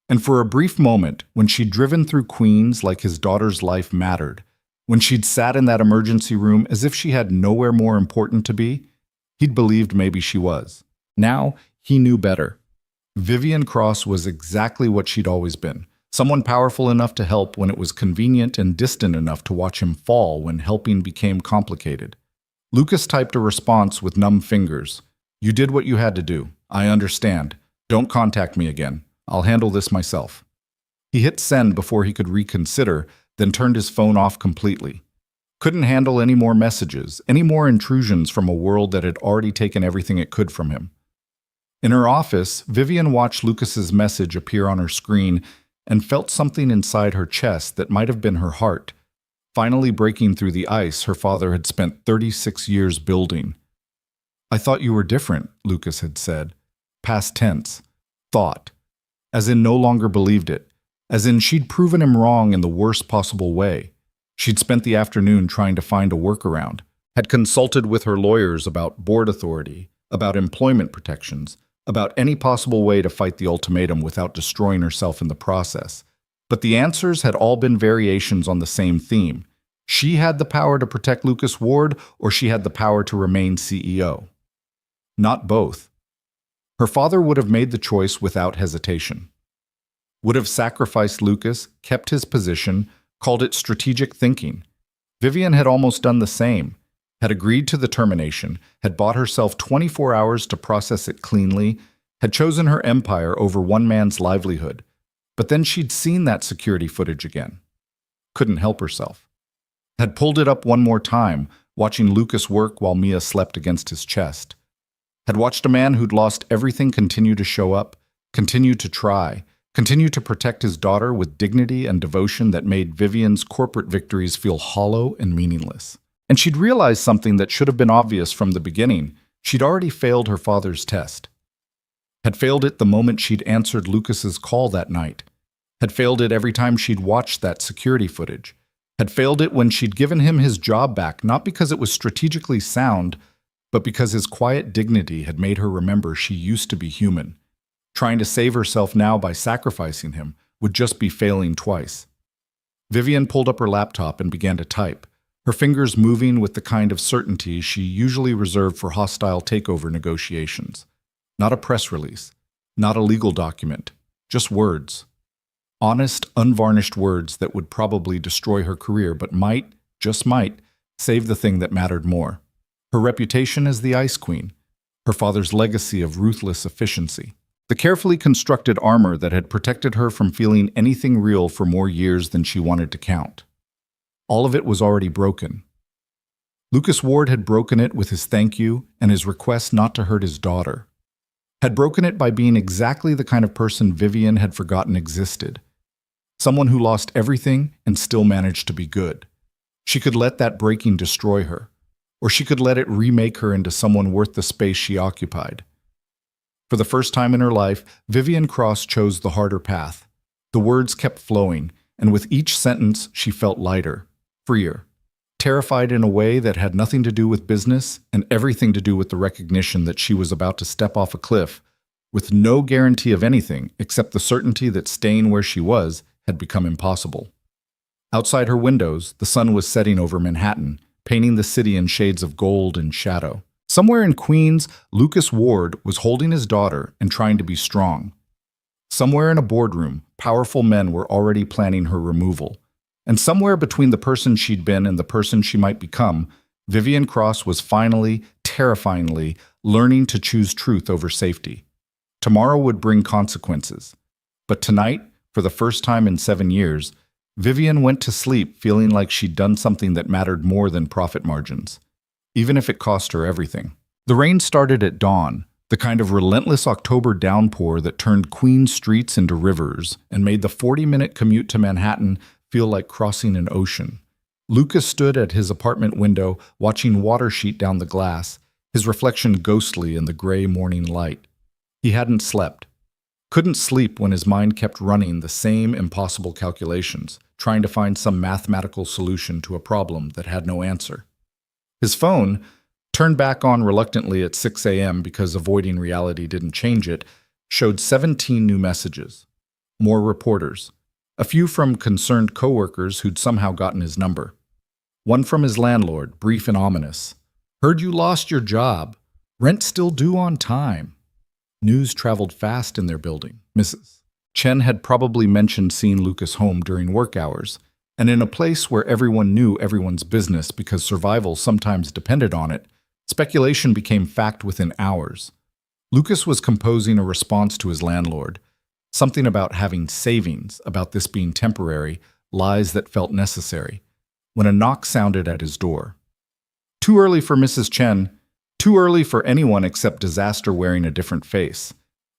And for a brief moment, when she'd driven through Queens like his daughter's life mattered, when she'd sat in that emergency room as if she had nowhere more important to be, he'd believed maybe she was. Now, he knew better. Vivian Cross was exactly what she'd always been. Someone powerful enough to help when it was convenient and distant enough to watch him fall when helping became complicated. Lucas typed a response with numb fingers. "You did what you had to do. I understand. Don't contact me again. I'll handle this myself." He hit send before he could reconsider, then turned his phone off completely. Couldn't handle any more messages, any more intrusions from a world that had already taken everything it could from him. In her office, Vivian watched Lucas's message appear on her screen and felt something inside her chest that might have been her heart, finally breaking through the ice her father had spent 36 years building. "I thought you were different," Lucas had said. Past tense. Thought. As in no longer believed it. As in she'd proven him wrong in the worst possible way. She'd spent the afternoon trying to find a workaround, had consulted with her lawyers about board authority, about employment protections, about any possible way to fight the ultimatum without destroying herself in the process. But the answers had all been variations on the same theme. She had the power to protect Lucas Ward, or she had the power to remain CEO. Not both. Her father would have made the choice without hesitation. Would have sacrificed Lucas, kept his position, called it strategic thinking. Vivian had almost done the same, had agreed to the termination, had bought herself 24 hours to process it cleanly, had chosen her empire over one man's livelihood. But then she'd seen that security footage again. Couldn't help herself. Had pulled it up one more time, watching Lucas work while Mia slept against his chest. Had watched a man who'd lost everything continue to show up, continue to try, continue to protect his daughter with dignity and devotion that made Vivian's corporate victories feel hollow and meaningless. And she'd realized something that should have been obvious from the beginning. She'd already failed her father's test. Had failed it the moment she'd answered Lucas's call that night. Had failed it every time she'd watched that security footage. Had failed it when she'd given him his job back, not because it was strategically sound, but because his quiet dignity had made her remember she used to be human. Trying to save herself now by sacrificing him would just be failing twice. Vivian pulled up her laptop and began to type, her fingers moving with the kind of certainty she usually reserved for hostile takeover negotiations. Not a press release, not a legal document, just words. Honest, unvarnished words that would probably destroy her career, but might, just might, save the thing that mattered more. Her reputation as the Ice Queen, her father's legacy of ruthless efficiency, the carefully constructed armor that had protected her from feeling anything real for more years than she wanted to count. All of it was already broken. Lucas Ward had broken it with his thank you and his request not to hurt his daughter. Had broken it by being exactly the kind of person Vivian had forgotten existed. Someone who lost everything and still managed to be good. She could let that breaking destroy her, or she could let it remake her into someone worth the space she occupied. For the first time in her life, Vivian Cross chose the harder path. The words kept flowing, and with each sentence she felt lighter, freer, terrified in a way that had nothing to do with business and everything to do with the recognition that she was about to step off a cliff, with no guarantee of anything except the certainty that staying where she was had become impossible. Outside her windows, the sun was setting over Manhattan, painting the city in shades of gold and shadow. Somewhere in Queens, Lucas Ward was holding his daughter and trying to be strong. Somewhere in a boardroom, powerful men were already planning her removal. And somewhere between the person she'd been and the person she might become, Vivian Cross was finally, terrifyingly, learning to choose truth over safety. Tomorrow would bring consequences. But tonight, for the first time in 7 years, Vivian went to sleep feeling like she'd done something that mattered more than profit margins, even if it cost her everything. The rain started at dawn, the kind of relentless October downpour that turned Queens streets into rivers and made the 40-minute commute to Manhattan feel like crossing an ocean. Lucas stood at his apartment window, watching water sheet down the glass, his reflection ghostly in the gray morning light. He hadn't slept. Couldn't sleep when his mind kept running the same impossible calculations, trying to find some mathematical solution to a problem that had no answer. His phone, turned back on reluctantly at 6 a.m. because avoiding reality didn't change it, showed 17 new messages. More reporters. A few from concerned coworkers who'd somehow gotten his number. One from his landlord, brief and ominous. Heard you lost your job. Rent still due on time. News traveled fast in their building. Mrs. Chen had probably mentioned seeing Lucas home during work hours, and in a place where everyone knew everyone's business because survival sometimes depended on it, speculation became fact within hours. Lucas was composing a response to his landlord, something about having savings, about this being temporary, lies that felt necessary, when a knock sounded at his door. Too early for Mrs. Chen, too early for anyone except disaster wearing a different face.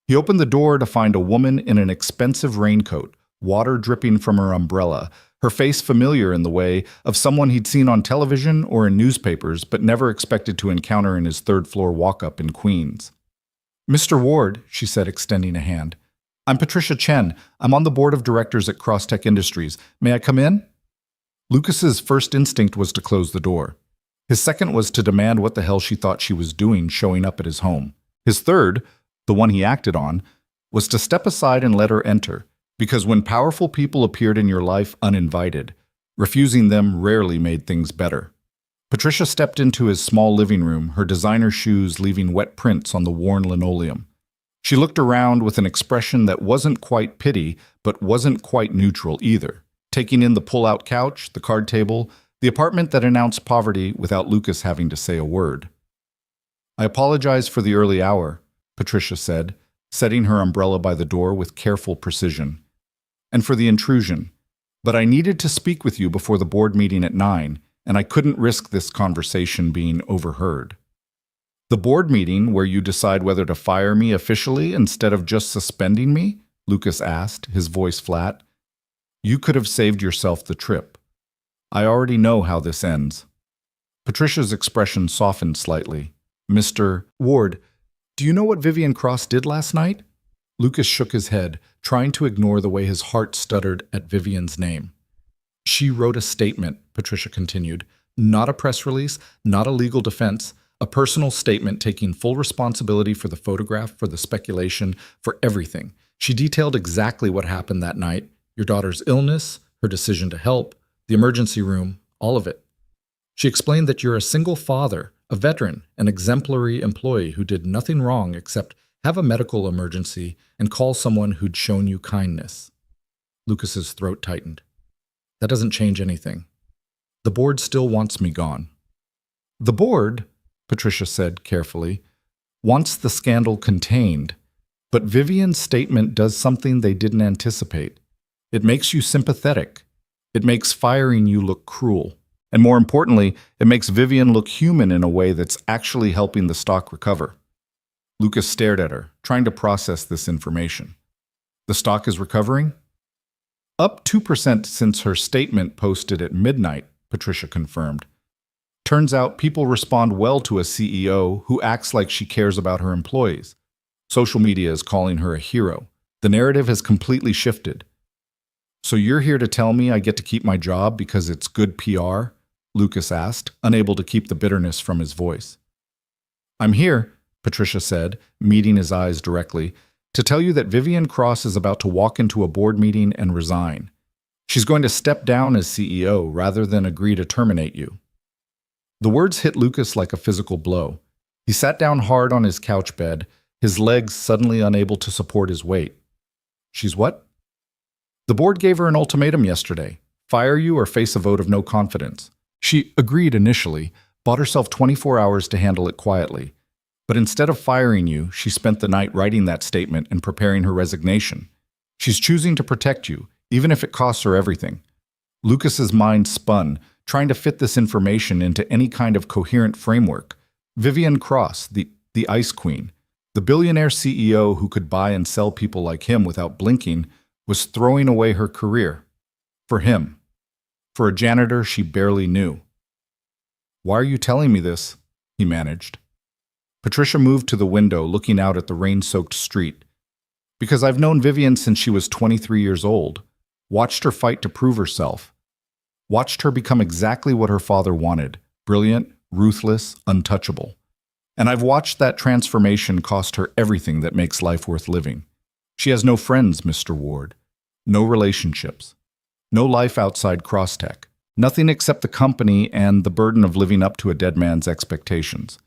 He opened the door to find a woman in an expensive raincoat, water dripping from her umbrella, her face familiar in the way of someone he'd seen on television or in newspapers but never expected to encounter in his third-floor walk-up in Queens. "Mr. Ward," she said, extending a hand. "I'm Patricia Chen. I'm on the board of directors at Crosstech Industries. May I come in?" Lucas's first instinct was to close the door. His second was to demand what the hell she thought she was doing showing up at his home. His third, the one he acted on, was to step aside and let her enter, because when powerful people appeared in your life uninvited, refusing them rarely made things better. Patricia stepped into his small living room, her designer shoes leaving wet prints on the worn linoleum. She looked around with an expression that wasn't quite pity, but wasn't quite neutral either, taking in the pull-out couch, the card table, the apartment that announced poverty without Lucas having to say a word. "I apologize for the early hour," Patricia said, setting her umbrella by the door with careful precision, "and for the intrusion. But I needed to speak with you before the board meeting at 9, and I couldn't risk this conversation being overheard." "The board meeting where you decide whether to fire me officially instead of just suspending me?" Lucas asked, his voice flat. "You could have saved yourself the trip. I already know how this ends." Patricia's expression softened slightly. "Mr. Ward, do you know what Vivian Cross did last night?" Lucas shook his head, trying to ignore the way his heart stuttered at Vivian's name. "She wrote a statement," Patricia continued. "Not a press release, not a legal defense, a personal statement taking full responsibility for the photograph, for the speculation, for everything. She detailed exactly what happened that night, your daughter's illness, her decision to help, the emergency room, all of it. She explained that you're a single father, a veteran, an exemplary employee who did nothing wrong except have a medical emergency and call someone who'd shown you kindness." Lucas's throat tightened. "That doesn't change anything. The board still wants me gone." "The board," Patricia said carefully, "wants the scandal contained, but Vivian's statement does something they didn't anticipate. It makes you sympathetic. It makes firing you look cruel. And more importantly, it makes Vivian look human in a way that's actually helping the stock recover." Lucas stared at her, trying to process this information. "The stock is recovering?" "Up 2% since her statement posted at midnight," Patricia confirmed. Turns out people respond well to a CEO who acts like she cares about her employees. Social media is calling her a hero. The narrative has completely shifted. So you're here to tell me I get to keep my job because it's good PR? Lucas asked, unable to keep the bitterness from his voice. I'm here, Patricia said, meeting his eyes directly, to tell you that Vivian Cross is about to walk into a board meeting and resign. She's going to step down as CEO rather than agree to terminate you. The words hit Lucas like a physical blow. He sat down hard on his couch bed, his legs suddenly unable to support his weight. She's what? The board gave her an ultimatum yesterday. Fire you or face a vote of no confidence. She agreed initially, bought herself 24 hours to handle it quietly. But instead of firing you, she spent the night writing that statement and preparing her resignation. She's choosing to protect you, even if it costs her everything. Lucas's mind spun, trying to fit this information into any kind of coherent framework. Vivian Cross, the Ice Queen, the billionaire CEO who could buy and sell people like him without blinking, was throwing away her career. For him. For a janitor she barely knew. Why are you telling me this? He managed. Patricia moved to the window, looking out at the rain-soaked street. Because I've known Vivian since she was 23 years old. Watched her fight to prove herself. Watched her become exactly what her father wanted. Brilliant, ruthless, untouchable. And I've watched that transformation cost her everything that makes life worth living. She has no friends, Mr. Ward. No relationships. No life outside Crosstech. Nothing except the company and the burden of living up to a dead man's expectations.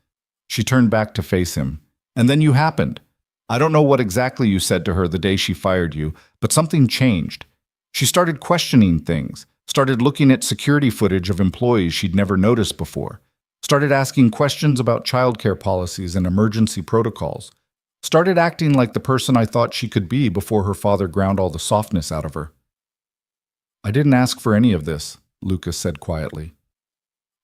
She turned back to face him. And then you happened. I don't know what exactly you said to her the day she fired you, but something changed. She started questioning things, started looking at security footage of employees she'd never noticed before, started asking questions about childcare policies and emergency protocols, started acting like the person I thought she could be before her father ground all the softness out of her. I didn't ask for any of this, Lucas said quietly.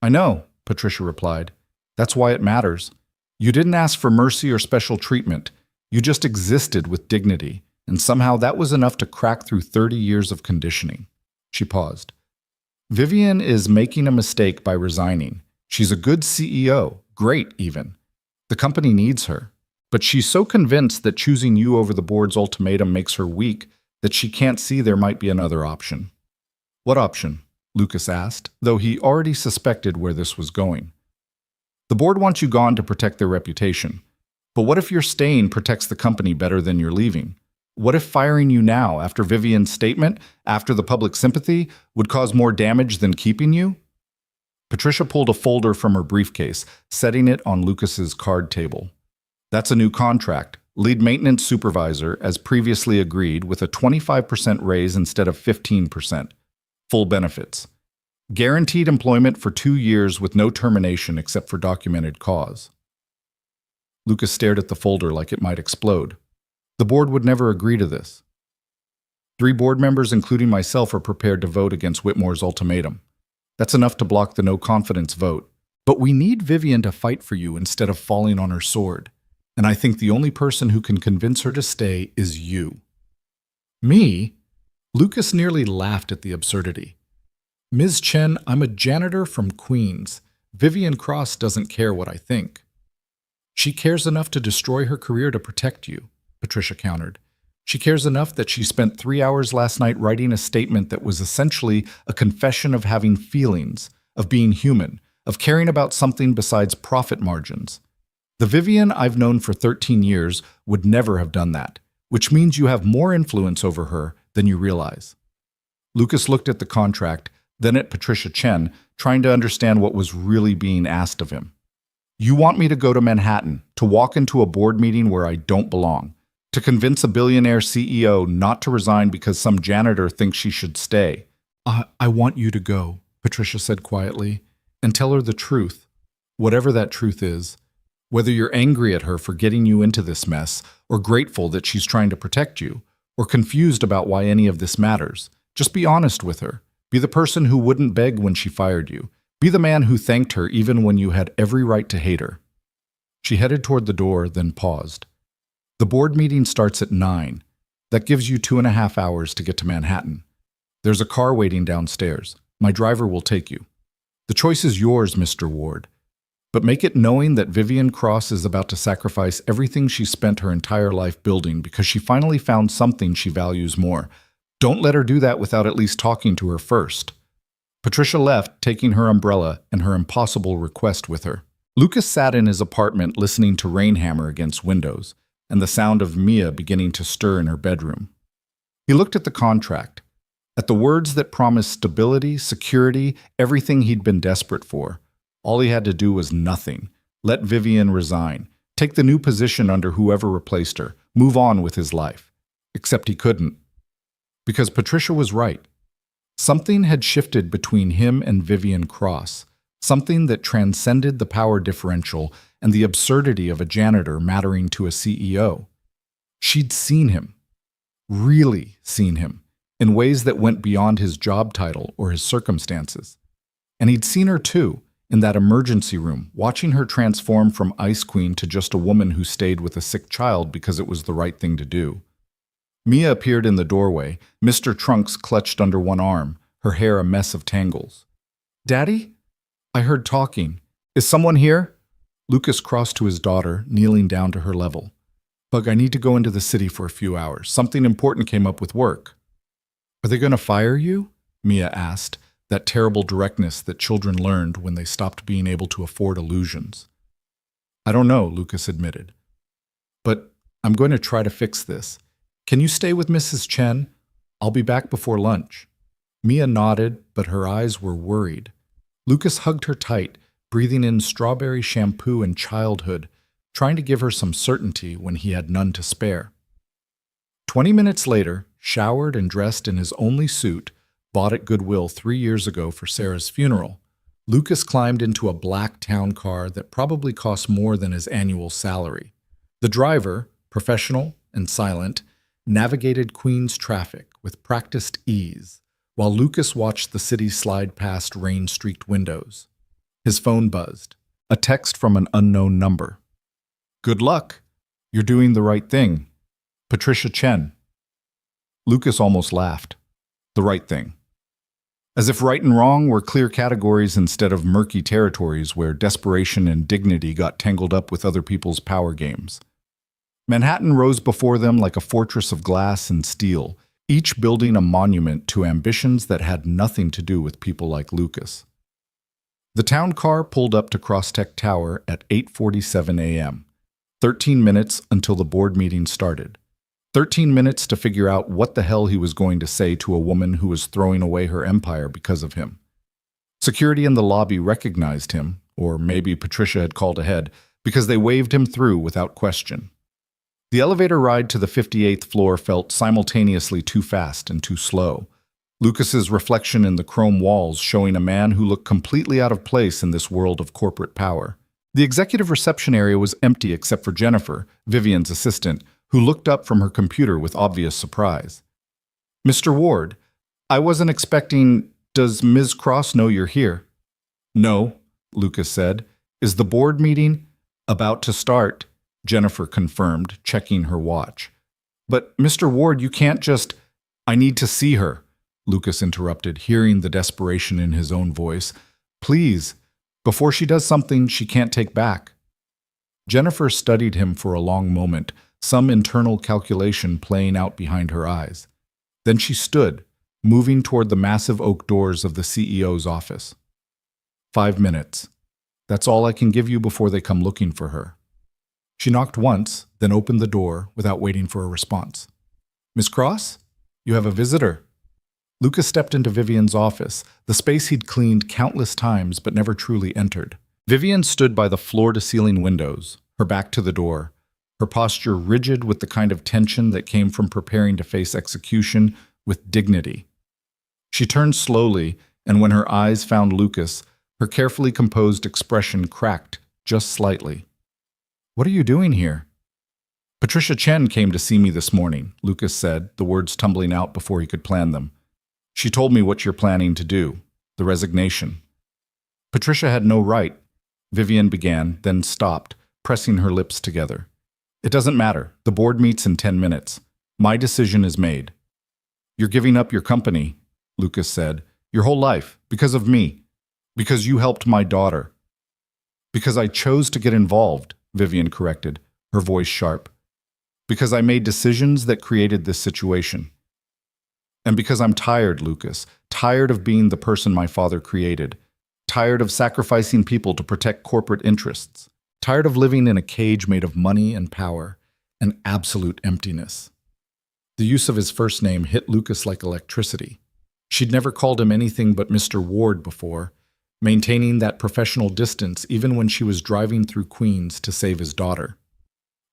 I know, Patricia replied. That's why it matters. You didn't ask for mercy or special treatment. You just existed with dignity, and somehow that was enough to crack through 30 years of conditioning. She paused. Vivian is making a mistake by resigning. She's a good CEO, great even. The company needs her. But she's so convinced that choosing you over the board's ultimatum makes her weak that she can't see there might be another option. What option? Lucas asked, though he already suspected where this was going. The board wants you gone to protect their reputation. But what if your staying protects the company better than your leaving? What if firing you now, after Vivian's statement, after the public sympathy, would cause more damage than keeping you? Patricia pulled a folder from her briefcase, setting it on Lucas's card table. That's a new contract. Lead maintenance supervisor, as previously agreed, with a 25% raise instead of 15%. Full benefits. Guaranteed employment for 2 years with no termination except for documented cause. Lucas stared at the folder like it might explode. The board would never agree to this. 3 board members, including myself, are prepared to vote against Whitmore's ultimatum. That's enough to block the no-confidence vote. But we need Vivian to fight for you instead of falling on her sword. And I think the only person who can convince her to stay is you. Me? Lucas nearly laughed at the absurdity. Ms. Chen, I'm a janitor from Queens. Vivian Cross doesn't care what I think. She cares enough to destroy her career to protect you, Patricia countered. She cares enough that she spent 3 hours last night writing a statement that was essentially a confession of having feelings, of being human, of caring about something besides profit margins. The Vivian I've known for 13 years would never have done that, which means you have more influence over her than you realize. Lucas looked at the contract, then at Patricia Chen, trying to understand what was really being asked of him. You want me to go to Manhattan, to walk into a board meeting where I don't belong, to convince a billionaire CEO not to resign because some janitor thinks she should stay. I want you to go, Patricia said quietly, and tell her the truth, whatever that truth is. Whether you're angry at her for getting you into this mess, or grateful that she's trying to protect you, or confused about why any of this matters, just be honest with her. Be the person who wouldn't beg when she fired you. Be the man who thanked her even when you had every right to hate her. She headed toward the door, then paused. The board meeting starts at 9. That gives you 2.5 hours to get to Manhattan. There's a car waiting downstairs. My driver will take you. The choice is yours, Mr. Ward. But make it knowing that Vivian Cross is about to sacrifice everything she spent her entire life building because she finally found something she values more. Don't let her do that without at least talking to her first. Patricia left, taking her umbrella and her impossible request with her. Lucas sat in his apartment listening to rain hammer against windows and the sound of Mia beginning to stir in her bedroom. He looked at the contract, at the words that promised stability, security, everything he'd been desperate for. All he had to do was nothing. Let Vivian resign, take the new position under whoever replaced her, move on with his life. Except he couldn't. Because Patricia was right. Something had shifted between him and Vivian Cross, something that transcended the power differential and the absurdity of a janitor mattering to a CEO. She'd seen him, really seen him, in ways that went beyond his job title or his circumstances. And he'd seen her too, in that emergency room, watching her transform from Ice Queen to just a woman who stayed with a sick child because it was the right thing to do. Mia appeared in the doorway, Mr. Trunks clutched under one arm, her hair a mess of tangles. "Daddy? I heard talking. Is someone here?" Lucas crossed to his daughter, kneeling down to her level. "Bug, I need to go into the city for a few hours. Something important came up with work." "Are they going to fire you?" Mia asked, that terrible directness that children learned when they stopped being able to afford illusions. "I don't know," Lucas admitted. "But I'm going to try to fix this. Can you stay with Mrs. Chen? I'll be back before lunch." Mia nodded, but her eyes were worried. Lucas hugged her tight, breathing in strawberry shampoo and childhood, trying to give her some certainty when he had none to spare. 20 minutes later, showered and dressed in his only suit, bought at Goodwill 3 years ago for Sarah's funeral, Lucas climbed into a black town car that probably cost more than his annual salary. The driver, professional and silent, navigated Queens traffic with practiced ease, while Lucas watched the city slide past rain-streaked windows. His phone buzzed, a text from an unknown number. "Good luck. You're doing the right thing. Patricia Chen." Lucas almost laughed. The right thing. As if right and wrong were clear categories instead of murky territories where desperation and dignity got tangled up with other people's power games. Manhattan rose before them like a fortress of glass and steel, each building a monument to ambitions that had nothing to do with people like Lucas. The town car pulled up to Crosstech Tower at 8:47 a.m., 13 minutes until the board meeting started. 13 minutes to figure out what the hell he was going to say to a woman who was throwing away her empire because of him. Security in the lobby recognized him, or maybe Patricia had called ahead, because they waved him through without question. The elevator ride to the 58th floor felt simultaneously too fast and too slow. Lucas's reflection in the chrome walls showing a man who looked completely out of place in this world of corporate power. The executive reception area was empty except for Jennifer, Vivian's assistant, who looked up from her computer with obvious surprise. "Mr. Ward, I wasn't expecting... Does Ms. Cross know you're here?" "No," Lucas said. "Is the board meeting about to start?" Jennifer confirmed, checking her watch. "But, Mr. Ward, you can't just..." "I need to see her," Lucas interrupted, hearing the desperation in his own voice. "Please, before she does something she can't take back." Jennifer studied him for a long moment, some internal calculation playing out behind her eyes. Then she stood, moving toward the massive oak doors of the CEO's office. 5 minutes. That's all I can give you before they come looking for her." She knocked once, then opened the door without waiting for a response. "Miss Cross? You have a visitor." Lucas stepped into Vivian's office, the space he'd cleaned countless times but never truly entered. Vivian stood by the floor-to-ceiling windows, her back to the door, her posture rigid with the kind of tension that came from preparing to face execution with dignity. She turned slowly, and when her eyes found Lucas, her carefully composed expression cracked just slightly. "What are you doing here?" "Patricia Chen came to see me this morning," Lucas said, the words tumbling out before he could plan them. "She told me what you're planning to do, the resignation." "Patricia had no right," Vivian began, then stopped, pressing her lips together. "It doesn't matter. The board meets in 10 minutes. My decision is made." "You're giving up your company," Lucas said. "Your whole life, because of me." Because you helped my daughter. Because I chose to get involved, Vivian corrected, her voice sharp. Because I made decisions that created this situation. And because I'm tired, Lucas, tired of being the person my father created, tired of sacrificing people to protect corporate interests, tired of living in a cage made of money and power and absolute emptiness. The use of his first name hit Lucas like electricity. She'd never called him anything but Mr. Ward before, maintaining that professional distance even when she was driving through Queens to save his daughter.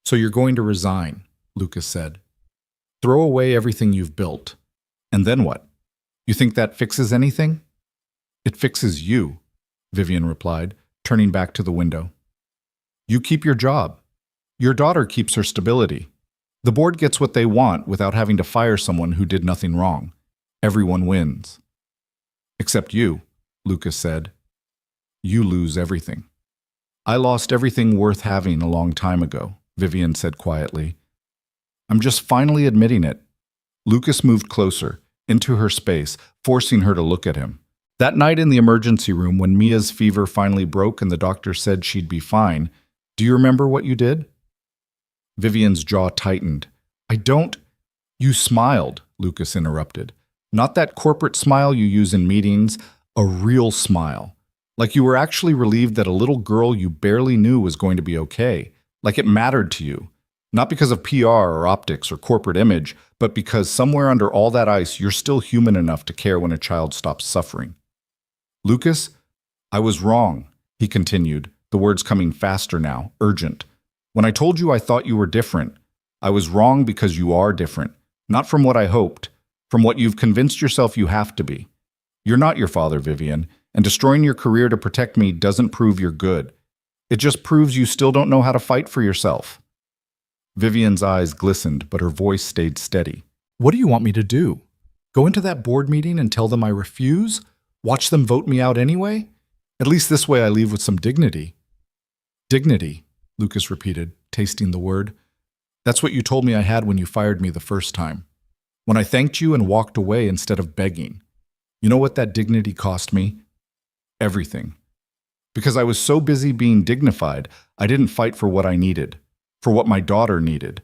So you're going to resign, Lucas said. Throw away everything you've built. And then what? You think that fixes anything? It fixes you, Vivian replied, turning back to the window. You keep your job. Your daughter keeps her stability. The board gets what they want without having to fire someone who did nothing wrong. Everyone wins. Except you, Lucas said. You lose everything. I lost everything worth having a long time ago, Vivian said quietly. I'm just finally admitting it. Lucas moved closer, into her space, forcing her to look at him. That night in the emergency room when Mia's fever finally broke and the doctor said she'd be fine, do you remember what you did? Vivian's jaw tightened. I don't. You smiled, Lucas interrupted. Not that corporate smile you use in meetings, a real smile. Like you were actually relieved that a little girl you barely knew was going to be okay. Like it mattered to you. Not because of PR or optics or corporate image, but because somewhere under all that ice you're still human enough to care when a child stops suffering. Lucas, I was wrong, he continued, the words coming faster now, urgent. When I told you I thought you were different, I was wrong because you are different. Not from what I hoped, from what you've convinced yourself you have to be. You're not your father, Vivian, and destroying your career to protect me doesn't prove you're good. It just proves you still don't know how to fight for yourself. Vivian's eyes glistened, but her voice stayed steady. What do you want me to do? Go into that board meeting and tell them I refuse? Watch them vote me out anyway? At least this way I leave with some dignity. Dignity, Lucas repeated, tasting the word. That's what you told me I had when you fired me the first time. When I thanked you and walked away instead of begging. You know what that dignity cost me? Everything. Because I was so busy being dignified, I didn't fight for what I needed. For what my daughter needed.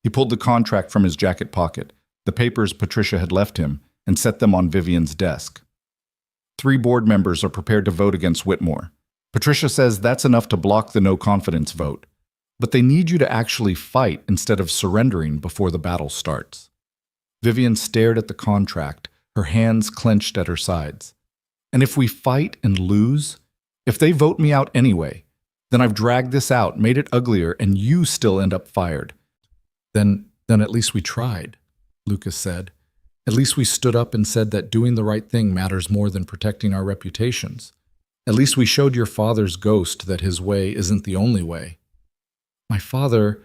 He pulled the contract from his jacket pocket, the papers Patricia had left him, and set them on Vivian's desk. 3 board members are prepared to vote against Whitmore. Patricia says that's enough to block the no-confidence vote. But they need you to actually fight instead of surrendering before the battle starts. Vivian stared at the contract, her hands clenched at her sides. And if we fight and lose, if they vote me out anyway, then I've dragged this out, made it uglier, and you still end up fired. Then at least we tried, Lucas said. At least we stood up and said that doing the right thing matters more than protecting our reputations. At least we showed your father's ghost that his way isn't the only way. My father,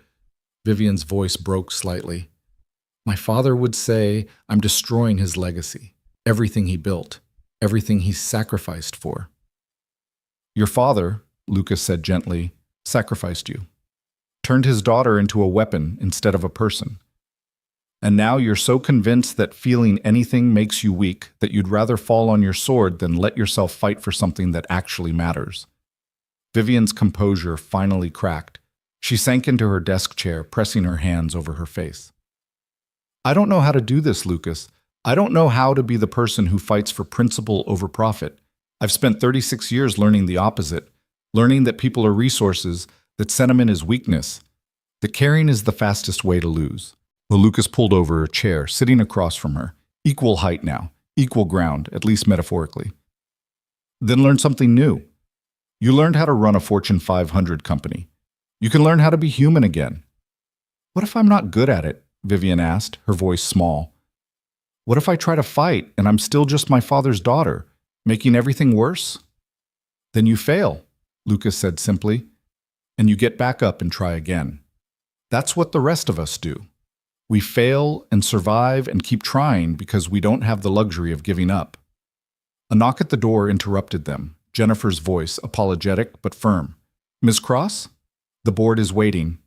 Vivian's voice broke slightly. My father would say I'm destroying his legacy, everything he built, everything he sacrificed for. Your father, Lucas said gently, sacrificed you. Turned his daughter into a weapon instead of a person. And now you're so convinced that feeling anything makes you weak that you'd rather fall on your sword than let yourself fight for something that actually matters. Vivian's composure finally cracked. She sank into her desk chair, pressing her hands over her face. I don't know how to do this, Lucas. I don't know how to be the person who fights for principle over profit. I've spent 36 years learning the opposite. Learning that people are resources, that sentiment is weakness, that caring is the fastest way to lose. Well, Lucas pulled over a chair, sitting across from her. Equal height now, equal ground, at least metaphorically. Then learn something new. You learned how to run a Fortune 500 company. You can learn how to be human again. What if I'm not good at it? Vivian asked, her voice small. What if I try to fight and I'm still just my father's daughter, making everything worse? Then you fail, Lucas said simply, and you get back up and try again. That's what the rest of us do. We fail and survive and keep trying because we don't have the luxury of giving up. A knock at the door interrupted them, Jennifer's voice apologetic but firm. Ms. Cross? The board is waiting.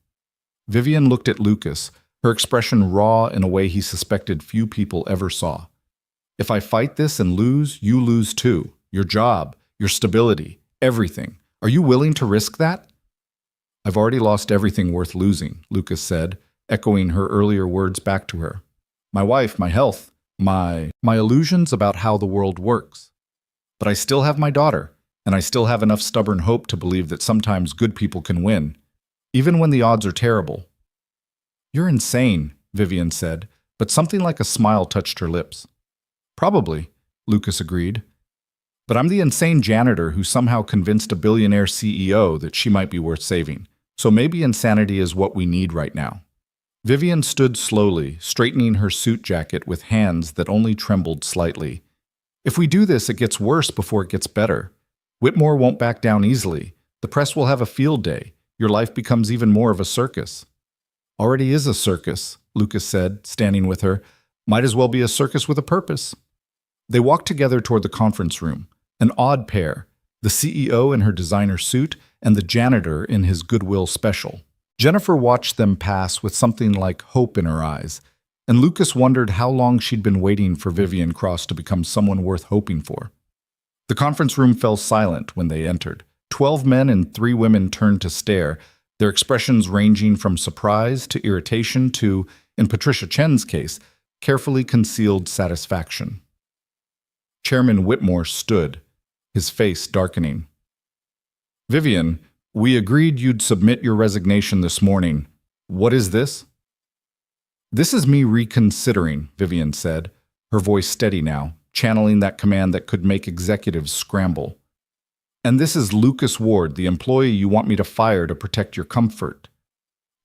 Vivian looked at Lucas, her expression raw in a way he suspected few people ever saw. If I fight this and lose, you lose too. Your job, your stability, everything. Are you willing to risk that? I've already lost everything worth losing, Lucas said, echoing her earlier words back to her. My wife, my health, my illusions about how the world works. But I still have my daughter, and I still have enough stubborn hope to believe that sometimes good people can win, even when the odds are terrible. You're insane, Vivian said, but something like a smile touched her lips. Probably, Lucas agreed. But I'm the insane janitor who somehow convinced a billionaire CEO that she might be worth saving. So maybe insanity is what we need right now. Vivian stood slowly, straightening her suit jacket with hands that only trembled slightly. If we do this, it gets worse before it gets better. Whitmore won't back down easily. The press will have a field day. Your life becomes even more of a circus. Already is a circus, Lucas said, standing with her. Might as well be a circus with a purpose. They walked together toward the conference room, an odd pair, the CEO in her designer suit and the janitor in his Goodwill special. Jennifer watched them pass with something like hope in her eyes, and Lucas wondered how long she'd been waiting for Vivian Cross to become someone worth hoping for. The conference room fell silent when they entered. 12 men and 3 women turned to stare, their expressions ranging from surprise to irritation to, in Patricia Chen's case, carefully concealed satisfaction. Chairman Whitmore stood, his face darkening. Vivian, we agreed you'd submit your resignation this morning. What is this? This is me reconsidering, Vivian said, her voice steady now, channeling that command that could make executives scramble. And this is Lucas Ward, the employee you want me to fire to protect your comfort.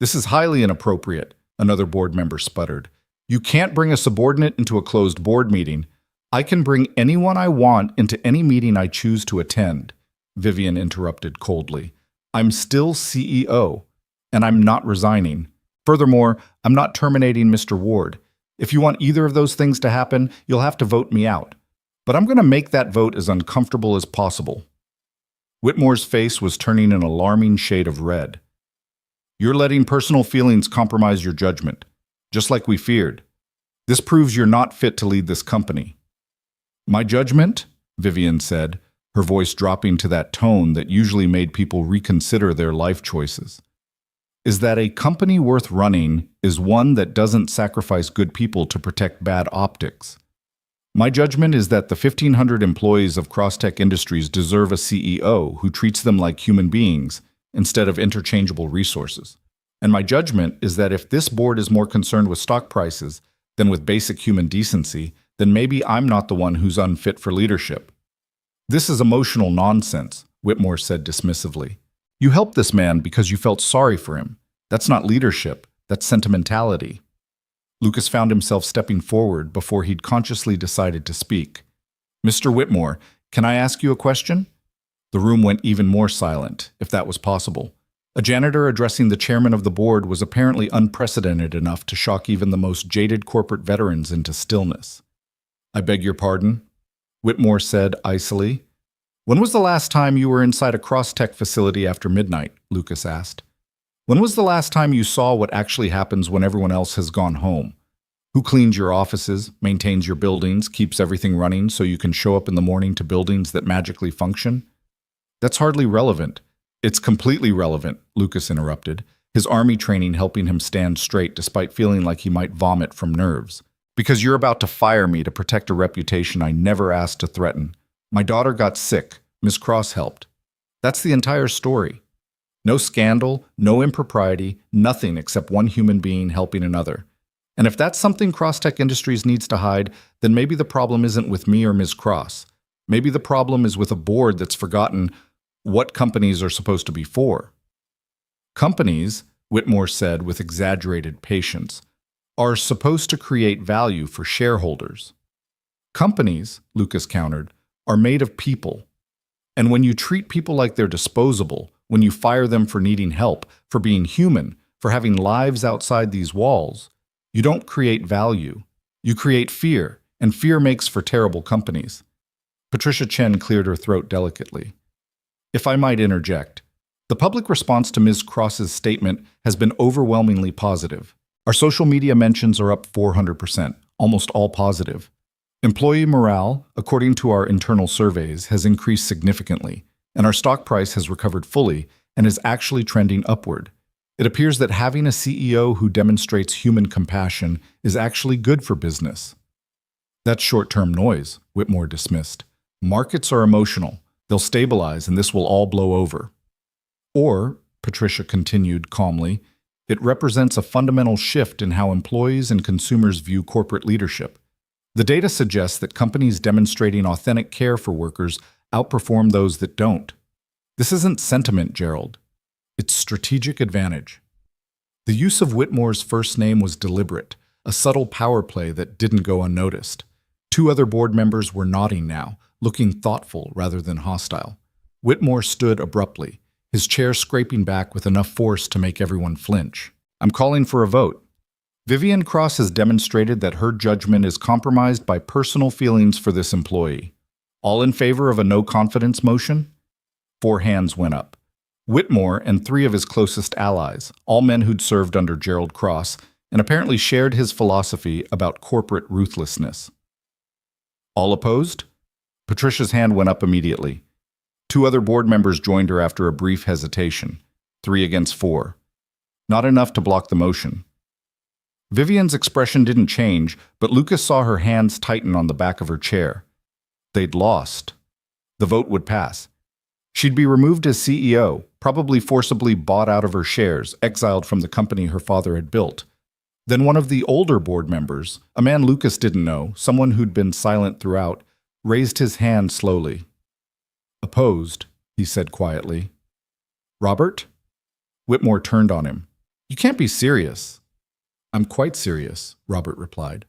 This is highly inappropriate, another board member sputtered. You can't bring a subordinate into a closed board meeting. I can bring anyone I want into any meeting I choose to attend, Vivian interrupted coldly. I'm still CEO, and I'm not resigning. Furthermore, I'm not terminating Mr. Ward. If you want either of those things to happen, you'll have to vote me out. But I'm going to make that vote as uncomfortable as possible. Whitmore's face was turning an alarming shade of red. You're letting personal feelings compromise your judgment, just like we feared. This proves you're not fit to lead this company. My judgment, Vivian said, her voice dropping to that tone that usually made people reconsider their life choices, is that a company worth running is one that doesn't sacrifice good people to protect bad optics. My judgment is that the 1,500 employees of Crosstech Industries deserve a CEO who treats them like human beings instead of interchangeable resources. And my judgment is that if this board is more concerned with stock prices than with basic human decency, then maybe I'm not the one who's unfit for leadership. This is emotional nonsense, Whitmore said dismissively. You helped this man because you felt sorry for him. That's not leadership, that's sentimentality. Lucas found himself stepping forward before he'd consciously decided to speak. Mr. Whitmore, can I ask you a question? The room went even more silent, if that was possible. A janitor addressing the chairman of the board was apparently unprecedented enough to shock even the most jaded corporate veterans into stillness. I beg your pardon? Whitmore said icily. When was the last time you were inside a Crosstech facility after midnight? Lucas asked. When was the last time you saw what actually happens when everyone else has gone home? Who cleans your offices, maintains your buildings, keeps everything running so you can show up in the morning to buildings that magically function? That's hardly relevant. It's completely relevant, Lucas interrupted, his army training helping him stand straight despite feeling like he might vomit from nerves. Because you're about to fire me to protect a reputation I never asked to threaten. My daughter got sick. Miss Cross helped. That's the entire story. No scandal, no impropriety, nothing except one human being helping another. And if that's something Crosstech Industries needs to hide, then maybe the problem isn't with me or Ms. Cross. Maybe the problem is with a board that's forgotten what companies are supposed to be for. Companies, Whitmore said with exaggerated patience, are supposed to create value for shareholders. Companies, Lucas countered, are made of people. And when you treat people like they're disposable, when you fire them for needing help, for being human, for having lives outside these walls, you don't create value. You create fear, and fear makes for terrible companies. Patricia Chen cleared her throat delicately. If I might interject, the public response to Ms. Cross's statement has been overwhelmingly positive. Our social media mentions are up 400%, almost all positive. Employee morale, according to our internal surveys, has increased significantly, and our stock price has recovered fully and is actually trending upward. It appears that having a CEO who demonstrates human compassion is actually good for business. That's short-term noise, Whitmore dismissed. Markets are emotional. They'll stabilize and this will all blow over. Or, Patricia continued calmly, it represents a fundamental shift in how employees and consumers view corporate leadership. The data suggests that companies demonstrating authentic care for workers outperform those that don't. This isn't sentiment, Gerald. It's strategic advantage. The use of Whitmore's first name was deliberate, a subtle power play that didn't go unnoticed. Two other board members were nodding now, looking thoughtful rather than hostile. Whitmore stood abruptly, his chair scraping back with enough force to make everyone flinch. I'm calling for a vote. Vivian Cross has demonstrated that her judgment is compromised by personal feelings for this employee. All in favor of a no-confidence motion? 4 hands went up. Whitmore and 3 of his closest allies, all men who'd served under Gerald Cross, and apparently shared his philosophy about corporate ruthlessness. All opposed? Patricia's hand went up immediately. 2 other board members joined her after a brief hesitation, 3 against 4. Not enough to block the motion. Vivian's expression didn't change, but Lucas saw her hands tighten on the back of her chair. They'd lost. The vote would pass. She'd be removed as CEO, probably forcibly bought out of her shares, exiled from the company her father had built. Then one of the older board members, a man Lucas didn't know, someone who'd been silent throughout, raised his hand slowly. Opposed, he said quietly. Robert? Whitmore turned on him. You can't be serious. I'm quite serious, Robert replied.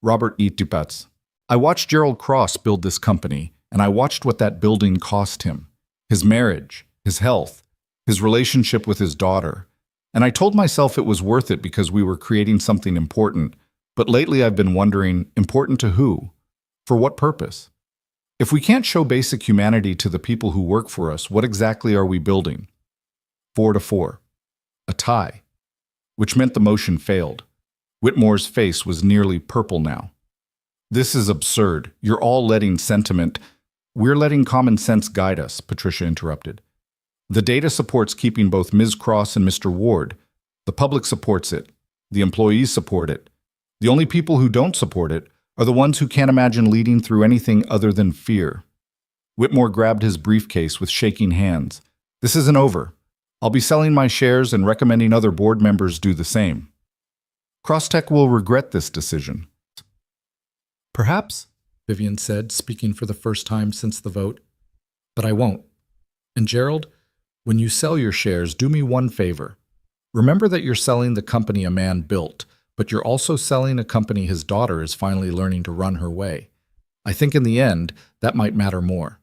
Robert E. Dupats. I watched Gerald Cross build this company, and I watched what that building cost him. His marriage, his health, his relationship with his daughter. And I told myself it was worth it because we were creating something important. But lately I've been wondering, important to who? For what purpose? If we can't show basic humanity to the people who work for us, what exactly are we building? 4-4. A tie. Which meant the motion failed. Whitmore's face was nearly purple now. This is absurd. You're all letting sentiment. We're letting common sense guide us, Patricia interrupted. The data supports keeping both Ms. Cross and Mr. Ward. The public supports it. The employees support it. The only people who don't support it are the ones who can't imagine leading through anything other than fear. Whitmore grabbed his briefcase with shaking hands. This isn't over. I'll be selling my shares and recommending other board members do the same. Crosstech will regret this decision. Perhaps, Vivian said, speaking for the first time since the vote. But I won't. And Gerald, when you sell your shares, do me one favor. Remember that you're selling the company a man built, but you're also selling a company his daughter is finally learning to run her way. I think in the end, that might matter more.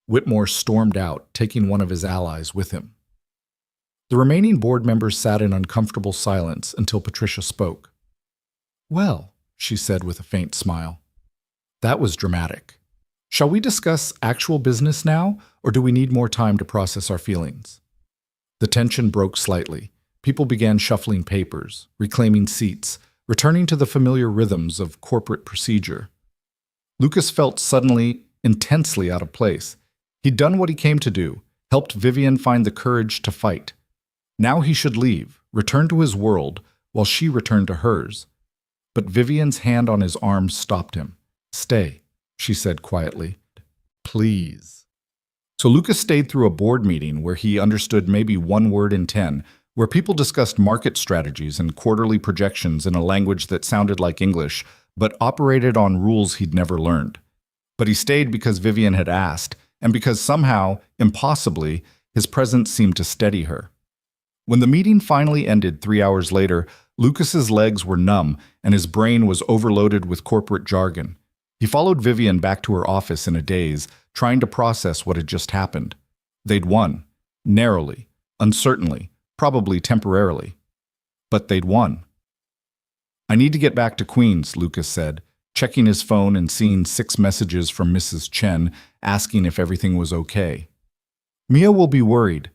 Whitmore stormed out, taking one of his allies with him. The remaining board members sat in uncomfortable silence until Patricia spoke. Well, she said with a faint smile. That was dramatic. Shall we discuss actual business now, or do we need more time to process our feelings? The tension broke slightly. People began shuffling papers, reclaiming seats, returning to the familiar rhythms of corporate procedure. Lucas felt suddenly, intensely out of place. He'd done what he came to do, helped Vivian find the courage to fight. Now he should leave, return to his world, while she returned to hers. But Vivian's hand on his arm stopped him. Stay, she said quietly. Please. So Lucas stayed through a board meeting where he understood maybe 1 word in 10, where people discussed market strategies and quarterly projections in a language that sounded like English, but operated on rules he'd never learned. But he stayed because Vivian had asked, and because somehow, impossibly, his presence seemed to steady her. When the meeting finally ended 3 hours later, Lucas's legs were numb and his brain was overloaded with corporate jargon. He followed Vivian back to her office in a daze, trying to process what had just happened. They'd won. Narrowly. Uncertainly. Probably temporarily. But they'd won. I need to get back to Queens, Lucas said, checking his phone and seeing 6 messages from Mrs. Chen asking if everything was okay. Mia will be worried.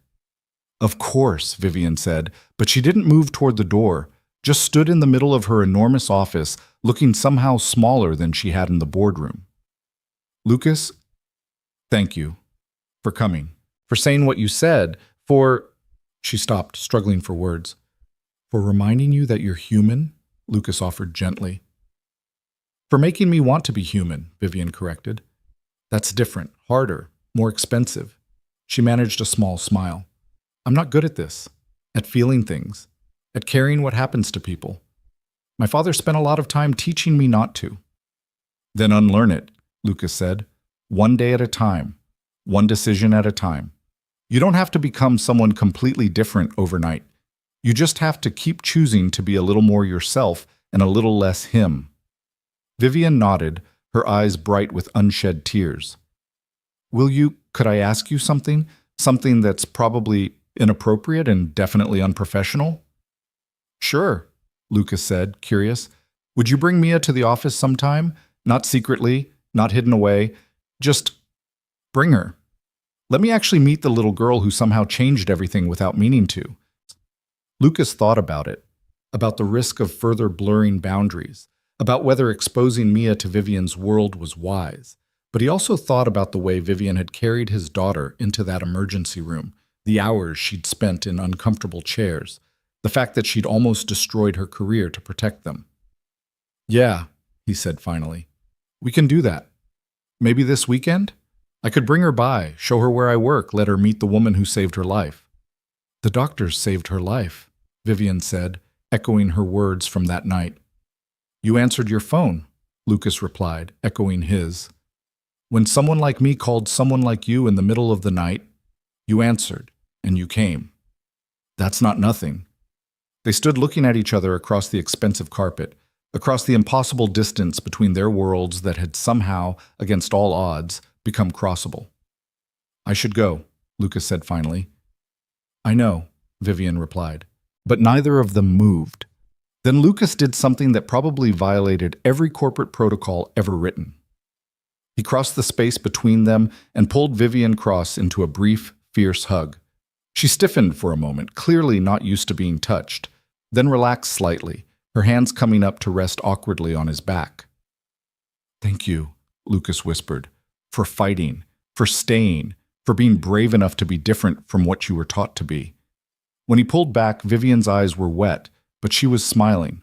Of course, Vivian said, but she didn't move toward the door. just stood in the middle of her enormous office, looking somehow smaller than she had in the boardroom. Lucas, thank you for coming, for saying what you said, for... She stopped, struggling for words. For reminding you that you're human, Lucas offered gently. For making me want to be human, Vivian corrected. That's different, harder, more expensive. She managed a small smile. I'm not good at this, at feeling things, at caring what happens to people. My father spent a lot of time teaching me not to. Then unlearn it, Lucas said. One day at a time, one decision at a time. You don't have to become someone completely different overnight. You just have to keep choosing to be a little more yourself and a little less him. Vivian nodded, her eyes bright with unshed tears. Could I ask you something? Something that's probably inappropriate and definitely unprofessional? Sure, Lucas said, curious. Would you bring Mia to the office sometime? Not secretly, not hidden away. Just bring her. Let me actually meet the little girl who somehow changed everything without meaning to. Lucas thought about it, about the risk of further blurring boundaries, about whether exposing Mia to Vivian's world was wise. But he also thought about the way Vivian had carried his daughter into that emergency room, the hours she'd spent in uncomfortable chairs, the fact that she'd almost destroyed her career to protect them. Yeah, he said finally. We can do that. Maybe this weekend? I could bring her by, show her where I work, let her meet the woman who saved her life. The doctors saved her life, Vivian said, echoing her words from that night. You answered your phone, Lucas replied, echoing his. When someone like me called someone like you in the middle of the night, you answered, and you came. That's not nothing. They stood looking at each other across the expensive carpet, across the impossible distance between their worlds that had somehow, against all odds, become crossable. I should go, Lucas said finally. I know, Vivian replied, but neither of them moved. Then Lucas did something that probably violated every corporate protocol ever written. He crossed the space between them and pulled Vivian Cross into a brief, fierce hug. She stiffened for a moment, clearly not used to being touched, then relaxed slightly, her hands coming up to rest awkwardly on his back. Thank you, Lucas whispered, for fighting, for staying, for being brave enough to be different from what you were taught to be. When he pulled back, Vivian's eyes were wet, but she was smiling.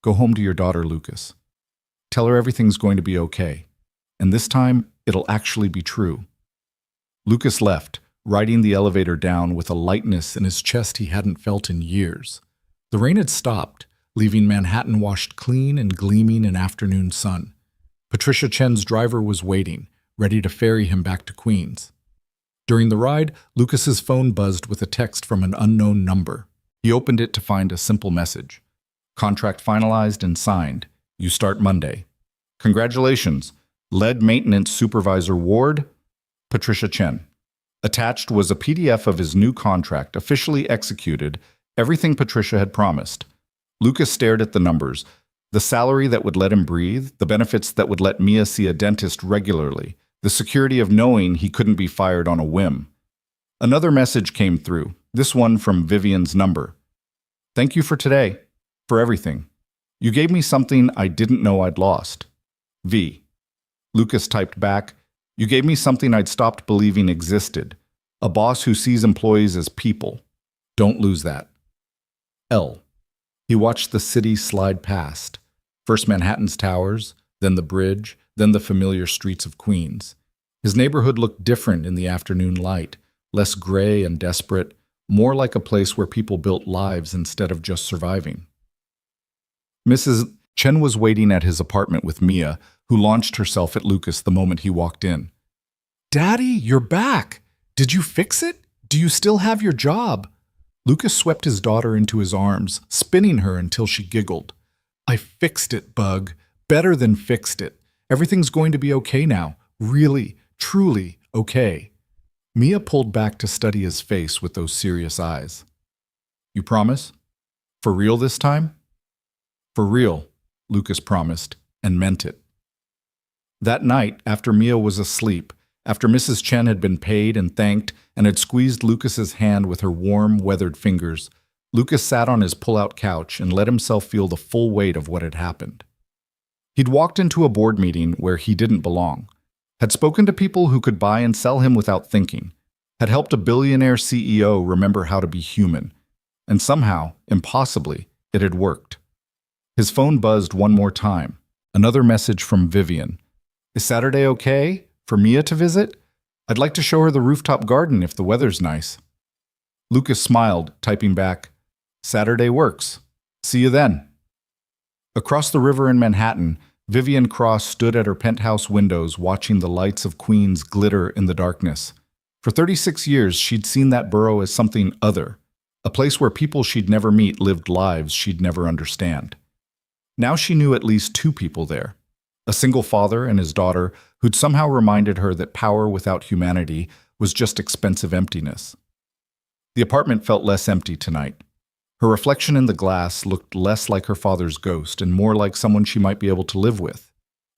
Go home to your daughter, Lucas. Tell her everything's going to be okay. And this time, it'll actually be true. Lucas left, riding the elevator down with a lightness in his chest he hadn't felt in years. The rain had stopped, leaving Manhattan washed clean and gleaming in afternoon sun. Patricia Chen's driver was waiting, ready to ferry him back to Queens. During the ride, Lucas's phone buzzed with a text from an unknown number. He opened it to find a simple message. Contract finalized and signed. You start Monday. Congratulations. Lead Maintenance Supervisor Ward, Patricia Chen. Attached was a PDF of his new contract, officially executed, everything Patricia had promised. Lucas stared at the numbers, the salary that would let him breathe, the benefits that would let Mia see a dentist regularly, the security of knowing he couldn't be fired on a whim. Another message came through, this one from Vivian's number. Thank you for today, for everything. You gave me something I didn't know I'd lost. V. Lucas typed back, you gave me something I'd stopped believing existed. A boss who sees employees as people. Don't lose that. L. He watched the city slide past. First Manhattan's towers, then the bridge, then the familiar streets of Queens. His neighborhood looked different in the afternoon light, less gray and desperate, more like a place where people built lives instead of just surviving. Mrs. Chen was waiting at his apartment with Mia, who launched herself at Lucas the moment he walked in. Daddy, you're back! Did you fix it? Do you still have your job? Lucas swept his daughter into his arms, spinning her until she giggled. I fixed it, Bug. Better than fixed it. Everything's going to be okay now. Really, truly okay. Mia pulled back to study his face with those serious eyes. You promise? For real this time? For real, Lucas promised, and meant it. That night, after Mia was asleep, after Mrs. Chen had been paid and thanked and had squeezed Lucas's hand with her warm, weathered fingers, Lucas sat on his pull-out couch and let himself feel the full weight of what had happened. He'd walked into a board meeting where he didn't belong, had spoken to people who could buy and sell him without thinking, had helped a billionaire CEO remember how to be human, and somehow, impossibly, it had worked. His phone buzzed one more time. Another message from Vivian. "Is Saturday okay? For Mia to visit? I'd like to show her the rooftop garden if the weather's nice." Lucas smiled, typing back, "Saturday works. See you then." Across the river in Manhattan, Vivian Cross stood at her penthouse windows watching the lights of Queens glitter in the darkness. For 36 years, she'd seen that borough as something other, a place where people she'd never meet lived lives she'd never understand. Now she knew at least two people there, a single father and his daughter who'd somehow reminded her that power without humanity was just expensive emptiness. The apartment felt less empty tonight. Her reflection in the glass looked less like her father's ghost and more like someone she might be able to live with.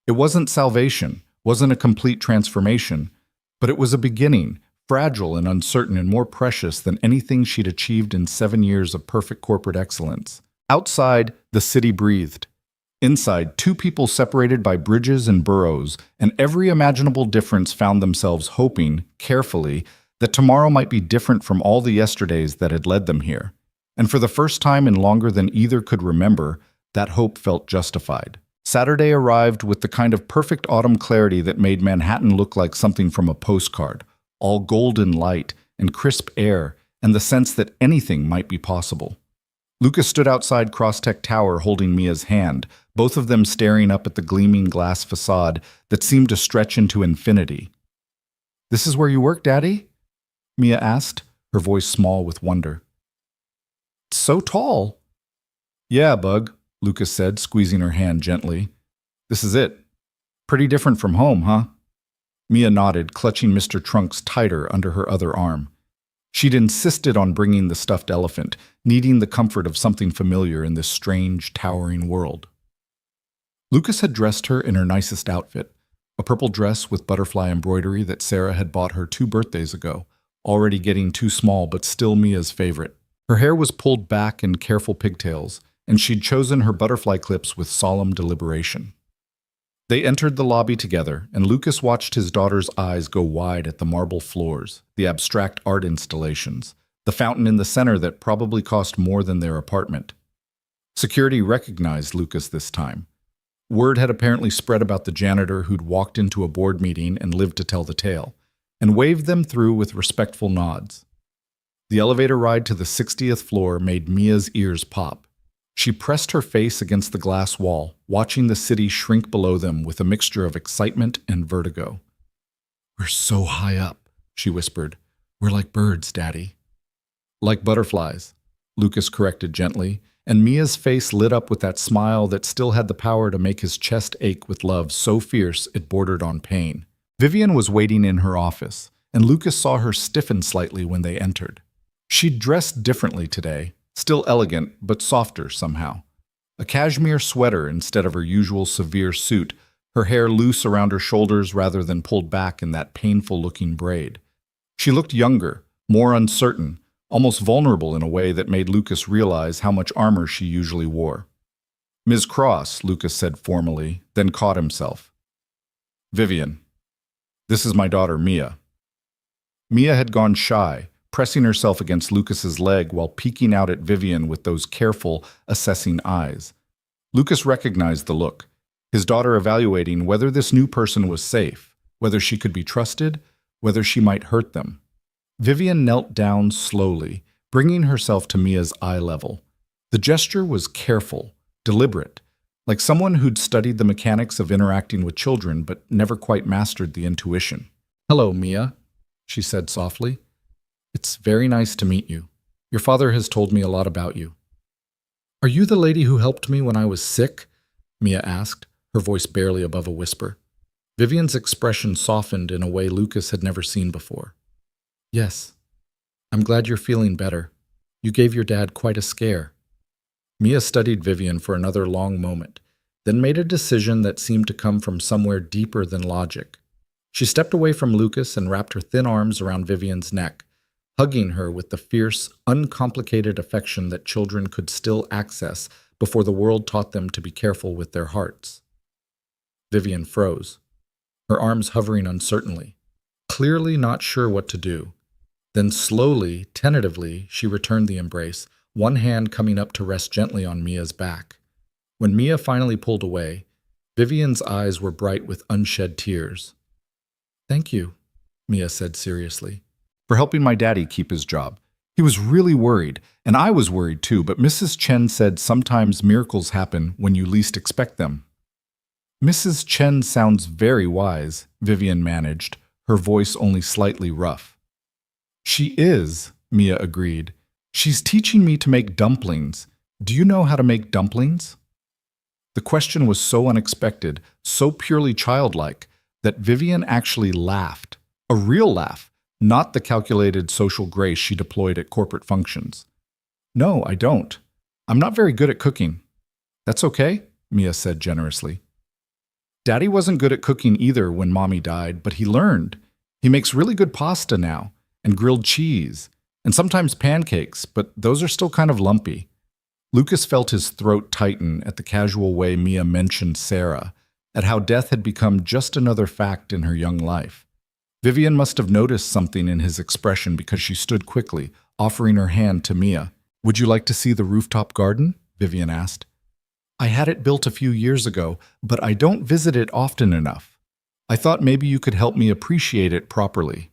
It wasn't salvation, wasn't a complete transformation, but it was a beginning, fragile and uncertain and more precious than anything she'd achieved in 7 years of perfect corporate excellence. Outside, the city breathed. Inside, two people separated by bridges and boroughs, and every imaginable difference found themselves hoping, carefully, that tomorrow might be different from all the yesterdays that had led them here. And for the first time in longer than either could remember, that hope felt justified. Saturday arrived with the kind of perfect autumn clarity that made Manhattan look like something from a postcard, all golden light and crisp air, and the sense that anything might be possible. Lucas stood outside Crosstech Tower holding Mia's hand, both of them staring up at the gleaming glass facade that seemed to stretch into infinity. "This is where you work, Daddy?" Mia asked, her voice small with wonder. "It's so tall." "Yeah, Bug," Lucas said, squeezing her hand gently. "This is it. Pretty different from home, huh?" Mia nodded, clutching Mr. Trunks tighter under her other arm. She'd insisted on bringing the stuffed elephant, needing the comfort of something familiar in this strange, towering world. Lucas had dressed her in her nicest outfit, a purple dress with butterfly embroidery that Sarah had bought her 2 birthdays ago, already getting too small but still Mia's favorite. Her hair was pulled back in careful pigtails, and she'd chosen her butterfly clips with solemn deliberation. They entered the lobby together, and Lucas watched his daughter's eyes go wide at the marble floors, the abstract art installations, the fountain in the center that probably cost more than their apartment. Security recognized Lucas this time. Word had apparently spread about the janitor who'd walked into a board meeting and lived to tell the tale, and waved them through with respectful nods. The elevator ride to the 60th floor made Mia's ears pop. She pressed her face against the glass wall, watching the city shrink below them with a mixture of excitement and vertigo. "We're so high up," she whispered. "We're like birds, Daddy." "Like butterflies," Lucas corrected gently, and Mia's face lit up with that smile that still had the power to make his chest ache with love so fierce it bordered on pain. Vivian was waiting in her office, and Lucas saw her stiffen slightly when they entered. She'd dressed differently today, still elegant, but softer somehow. A cashmere sweater instead of her usual severe suit, her hair loose around her shoulders rather than pulled back in that painful-looking braid. She looked younger, more uncertain, almost vulnerable in a way that made Lucas realize how much armor she usually wore. "Ms. Cross," Lucas said formally, then caught himself. "Vivian, this is my daughter, Mia." Mia had gone shy, pressing herself against Lucas's leg while peeking out at Vivian with those careful, assessing eyes. Lucas recognized the look, his daughter evaluating whether this new person was safe, whether she could be trusted, whether she might hurt them. Vivian knelt down slowly, bringing herself to Mia's eye level. The gesture was careful, deliberate, like someone who'd studied the mechanics of interacting with children but never quite mastered the intuition. "Hello, Mia," she said softly. "It's very nice to meet you. Your father has told me a lot about you." "Are you the lady who helped me when I was sick?" Mia asked, her voice barely above a whisper. Vivian's expression softened in a way Lucas had never seen before. "Yes. I'm glad you're feeling better. You gave your dad quite a scare." Mia studied Vivian for another long moment, then made a decision that seemed to come from somewhere deeper than logic. She stepped away from Lucas and wrapped her thin arms around Vivian's neck, hugging her with the fierce, uncomplicated affection that children could still access before the world taught them to be careful with their hearts. Vivian froze, her arms hovering uncertainly, clearly not sure what to do. Then slowly, tentatively, she returned the embrace, one hand coming up to rest gently on Mia's back. When Mia finally pulled away, Vivian's eyes were bright with unshed tears. "Thank you," Mia said seriously, "for helping my daddy keep his job. He was really worried, and I was worried too, but Mrs. Chen said sometimes miracles happen when you least expect them." "Mrs. Chen sounds very wise," Vivian managed, her voice only slightly rough. "She is," Mia agreed. "She's teaching me to make dumplings. Do you know how to make dumplings?" The question was so unexpected, so purely childlike, that Vivian actually laughed. A real laugh, not the calculated social grace she deployed at corporate functions. "No, I don't. I'm not very good at cooking." "That's okay," Mia said generously. "Daddy wasn't good at cooking either when Mommy died, but he learned. He makes really good pasta now, and grilled cheese, and sometimes pancakes, but those are still kind of lumpy." Lucas felt his throat tighten at the casual way Mia mentioned Sarah, at how death had become just another fact in her young life. Vivian must have noticed something in his expression because she stood quickly, offering her hand to Mia. "Would you like to see the rooftop garden?" Vivian asked. "I had it built a few years ago, but I don't visit it often enough. I thought maybe you could help me appreciate it properly."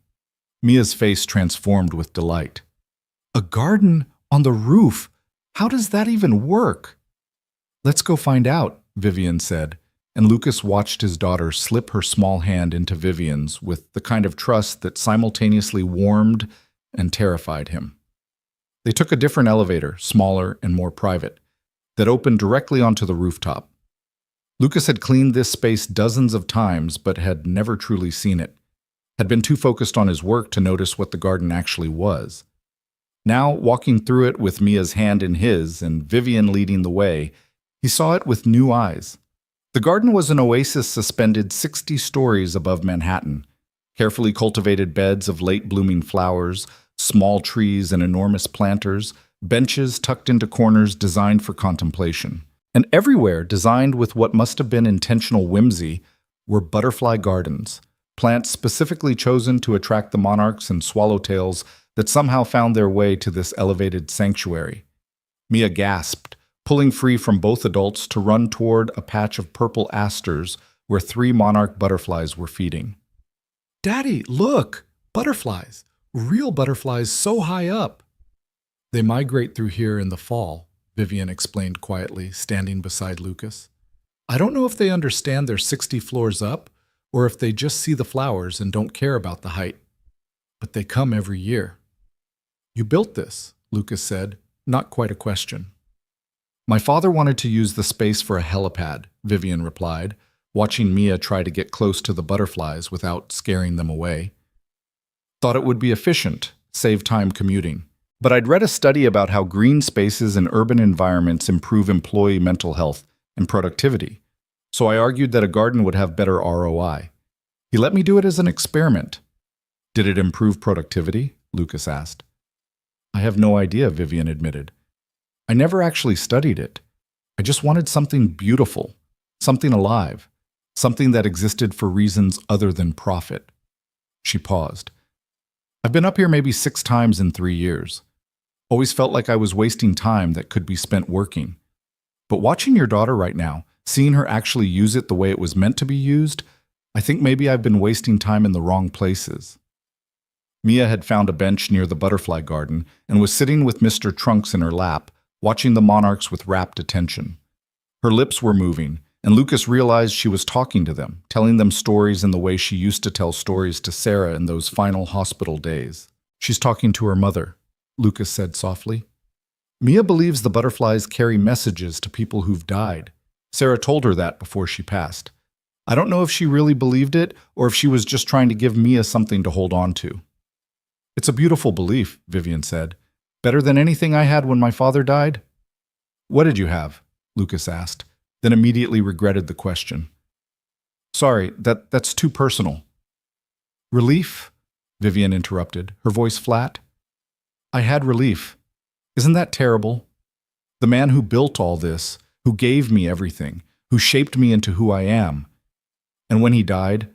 Mia's face transformed with delight. "A garden on the roof? How does that even work?" "Let's go find out," Vivian said, and Lucas watched his daughter slip her small hand into Vivian's with the kind of trust that simultaneously warmed and terrified him. They took a different elevator, smaller and more private, that opened directly onto the rooftop. Lucas had cleaned this space dozens of times but had never truly seen it, had been too focused on his work to notice what the garden actually was. Now, walking through it with Mia's hand in his and Vivian leading the way, he saw it with new eyes. The garden was an oasis suspended 60 stories above Manhattan, carefully cultivated beds of late-blooming flowers, small trees and enormous planters, benches tucked into corners designed for contemplation. And everywhere, designed with what must have been intentional whimsy, were butterfly gardens, plants specifically chosen to attract the monarchs and swallowtails that somehow found their way to this elevated sanctuary. Mia gasped, pulling free from both adults to run toward a patch of purple asters where 3 monarch butterflies were feeding. "Daddy, look! Butterflies! Real butterflies so high up!" "They migrate through here in the fall," Vivian explained quietly, standing beside Lucas. "I don't know if they understand they're 60 floors up, or if they just see the flowers and don't care about the height. But they come every year." "You built this," Lucas said, not quite a question. "My father wanted to use the space for a helipad," Vivian replied, watching Mia try to get close to the butterflies without scaring them away. "Thought it would be efficient, save time commuting. But I'd read a study about how green spaces in urban environments improve employee mental health and productivity, so I argued that a garden would have better ROI. He let me do it as an experiment." "Did it improve productivity?" Lucas asked. "I have no idea," Vivian admitted. "I never actually studied it. I just wanted something beautiful, something alive, something that existed for reasons other than profit." She paused. "I've been up here maybe 6 times in 3 years. Always felt like I was wasting time that could be spent working. But watching your daughter right now, seeing her actually use it the way it was meant to be used, I think maybe I've been wasting time in the wrong places." Mia had found a bench near the butterfly garden and was sitting with Mr. Trunks in her lap, watching the monarchs with rapt attention. Her lips were moving, and Lucas realized she was talking to them, telling them stories in the way she used to tell stories to Sarah in those final hospital days. "She's talking to her mother," Lucas said softly. "Mia believes the butterflies carry messages to people who've died. Sarah told her that before she passed. I don't know if she really believed it or if she was just trying to give Mia something to hold on to." "It's a beautiful belief," Vivian said. "Better than anything I had when my father died." "What did you have?" Lucas asked, then immediately regretted the question. "Sorry, that's too personal." "Relief?" Vivian interrupted, her voice flat. I had relief. Isn't that terrible? The man who built all this, who gave me everything, who shaped me into who I am. And when he died,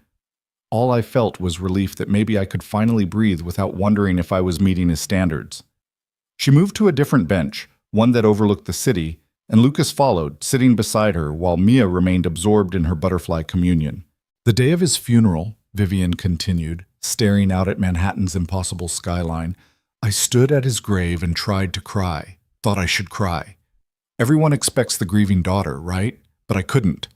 all I felt was relief that maybe I could finally breathe without wondering if I was meeting his standards. She moved to a different bench, one that overlooked the city, and Lucas followed, sitting beside her while Mia remained absorbed in her butterfly communion. The day of his funeral, Vivian continued, staring out at Manhattan's impossible skyline, I stood at his grave and tried to cry, thought I should cry. Everyone expects the grieving daughter, right? But I couldn't.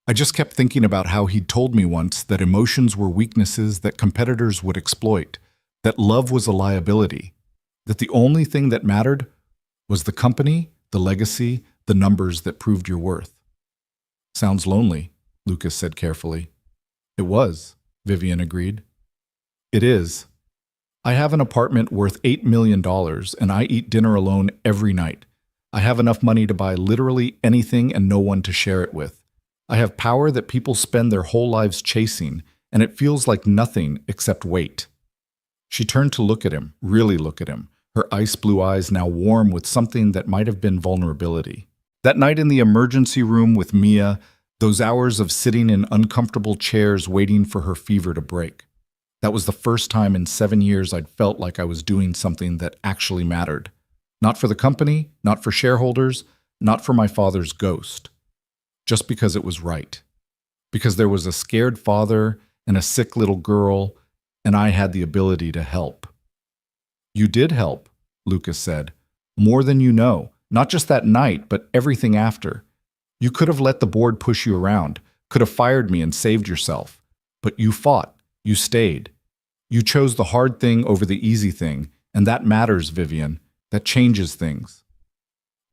I just kept thinking about how he'd told me once that emotions were weaknesses that competitors would exploit, that love was a liability, that the only thing that mattered was the company, the legacy, the numbers that proved your worth. Sounds lonely, Lucas said carefully. It was, Vivian agreed. It is. I have an apartment worth $8 million and I eat dinner alone every night. I have enough money to buy literally anything and no one to share it with. I have power that people spend their whole lives chasing, and it feels like nothing except weight. She turned to look at him, really look at him, her ice blue eyes now warm with something that might have been vulnerability. That night in the emergency room with Mia, those hours of sitting in uncomfortable chairs waiting for her fever to break. That was the first time in 7 years I'd felt like I was doing something that actually mattered. Not for the company, not for shareholders, not for my father's ghost. Just because it was right. Because there was a scared father and a sick little girl, and I had the ability to help. You did help, Lucas said. More than you know. Not just that night, but everything after. You could have let the board push you around, could have fired me and saved yourself. But you fought. You stayed. You chose the hard thing over the easy thing, and that matters, Vivian. That changes things.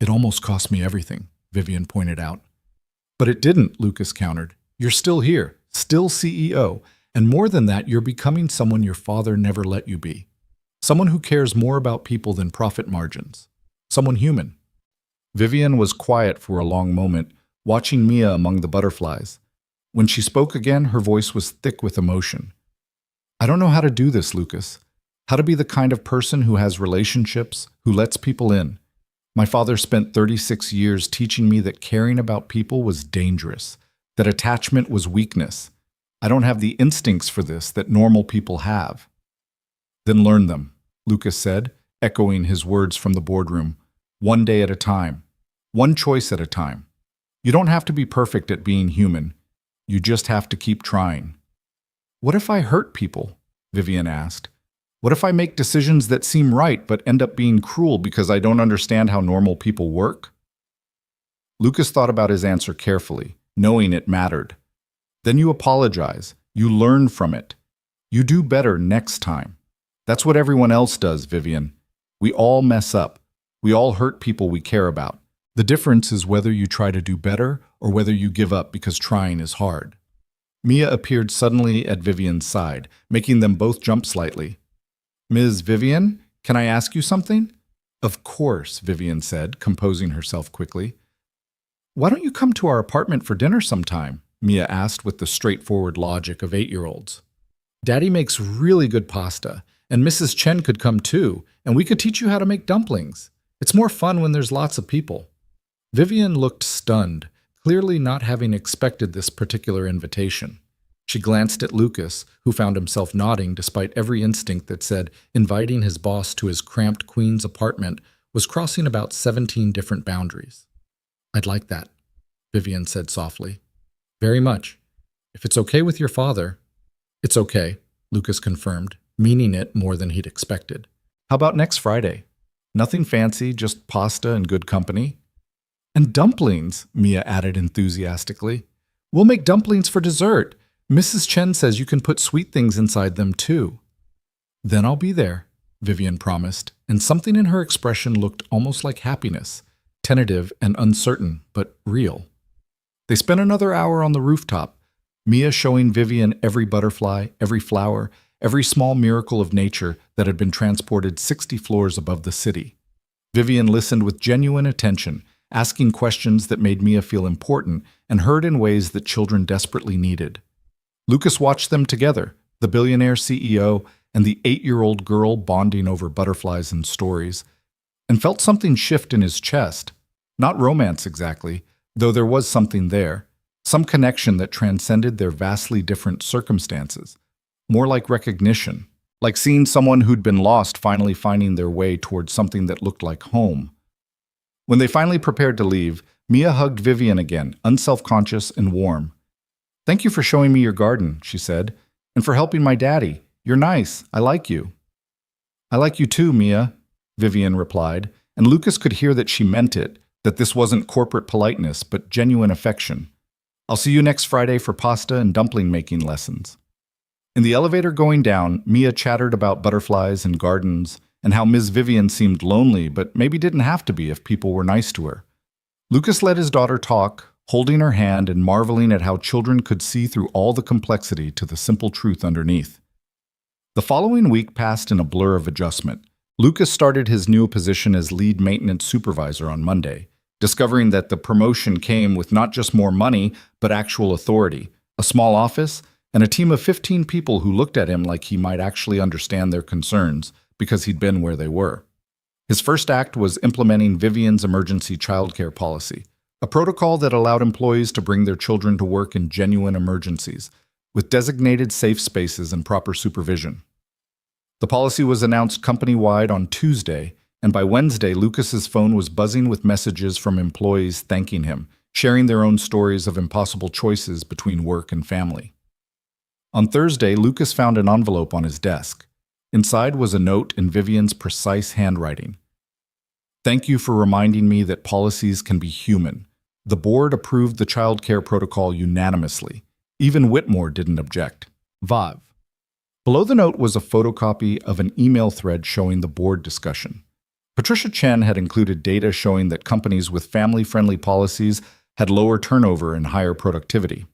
It almost cost me everything, Vivian pointed out. But it didn't, Lucas countered. You're still here, still CEO, and more than that, you're becoming someone your father never let you be. Someone who cares more about people than profit margins. Someone human. Vivian was quiet for a long moment, watching Mia among the butterflies. When she spoke again, her voice was thick with emotion. I don't know how to do this, Lucas. How to be the kind of person who has relationships, who lets people in. My father spent 36 years teaching me that caring about people was dangerous, that attachment was weakness. I don't have the instincts for this that normal people have. Then learn them, Lucas said, echoing his words from the boardroom. One day at a time. One choice at a time. You don't have to be perfect at being human. You just have to keep trying. What if I hurt people? Vivian asked. What if I make decisions that seem right but end up being cruel because I don't understand how normal people work? Lucas thought about his answer carefully, knowing it mattered. Then you apologize. You learn from it. You do better next time. That's what everyone else does, Vivian. We all mess up. We all hurt people we care about. The difference is whether you try to do better or whether you give up because trying is hard. Mia appeared suddenly at Vivian's side, making them both jump slightly. Ms. Vivian, can I ask you something? Of course, Vivian said, composing herself quickly. Why don't you come to our apartment for dinner sometime? Mia asked with the straightforward logic of 8-year-olds. Daddy makes really good pasta, and Mrs. Chen could come too, and we could teach you how to make dumplings. It's more fun when there's lots of people. Vivian looked stunned, clearly not having expected this particular invitation. She glanced at Lucas, who found himself nodding despite every instinct that said inviting his boss to his cramped Queen's apartment was crossing about 17 different boundaries. I'd like that, Vivian said softly. Very much. If it's okay with your father. It's okay, Lucas confirmed, meaning it more than he'd expected. How about next Friday? Nothing fancy, just pasta and good company. And dumplings, Mia added enthusiastically. We'll make dumplings for dessert. Mrs. Chen says you can put sweet things inside them too. Then I'll be there, Vivian promised, and something in her expression looked almost like happiness, tentative and uncertain, but real. They spent another hour on the rooftop, Mia showing Vivian every butterfly, every flower, every small miracle of nature that had been transported 60 floors above the city. Vivian listened with genuine attention, asking questions that made Mia feel important and heard in ways that children desperately needed. Lucas watched them together, the billionaire CEO and the 8-year-old girl bonding over butterflies and stories, and felt something shift in his chest. Not romance exactly, though there was something there, some connection that transcended their vastly different circumstances. More like recognition, like seeing someone who'd been lost finally finding their way towards something that looked like home. When they finally prepared to leave, Mia hugged Vivian again, unself-conscious and warm. "Thank you for showing me your garden," she said, "and for helping my daddy. You're nice. I like you." "I like you too, Mia," Vivian replied, and Lucas could hear that she meant it, that this wasn't corporate politeness, but genuine affection. "I'll see you next Friday for pasta and dumpling making lessons." In the elevator going down, Mia chattered about butterflies and gardens, and how Ms. Vivian seemed lonely, but maybe didn't have to be if people were nice to her. Lucas let his daughter talk, holding her hand and marveling at how children could see through all the complexity to the simple truth underneath. The following week passed in a blur of adjustment. Lucas started his new position as lead maintenance supervisor on Monday, discovering that the promotion came with not just more money, but actual authority, a small office, and a team of 15 people who looked at him like he might actually understand their concerns because he'd been where they were. His first act was implementing Vivian's emergency childcare policy, a protocol that allowed employees to bring their children to work in genuine emergencies, with designated safe spaces and proper supervision. The policy was announced company-wide on Tuesday, and by Wednesday, Lucas's phone was buzzing with messages from employees thanking him, sharing their own stories of impossible choices between work and family. On Thursday, Lucas found an envelope on his desk. Inside was a note in Vivian's precise handwriting. "Thank you for reminding me that policies can be human. The board approved the child care protocol unanimously. Even Whitmore didn't object. Vav." Below the note was a photocopy of an email thread showing the board discussion. Patricia Chen had included data showing that companies with family-friendly policies had lower turnover and higher productivity.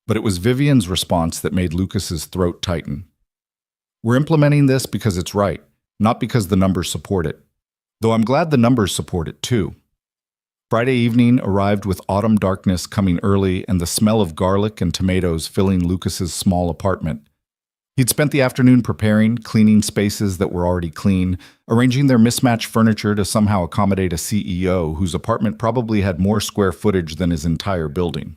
But it was Vivian's response that made Lucas's throat tighten. "We're implementing this because it's right, not because the numbers support it. Though I'm glad the numbers support it too." Friday evening arrived with autumn darkness coming early and the smell of garlic and tomatoes filling Lucas's small apartment. He'd spent the afternoon preparing, cleaning spaces that were already clean, arranging their mismatched furniture to somehow accommodate a CEO whose apartment probably had more square footage than his entire building.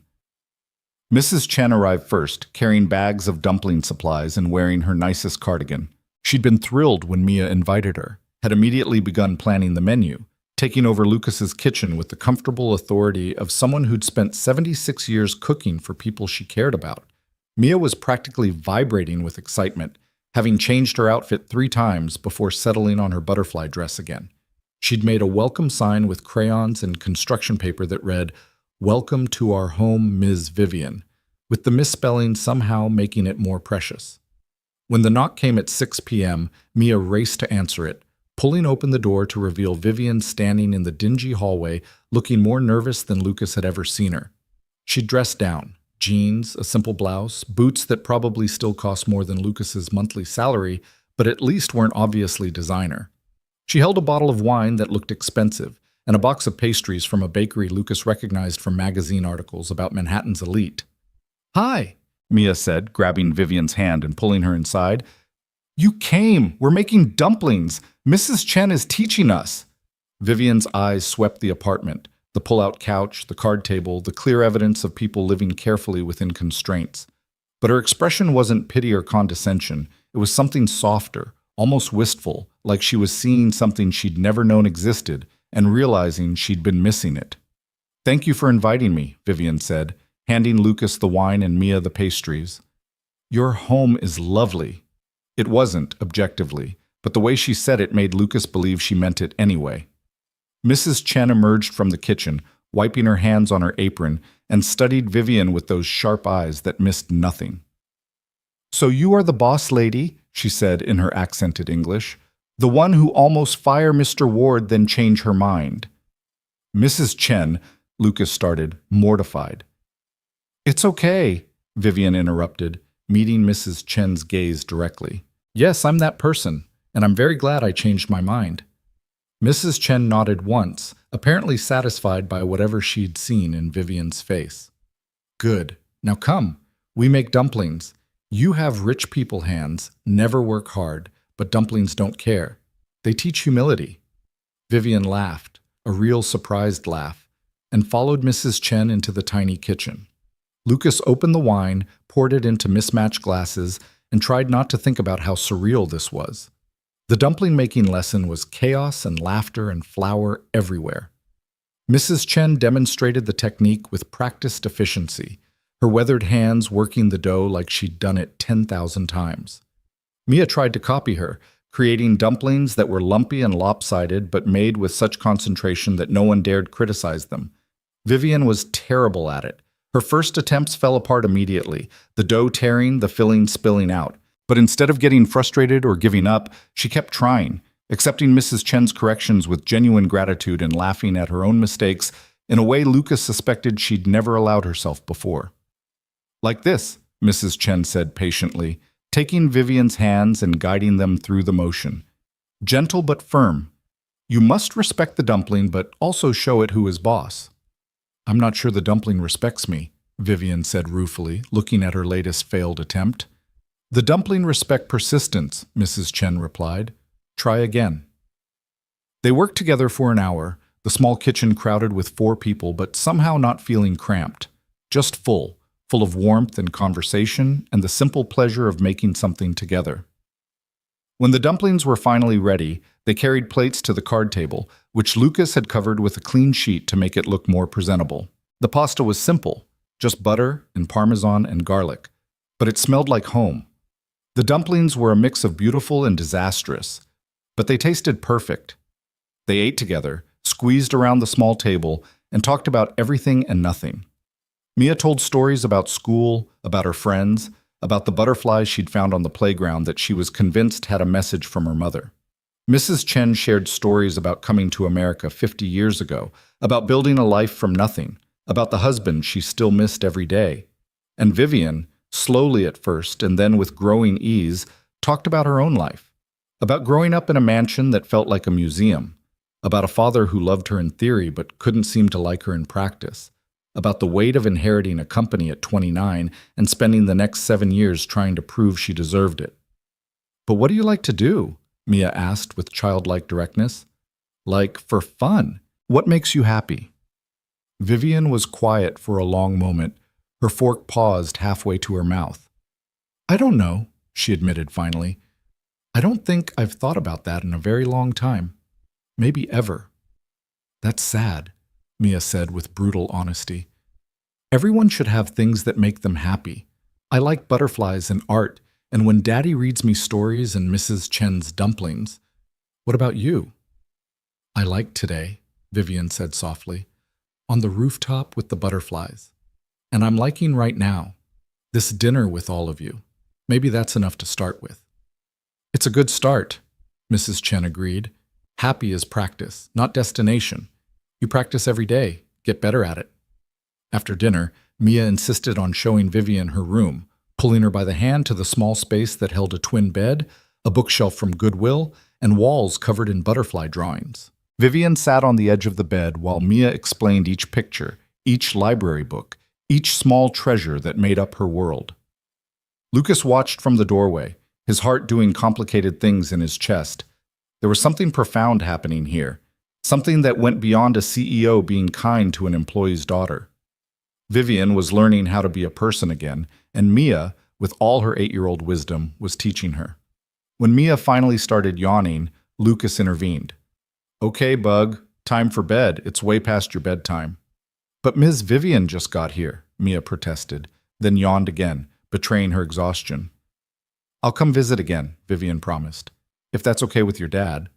Mrs. Chen arrived first, carrying bags of dumpling supplies and wearing her nicest cardigan. She'd been thrilled when Mia invited her, had immediately begun planning the menu, taking over Lucas's kitchen with the comfortable authority of someone who'd spent 76 years cooking for people she cared about. Mia was practically vibrating with excitement, having changed her outfit 3 times before settling on her butterfly dress again. She'd made a welcome sign with crayons and construction paper that read, "Welcome to our home, Ms. Vivian," with the misspelling somehow making it more precious. When the knock came at 6 p.m., Mia raced to answer it, pulling open the door to reveal Vivian standing in the dingy hallway, looking more nervous than Lucas had ever seen her. She'd dressed down. Jeans, a simple blouse, boots that probably still cost more than Lucas's monthly salary, but at least weren't obviously designer. She held a bottle of wine that looked expensive, and a box of pastries from a bakery Lucas recognized from magazine articles about Manhattan's elite. "Hi," Mia said, grabbing Vivian's hand and pulling her inside. "You came! We're making dumplings! Mrs. Chen is teaching us!" Vivian's eyes swept the apartment. The pull-out couch, the card table, the clear evidence of people living carefully within constraints. But her expression wasn't pity or condescension. It was something softer, almost wistful, like she was seeing something she'd never known existed and realizing she'd been missing it. "Thank you for inviting me," Vivian said, handing Lucas the wine and Mia the pastries. "Your home is lovely." It wasn't, objectively, but the way she said it made Lucas believe she meant it anyway. Mrs. Chen emerged from the kitchen, wiping her hands on her apron, and studied Vivian with those sharp eyes that missed nothing. "So you are the boss lady," she said in her accented English, "the one who almost fired Mr. Ward then changed her mind." "Mrs. Chen," Lucas started, mortified. "It's okay," Vivian interrupted, meeting Mrs. Chen's gaze directly. "Yes, I'm that person, and I'm very glad I changed my mind." Mrs. Chen nodded once, apparently satisfied by whatever she'd seen in Vivian's face. "Good. Now come. We make dumplings. You have rich people hands, never work hard, but dumplings don't care. They teach humility. Vivian laughed, a real surprised laugh, and followed Mrs. Chen into the tiny kitchen. Lucas opened the wine, poured it into mismatched glasses, and tried not to think about how surreal this was. The dumpling-making lesson was chaos and laughter and flour everywhere. Mrs. Chen demonstrated the technique with practiced efficiency, her weathered hands working the dough like she'd done it 10,000 times. Mia tried to copy her, creating dumplings that were lumpy and lopsided but made with such concentration that no one dared criticize them. Vivian was terrible at it. Her first attempts fell apart immediately, the dough tearing, the filling spilling out. But instead of getting frustrated or giving up, she kept trying, accepting Mrs. Chen's corrections with genuine gratitude and laughing at her own mistakes in a way Lucas suspected she'd never allowed herself before. "Like this," Mrs. Chen said patiently, taking Vivian's hands and guiding them through the motion. "Gentle but firm. You must respect the dumpling, but also show it who is boss." "I'm not sure the dumpling respects me," Vivian said ruefully, looking at her latest failed attempt. "The dumpling respect persistence," Mrs. Chen replied. "Try again." They worked together for an hour, the small kitchen crowded with 4 people, but somehow not feeling cramped, just full of warmth and conversation and the simple pleasure of making something together. When the dumplings were finally ready, they carried plates to the card table, which Lucas had covered with a clean sheet to make it look more presentable. The pasta was simple, just butter and parmesan and garlic, but it smelled like home. The dumplings were a mix of beautiful and disastrous, but they tasted perfect. They ate together, squeezed around the small table, and talked about everything and nothing. Mia told stories about school, about her friends, about the butterflies she'd found on the playground that she was convinced had a message from her mother. Mrs. Chen shared stories about coming to America 50 years ago, about building a life from nothing, about the husband she still missed every day. And Vivian, slowly at first and then with growing ease, talked about her own life, about growing up in a mansion that felt like a museum, about a father who loved her in theory but couldn't seem to like her in practice, about the weight of inheriting a company at 29 and spending the next 7 years trying to prove she deserved it. "But what do you like to do?" Mia asked with childlike directness. "Like, for fun. What makes you happy?" Vivian was quiet for a long moment, her fork paused halfway to her mouth. "I don't know," she admitted finally. "I don't think I've thought about that in a very long time. Maybe ever." "That's sad," Mia said with brutal honesty. "Everyone should have things that make them happy. I like butterflies and art, and when Daddy reads me stories and Mrs. Chen's dumplings. What about you?" "I liked today," Vivian said softly, "on the rooftop with the butterflies. And I'm liking right now, this dinner with all of you. Maybe that's enough to start with." "It's a good start," Mrs. Chen agreed. "Happy is practice, not destination. You practice every day, get better at it." After dinner, Mia insisted on showing Vivian her room, pulling her by the hand to the small space that held a twin bed, a bookshelf from Goodwill, and walls covered in butterfly drawings. Vivian sat on the edge of the bed while Mia explained each picture, each library book, each small treasure that made up her world. Lucas watched from the doorway, his heart doing complicated things in his chest. There was something profound happening here, something that went beyond a CEO being kind to an employee's daughter. Vivian was learning how to be a person again, and Mia, with all her 8-year-old wisdom, was teaching her. When Mia finally started yawning, Lucas intervened. "Okay, Bug, time for bed. It's way past your bedtime." "But Ms. Vivian just got here," Mia protested, then yawned again, betraying her exhaustion. "I'll come visit again," Vivian promised, "if that's okay with your dad."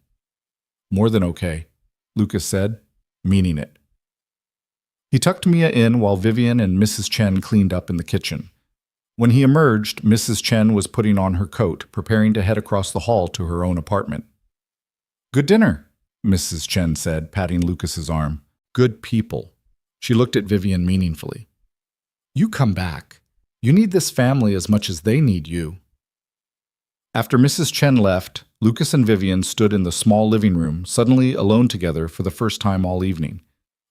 "More than okay," Lucas said, meaning it. He tucked Mia in while Vivian and Mrs. Chen cleaned up in the kitchen. When he emerged, Mrs. Chen was putting on her coat, preparing to head across the hall to her own apartment. "Good dinner," Mrs. Chen said, patting Lucas's arm. "Good people." She looked at Vivian meaningfully. "You come back. You need this family as much as they need you." After Mrs. Chen left, Lucas and Vivian stood in the small living room, suddenly alone together for the first time all evening.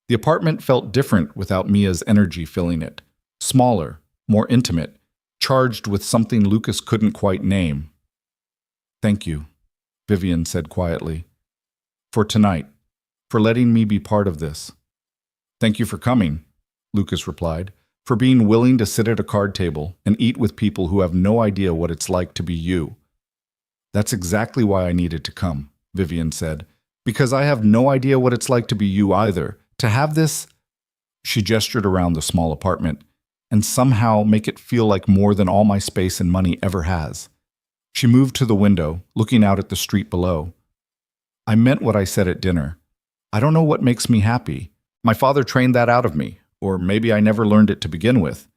The apartment felt different without Mia's energy filling it. Smaller, more intimate, charged with something Lucas couldn't quite name. "Thank you," Vivian said quietly. "For tonight, for letting me be part of this." "Thank you for coming," Lucas replied, "for being willing to sit at a card table and eat with people who have no idea what it's like to be you." "That's exactly why I needed to come," Vivian said, "because I have no idea what it's like to be you either. To have this," she gestured around the small apartment, "and somehow make it feel like more than all my space and money ever has." She moved to the window, looking out at the street below. "I meant what I said at dinner. I don't know what makes me happy. My father trained that out of me, or maybe I never learned it to begin with.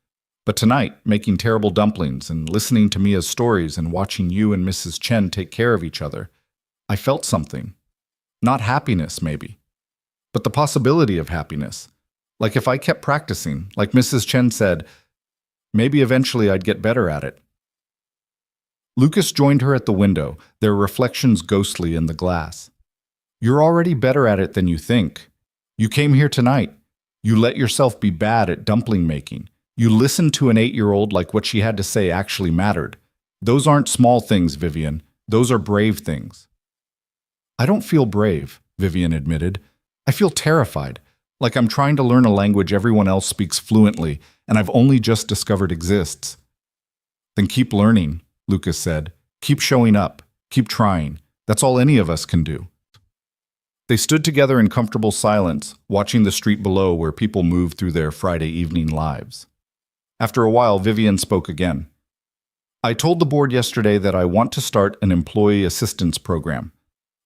But tonight, making terrible dumplings and listening to Mia's stories and watching you and Mrs. Chen take care of each other, I felt something. Not happiness, maybe, but the possibility of happiness. Like if I kept practicing, like Mrs. Chen said, maybe eventually I'd get better at it." Lucas joined her at the window, their reflections ghostly in the glass. "You're already better at it than you think. You came here tonight. You let yourself be bad at dumpling making. You listened to an 8-year-old like what she had to say actually mattered. Those aren't small things, Vivian. Those are brave things." "I don't feel brave," Vivian admitted. "I feel terrified, like I'm trying to learn a language everyone else speaks fluently and I've only just discovered exists." "Then keep learning," Lucas said. "Keep showing up. Keep trying. That's all any of us can do." They stood together in comfortable silence, watching the street below where people moved through their Friday evening lives. After a while, Vivian spoke again. "I told the board yesterday that I want to start an employee assistance program.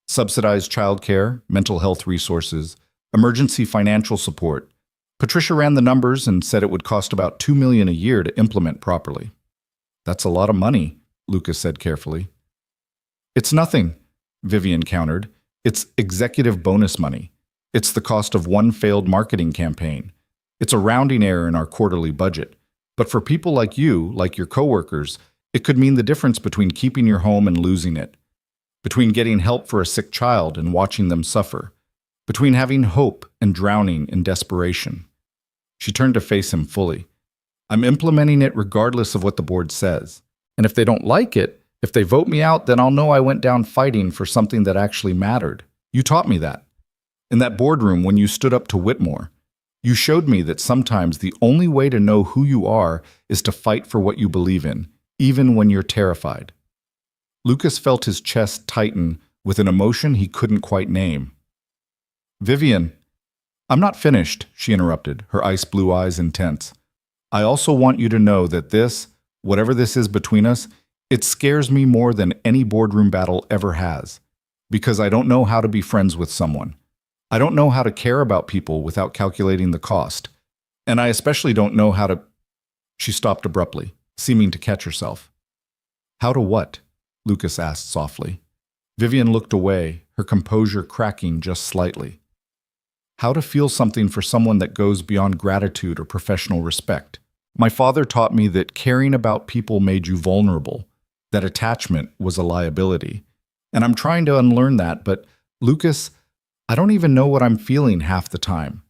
Subsidized childcare, mental health resources, emergency financial support. Patricia ran the numbers and said it would cost about $2 million a year to implement properly." "That's a lot of money," Lucas said carefully. "It's nothing," Vivian countered. "It's executive bonus money. It's the cost of one failed marketing campaign. It's a rounding error in our quarterly budget. But for people like you, like your coworkers, it could mean the difference between keeping your home and losing it. Between getting help for a sick child and watching them suffer. Between having hope and drowning in desperation." She turned to face him fully. "I'm implementing it regardless of what the board says. And if they don't like it, if they vote me out, then I'll know I went down fighting for something that actually mattered. You taught me that. In that boardroom when you stood up to Whitmore, you showed me that sometimes the only way to know who you are is to fight for what you believe in, even when you're terrified." Lucas felt his chest tighten with an emotion he couldn't quite name. "Vivian." "I'm not finished," she interrupted, her ice blue eyes intense. "I also want you to know that this, whatever this is between us, it scares me more than any boardroom battle ever has. Because I don't know how to be friends with someone. I don't know how to care about people without calculating the cost. And I especially don't know how to—" She stopped abruptly, seeming to catch herself. "How to what?" Lucas asked softly. Vivian looked away, her composure cracking just slightly. "How to feel something for someone that goes beyond gratitude or professional respect. My father taught me that caring about people made you vulnerable, that attachment was a liability. And I'm trying to unlearn that, but, Lucas, I don't even know what I'm feeling half the time.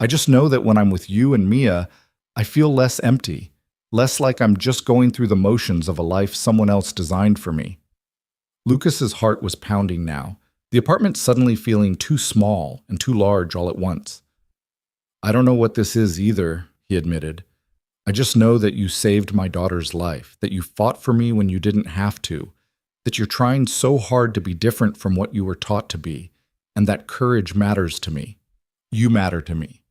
I just know that when I'm with you and Mia, I feel less empty, less like I'm just going through the motions of a life someone else designed for me." Lucas's heart was pounding now, the apartment suddenly feeling too small and too large all at once. "I don't know what this is either," he admitted. "I just know that you saved my daughter's life, that you fought for me when you didn't have to, that you're trying so hard to be different from what you were taught to be, and that courage matters to me. You matter to me.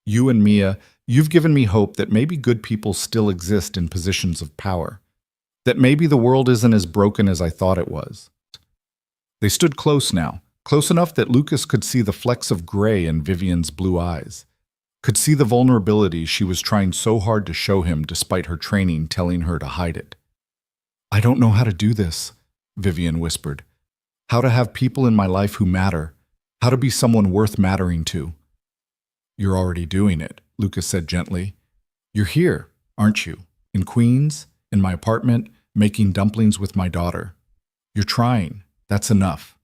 You and Mia, you've given me hope that maybe good people still exist in positions of power, that maybe the world isn't as broken as I thought it was." They stood close now, close enough that Lucas could see the flecks of gray in Vivian's blue eyes, could see the vulnerability she was trying so hard to show him despite her training telling her to hide it. "I don't know how to do this," Vivian whispered. "How to have people in my life who matter, how to be someone worth mattering to." "You're already doing it," Lucas said gently. "You're here, aren't you? In Queens, in my apartment, making dumplings with my daughter. You're trying. That's enough."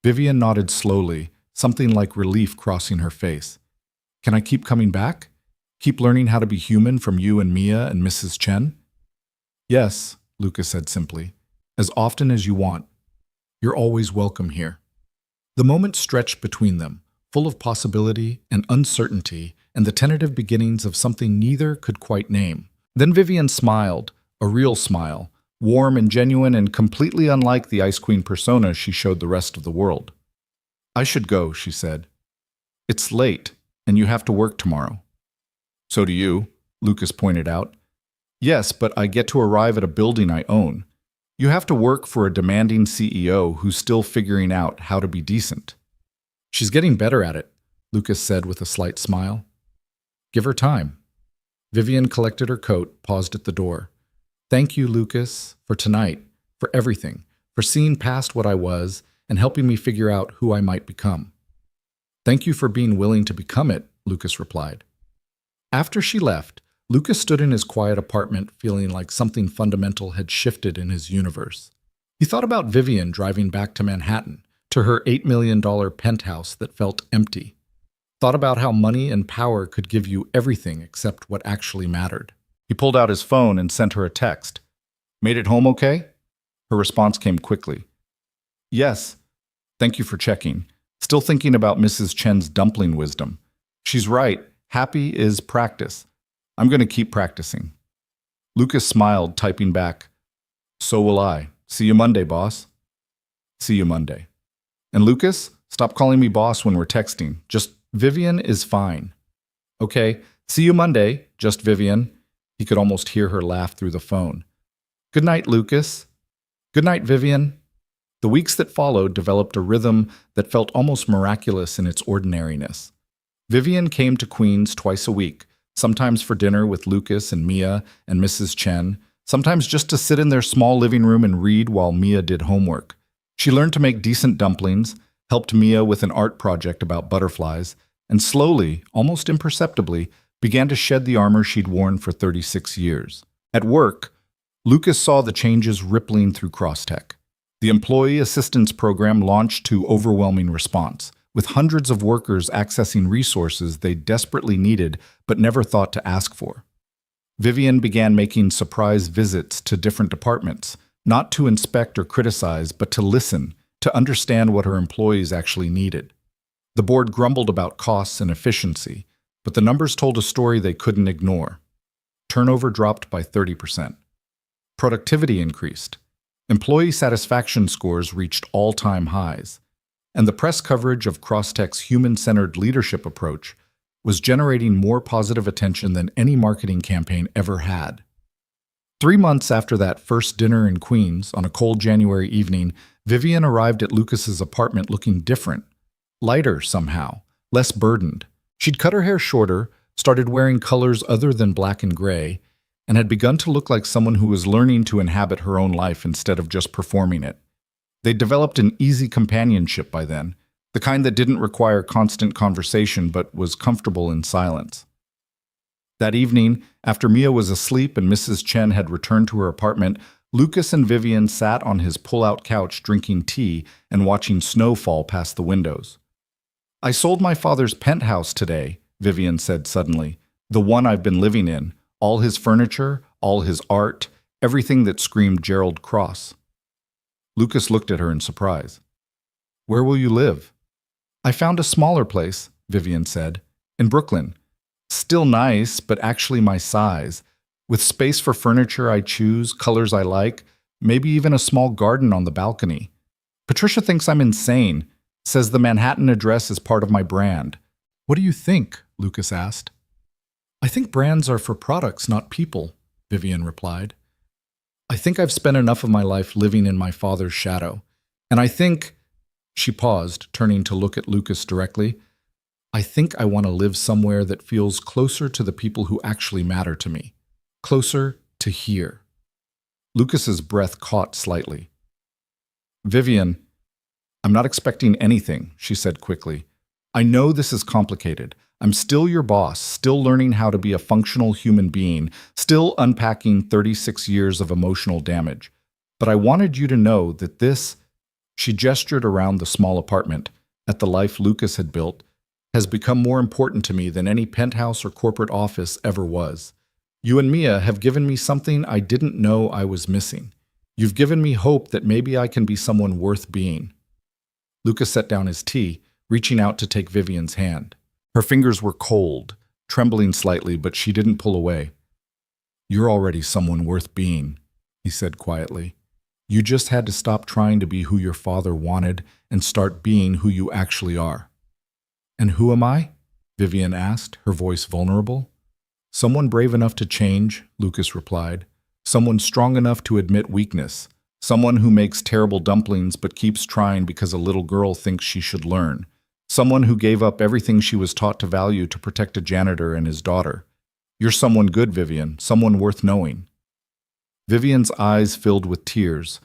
Vivian nodded slowly, something like relief crossing her face. "Can I keep coming back? Keep learning how to be human from you and Mia and Mrs. Chen?" Yes, Lucas said simply. As often as you want. You're always welcome here. The moment stretched between them, full of possibility and uncertainty and the tentative beginnings of something neither could quite name. Then Vivian smiled, a real smile, warm and genuine and completely unlike the Ice Queen persona she showed the rest of the world. I should go, she said. It's late, and you have to work tomorrow. So do you, Lucas pointed out. Yes, but I get to arrive at a building I own. You have to work for a demanding CEO who's still figuring out how to be decent. She's getting better at it, Lucas said with a slight smile. Give her time. Vivian collected her coat, paused at the door. Thank you, Lucas, for tonight, for everything, for seeing past what I was and helping me figure out who I might become. Thank you for being willing to become it, Lucas replied. After she left, Lucas stood in his quiet apartment feeling like something fundamental had shifted in his universe. He thought about Vivian driving back to Manhattan, to her $8 million penthouse that felt empty. Thought about how money and power could give you everything except what actually mattered. He pulled out his phone and sent her a text. Made it home okay? Her response came quickly. Yes. Thank you for checking. Still thinking about Mrs. Chen's dumpling wisdom. She's right. Happy is practice. I'm going to keep practicing. Lucas smiled, typing back, So will I. See you Monday, boss. See you Monday. And Lucas, stop calling me boss when we're texting. Just Vivian is fine. Okay, see you Monday, just Vivian. He could almost hear her laugh through the phone. Good night, Lucas. Good night, Vivian. The weeks that followed developed a rhythm that felt almost miraculous in its ordinariness. Vivian came to Queens twice a week, sometimes for dinner with Lucas and Mia and Mrs. Chen, sometimes just to sit in their small living room and read while Mia did homework. She learned to make decent dumplings, helped Mia with an art project about butterflies, and slowly, almost imperceptibly, began to shed the armor she'd worn for 36 years. At work, Lucas saw the changes rippling through Crosstech. The Employee Assistance Program launched to overwhelming response, with hundreds of workers accessing resources they desperately needed but never thought to ask for. Vivian began making surprise visits to different departments, not to inspect or criticize, but to listen, to understand what her employees actually needed. The board grumbled about costs and efficiency, but the numbers told a story they couldn't ignore. Turnover dropped by 30%. Productivity increased. Employee satisfaction scores reached all-time highs, and the press coverage of Crosstech's human-centered leadership approach was generating more positive attention than any marketing campaign ever had. 3 months after that first dinner in Queens, on a cold January evening, Vivian arrived at Lucas's apartment looking different, lighter somehow, less burdened. She'd cut her hair shorter, started wearing colors other than black and gray, and had begun to look like someone who was learning to inhabit her own life instead of just performing it. They'd developed an easy companionship by then, the kind that didn't require constant conversation but was comfortable in silence. That evening, after Mia was asleep and Mrs. Chen had returned to her apartment, Lucas and Vivian sat on his pull-out couch drinking tea and watching snow fall past the windows. I sold my father's penthouse today, Vivian said suddenly, the one I've been living in. All his furniture, all his art, everything that screamed Gerald Cross. Lucas looked at her in surprise. Where will you live? I found a smaller place, Vivian said, in Brooklyn. Still nice, but actually my size, with space for furniture I choose, colors I like, maybe even a small garden on the balcony. Patricia thinks I'm insane, says the Manhattan address is part of my brand. What do you think? Lucas asked. I think brands are for products, not people, Vivian replied. I think I've spent enough of my life living in my father's shadow. And I think, she paused, turning to look at Lucas directly, I think I want to live somewhere that feels closer to the people who actually matter to me. Closer to here. Lucas's breath caught slightly. Vivian, I'm not expecting anything, she said quickly. I know this is complicated. I'm still your boss, still learning how to be a functional human being, still unpacking 36 years of emotional damage. But I wanted you to know that this, she gestured around the small apartment, at the life Lucas had built, has become more important to me than any penthouse or corporate office ever was. You and Mia have given me something I didn't know I was missing. You've given me hope that maybe I can be someone worth being." Lucas set down his tea, reaching out to take Vivian's hand. Her fingers were cold, trembling slightly, but she didn't pull away. "You're already someone worth being," he said quietly. "You just had to stop trying to be who your father wanted and start being who you actually are." "And who am I?" Vivian asked, her voice vulnerable. "Someone brave enough to change," Lucas replied. "Someone strong enough to admit weakness. Someone who makes terrible dumplings but keeps trying because a little girl thinks she should learn. Someone who gave up everything she was taught to value to protect a janitor and his daughter. You're someone good, Vivian, someone worth knowing." Vivian's eyes filled with tears,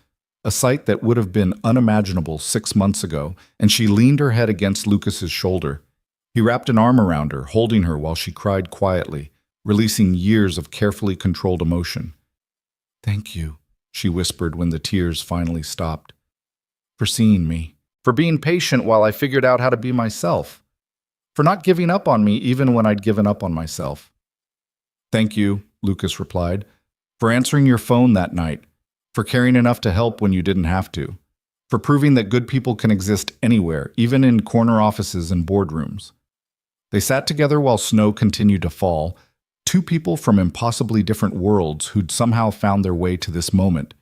a sight that would have been unimaginable 6 months ago, and she leaned her head against Lucas's shoulder. He wrapped an arm around her, holding her while she cried quietly, releasing years of carefully controlled emotion. "Thank you," she whispered when the tears finally stopped. "For seeing me. For being patient while I figured out how to be myself. For not giving up on me even when I'd given up on myself." "Thank you," Lucas replied, "for answering your phone that night, for caring enough to help when you didn't have to, for proving that good people can exist anywhere, even in corner offices and boardrooms." They sat together while snow continued to fall, two people from impossibly different worlds who'd somehow found their way to this moment,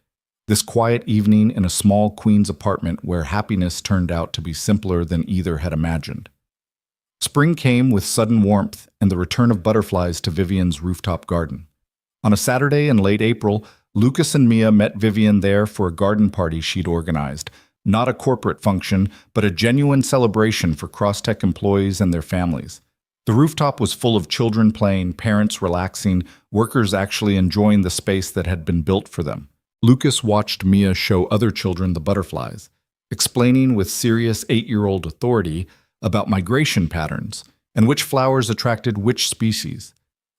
this quiet evening in a small Queens apartment where happiness turned out to be simpler than either had imagined. Spring came with sudden warmth and the return of butterflies to Vivian's rooftop garden. On a Saturday in late April, Lucas and Mia met Vivian there for a garden party she'd organized. Not a corporate function, but a genuine celebration for Crosstech employees and their families. The rooftop was full of children playing, parents relaxing, workers actually enjoying the space that had been built for them. Lucas watched Mia show other children the butterflies, explaining with serious 8-year-old authority about migration patterns and which flowers attracted which species.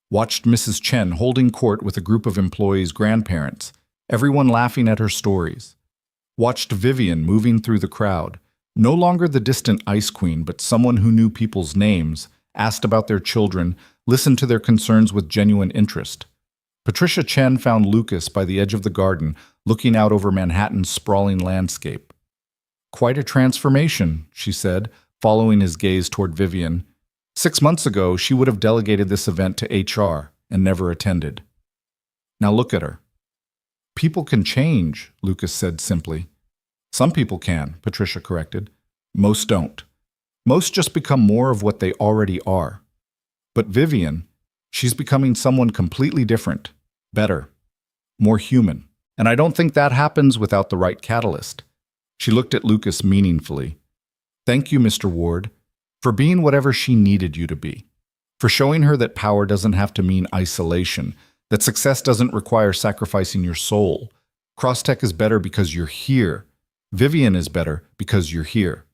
Watched Mrs. Chen holding court with a group of employees' grandparents, everyone laughing at her stories. Watched Vivian moving through the crowd, no longer the distant ice queen, but someone who knew people's names, asked about their children, listened to their concerns with genuine interest. Patricia Chen found Lucas by the edge of the garden, looking out over Manhattan's sprawling landscape. "Quite a transformation," she said, following his gaze toward Vivian. 6 months ago, she would have delegated this event to HR and never attended. "Now look at her." "People can change," Lucas said simply. "Some people can," Patricia corrected. "Most don't. Most just become more of what they already are. But Vivian, she's becoming someone completely different, better, more human. And I don't think that happens without the right catalyst." She looked at Lucas meaningfully. "Thank you, Mr. Ward, for being whatever she needed you to be, for showing her that power doesn't have to mean isolation, that success doesn't require sacrificing your soul. Crosstech is better because you're here. Vivian is better because you're here."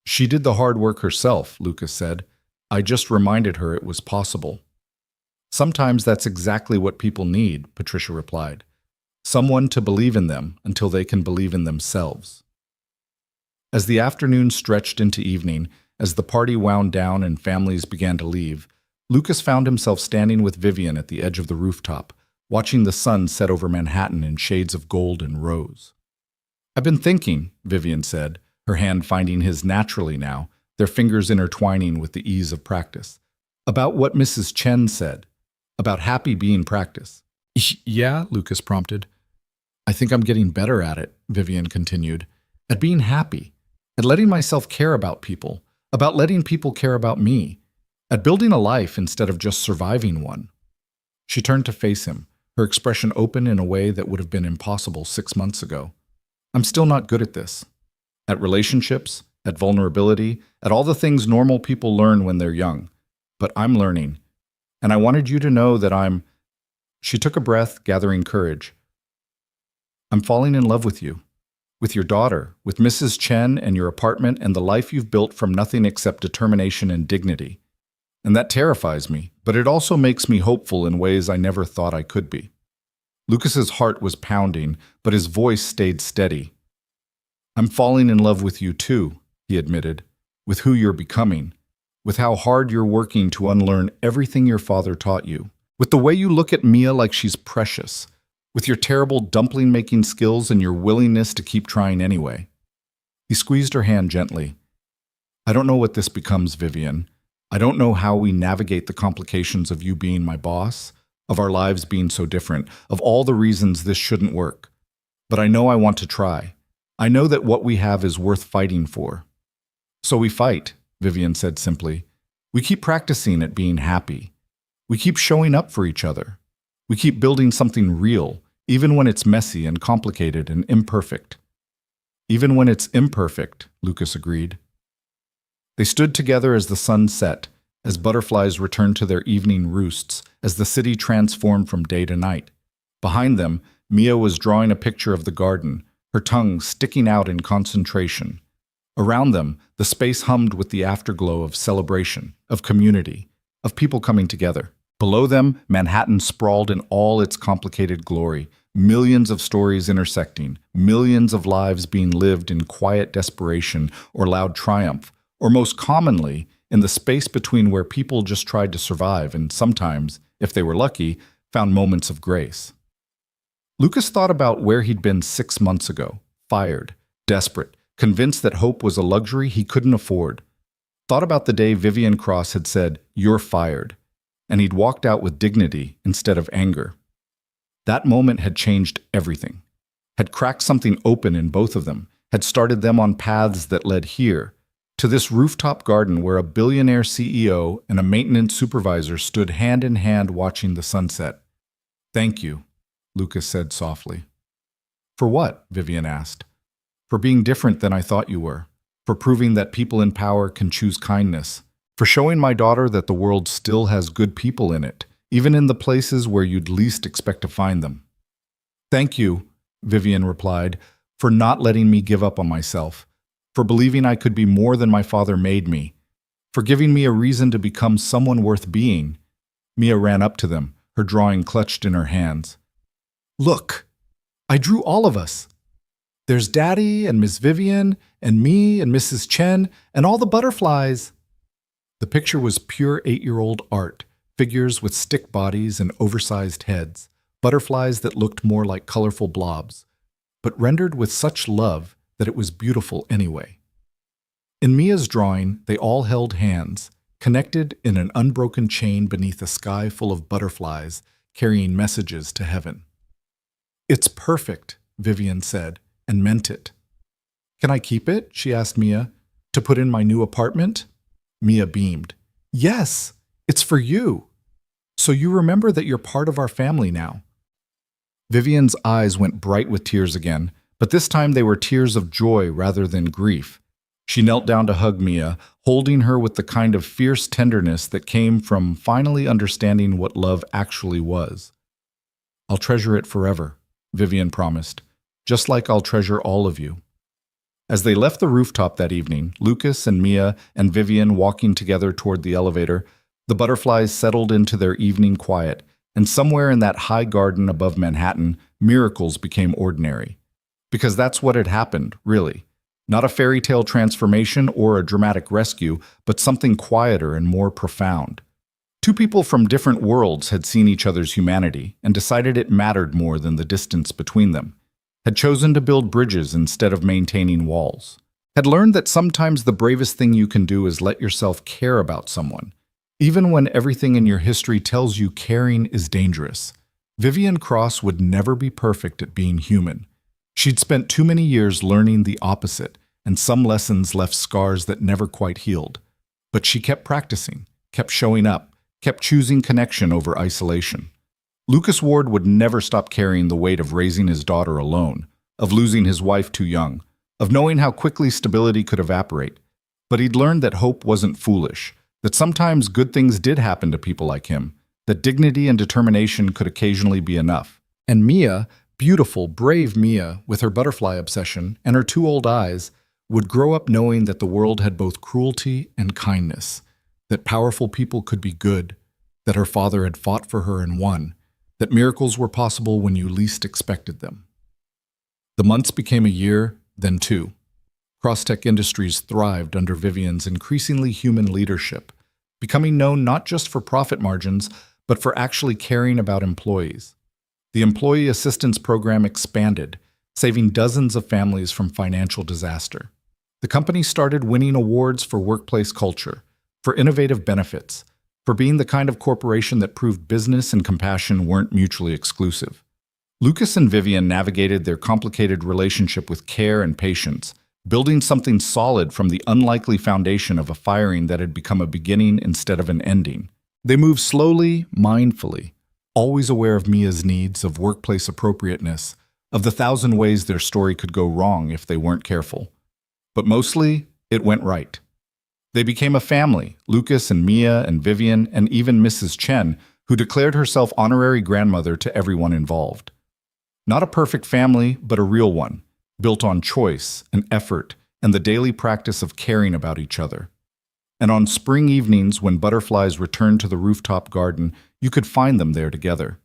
"She did the hard work herself," Lucas said. "I just reminded her it was possible." "Sometimes that's exactly what people need," Patricia replied. "Someone to believe in them until they can believe in themselves." As the afternoon stretched into evening, as the party wound down and families began to leave, Lucas found himself standing with Vivian at the edge of the rooftop, watching the sun set over Manhattan in shades of gold and rose. "I've been thinking," Vivian said, her hand finding his naturally now, their fingers intertwining with the ease of practice, "about what Mrs. Chen said, about happy being practice." "Yeah," Lucas prompted. "I think I'm getting better at it," Vivian continued, "at being happy, at letting myself care about people, about letting people care about me, at building a life instead of just surviving one." She turned to face him, her expression open in a way that would have been impossible 6 months ago. "I'm still not good at this. At relationships, at vulnerability, at all the things normal people learn when they're young. But I'm learning. And I wanted you to know that I'm—" She took a breath, gathering courage. "I'm falling in love with you. With your daughter, with Mrs. Chen and your apartment and the life you've built from nothing except determination and dignity. And that terrifies me, but it also makes me hopeful in ways I never thought I could be." Lucas's heart was pounding, but his voice stayed steady. "I'm falling in love with you too," he admitted, "with who you're becoming, with how hard you're working to unlearn everything your father taught you, With the way you look at Mia like she's precious, with your terrible dumpling-making skills and your willingness to keep trying anyway. He squeezed her hand gently. I don't know what this becomes, Vivian. I don't know how we navigate the complications of you being my boss, of our lives being so different, of all the reasons this shouldn't work. But I know I want to try. I know that what we have is worth fighting for. So we fight, Vivian said simply. We keep practicing at being happy. We keep showing up for each other. We keep building something real, even when it's messy and complicated and imperfect. Even when it's imperfect, Lucas agreed. They stood together as the sun set, as butterflies returned to their evening roosts, as the city transformed from day to night. Behind them, Mia was drawing a picture of the garden, her tongue sticking out in concentration. Around them, the space hummed with the afterglow of celebration, of community, of people coming together. Below them, Manhattan sprawled in all its complicated glory, millions of stories intersecting, millions of lives being lived in quiet desperation or loud triumph, or most commonly, in the space between where people just tried to survive and sometimes, if they were lucky, found moments of grace. Lucas thought about where he'd been 6 months ago, fired, desperate, convinced that hope was a luxury he couldn't afford. Thought about the day Vivian Cross had said, "You're fired," and he'd walked out with dignity instead of anger. That moment had changed everything, had cracked something open in both of them, had started them on paths that led here, to this rooftop garden where a billionaire CEO and a maintenance supervisor stood hand in hand watching the sunset. "Thank you," Lucas said softly. "For what?" Vivian asked. "For being different than I thought you were, for proving that people in power can choose kindness, for showing my daughter that the world still has good people in it, even in the places where you'd least expect to find them." "Thank you," Vivian replied, "for not letting me give up on myself, for believing I could be more than my father made me, for giving me a reason to become someone worth being." Mia ran up to them, her drawing clutched in her hands. "Look, I drew all of us. There's Daddy and Miss Vivian and me and Mrs. Chen and all the butterflies." The picture was pure 8-year-old art, figures with stick bodies and oversized heads, butterflies that looked more like colorful blobs, but rendered with such love that it was beautiful anyway. In Mia's drawing, they all held hands, connected in an unbroken chain beneath a sky full of butterflies carrying messages to heaven. "It's perfect," Vivian said, and meant it. "Can I keep it?" she asked Mia. "To put in my new apartment?" Mia beamed. "Yes, it's for you. So you remember that you're part of our family now." Vivian's eyes went bright with tears again, but this time they were tears of joy rather than grief. She knelt down to hug Mia, holding her with the kind of fierce tenderness that came from finally understanding what love actually was. "I'll treasure it forever," Vivian promised, "just like I'll treasure all of you." As they left the rooftop that evening, Lucas and Mia and Vivian walking together toward the elevator, the butterflies settled into their evening quiet, and somewhere in that high garden above Manhattan, miracles became ordinary. Because that's what had happened, really. Not a fairy tale transformation or a dramatic rescue, but something quieter and more profound. Two people from different worlds had seen each other's humanity and decided it mattered more than the distance between them, had chosen to build bridges instead of maintaining walls, had learned that sometimes the bravest thing you can do is let yourself care about someone, even when everything in your history tells you caring is dangerous. Vivian Cross would never be perfect at being human. She'd spent too many years learning the opposite, and some lessons left scars that never quite healed. But she kept practicing, kept showing up, kept choosing connection over isolation. Lucas Ward would never stop carrying the weight of raising his daughter alone, of losing his wife too young, of knowing how quickly stability could evaporate. But he'd learned that hope wasn't foolish, that sometimes good things did happen to people like him, that dignity and determination could occasionally be enough. And Mia, beautiful, brave Mia, with her butterfly obsession and her 2 old eyes, would grow up knowing that the world had both cruelty and kindness, that powerful people could be good, that her father had fought for her and won, that miracles were possible when you least expected them. The months became a year, then 2. Crosstech Industries thrived under Vivian's increasingly human leadership, becoming known not just for profit margins, but for actually caring about employees. The Employee Assistance Program expanded, saving dozens of families from financial disaster. The company started winning awards for workplace culture, for innovative benefits, for being the kind of corporation that proved business and compassion weren't mutually exclusive. Lucas and Vivian navigated their complicated relationship with care and patience, building something solid from the unlikely foundation of a firing that had become a beginning instead of an ending. They moved slowly, mindfully, always aware of Mia's needs, of workplace appropriateness, of the thousand ways their story could go wrong if they weren't careful. But mostly, it went right. They became a family, Lucas and Mia and Vivian and even Mrs. Chen, who declared herself honorary grandmother to everyone involved. Not a perfect family, but a real one, built on choice and effort and the daily practice of caring about each other. And on spring evenings, when butterflies returned to the rooftop garden, you could find them there together.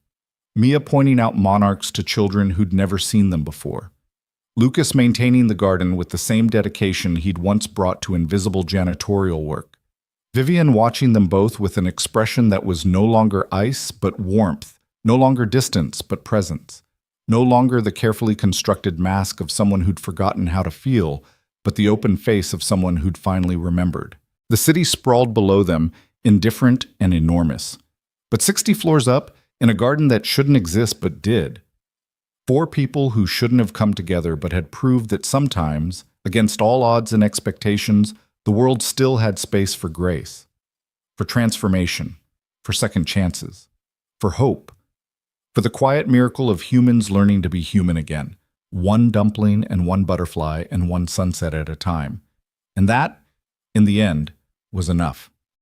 Mia pointing out monarchs to children who'd never seen them before. Lucas maintaining the garden with the same dedication he'd once brought to invisible janitorial work. Vivian watching them both with an expression that was no longer ice but warmth, no longer distance but presence, no longer the carefully constructed mask of someone who'd forgotten how to feel, but the open face of someone who'd finally remembered. The city sprawled below them, indifferent and enormous. But 60 floors up, in a garden that shouldn't exist but did. 4 people who shouldn't have come together but had proved that sometimes, against all odds and expectations, the world still had space for grace, for transformation, for second chances, for hope, for the quiet miracle of humans learning to be human again, one dumpling and one butterfly and one sunset at a time. And that, in the end, was enough.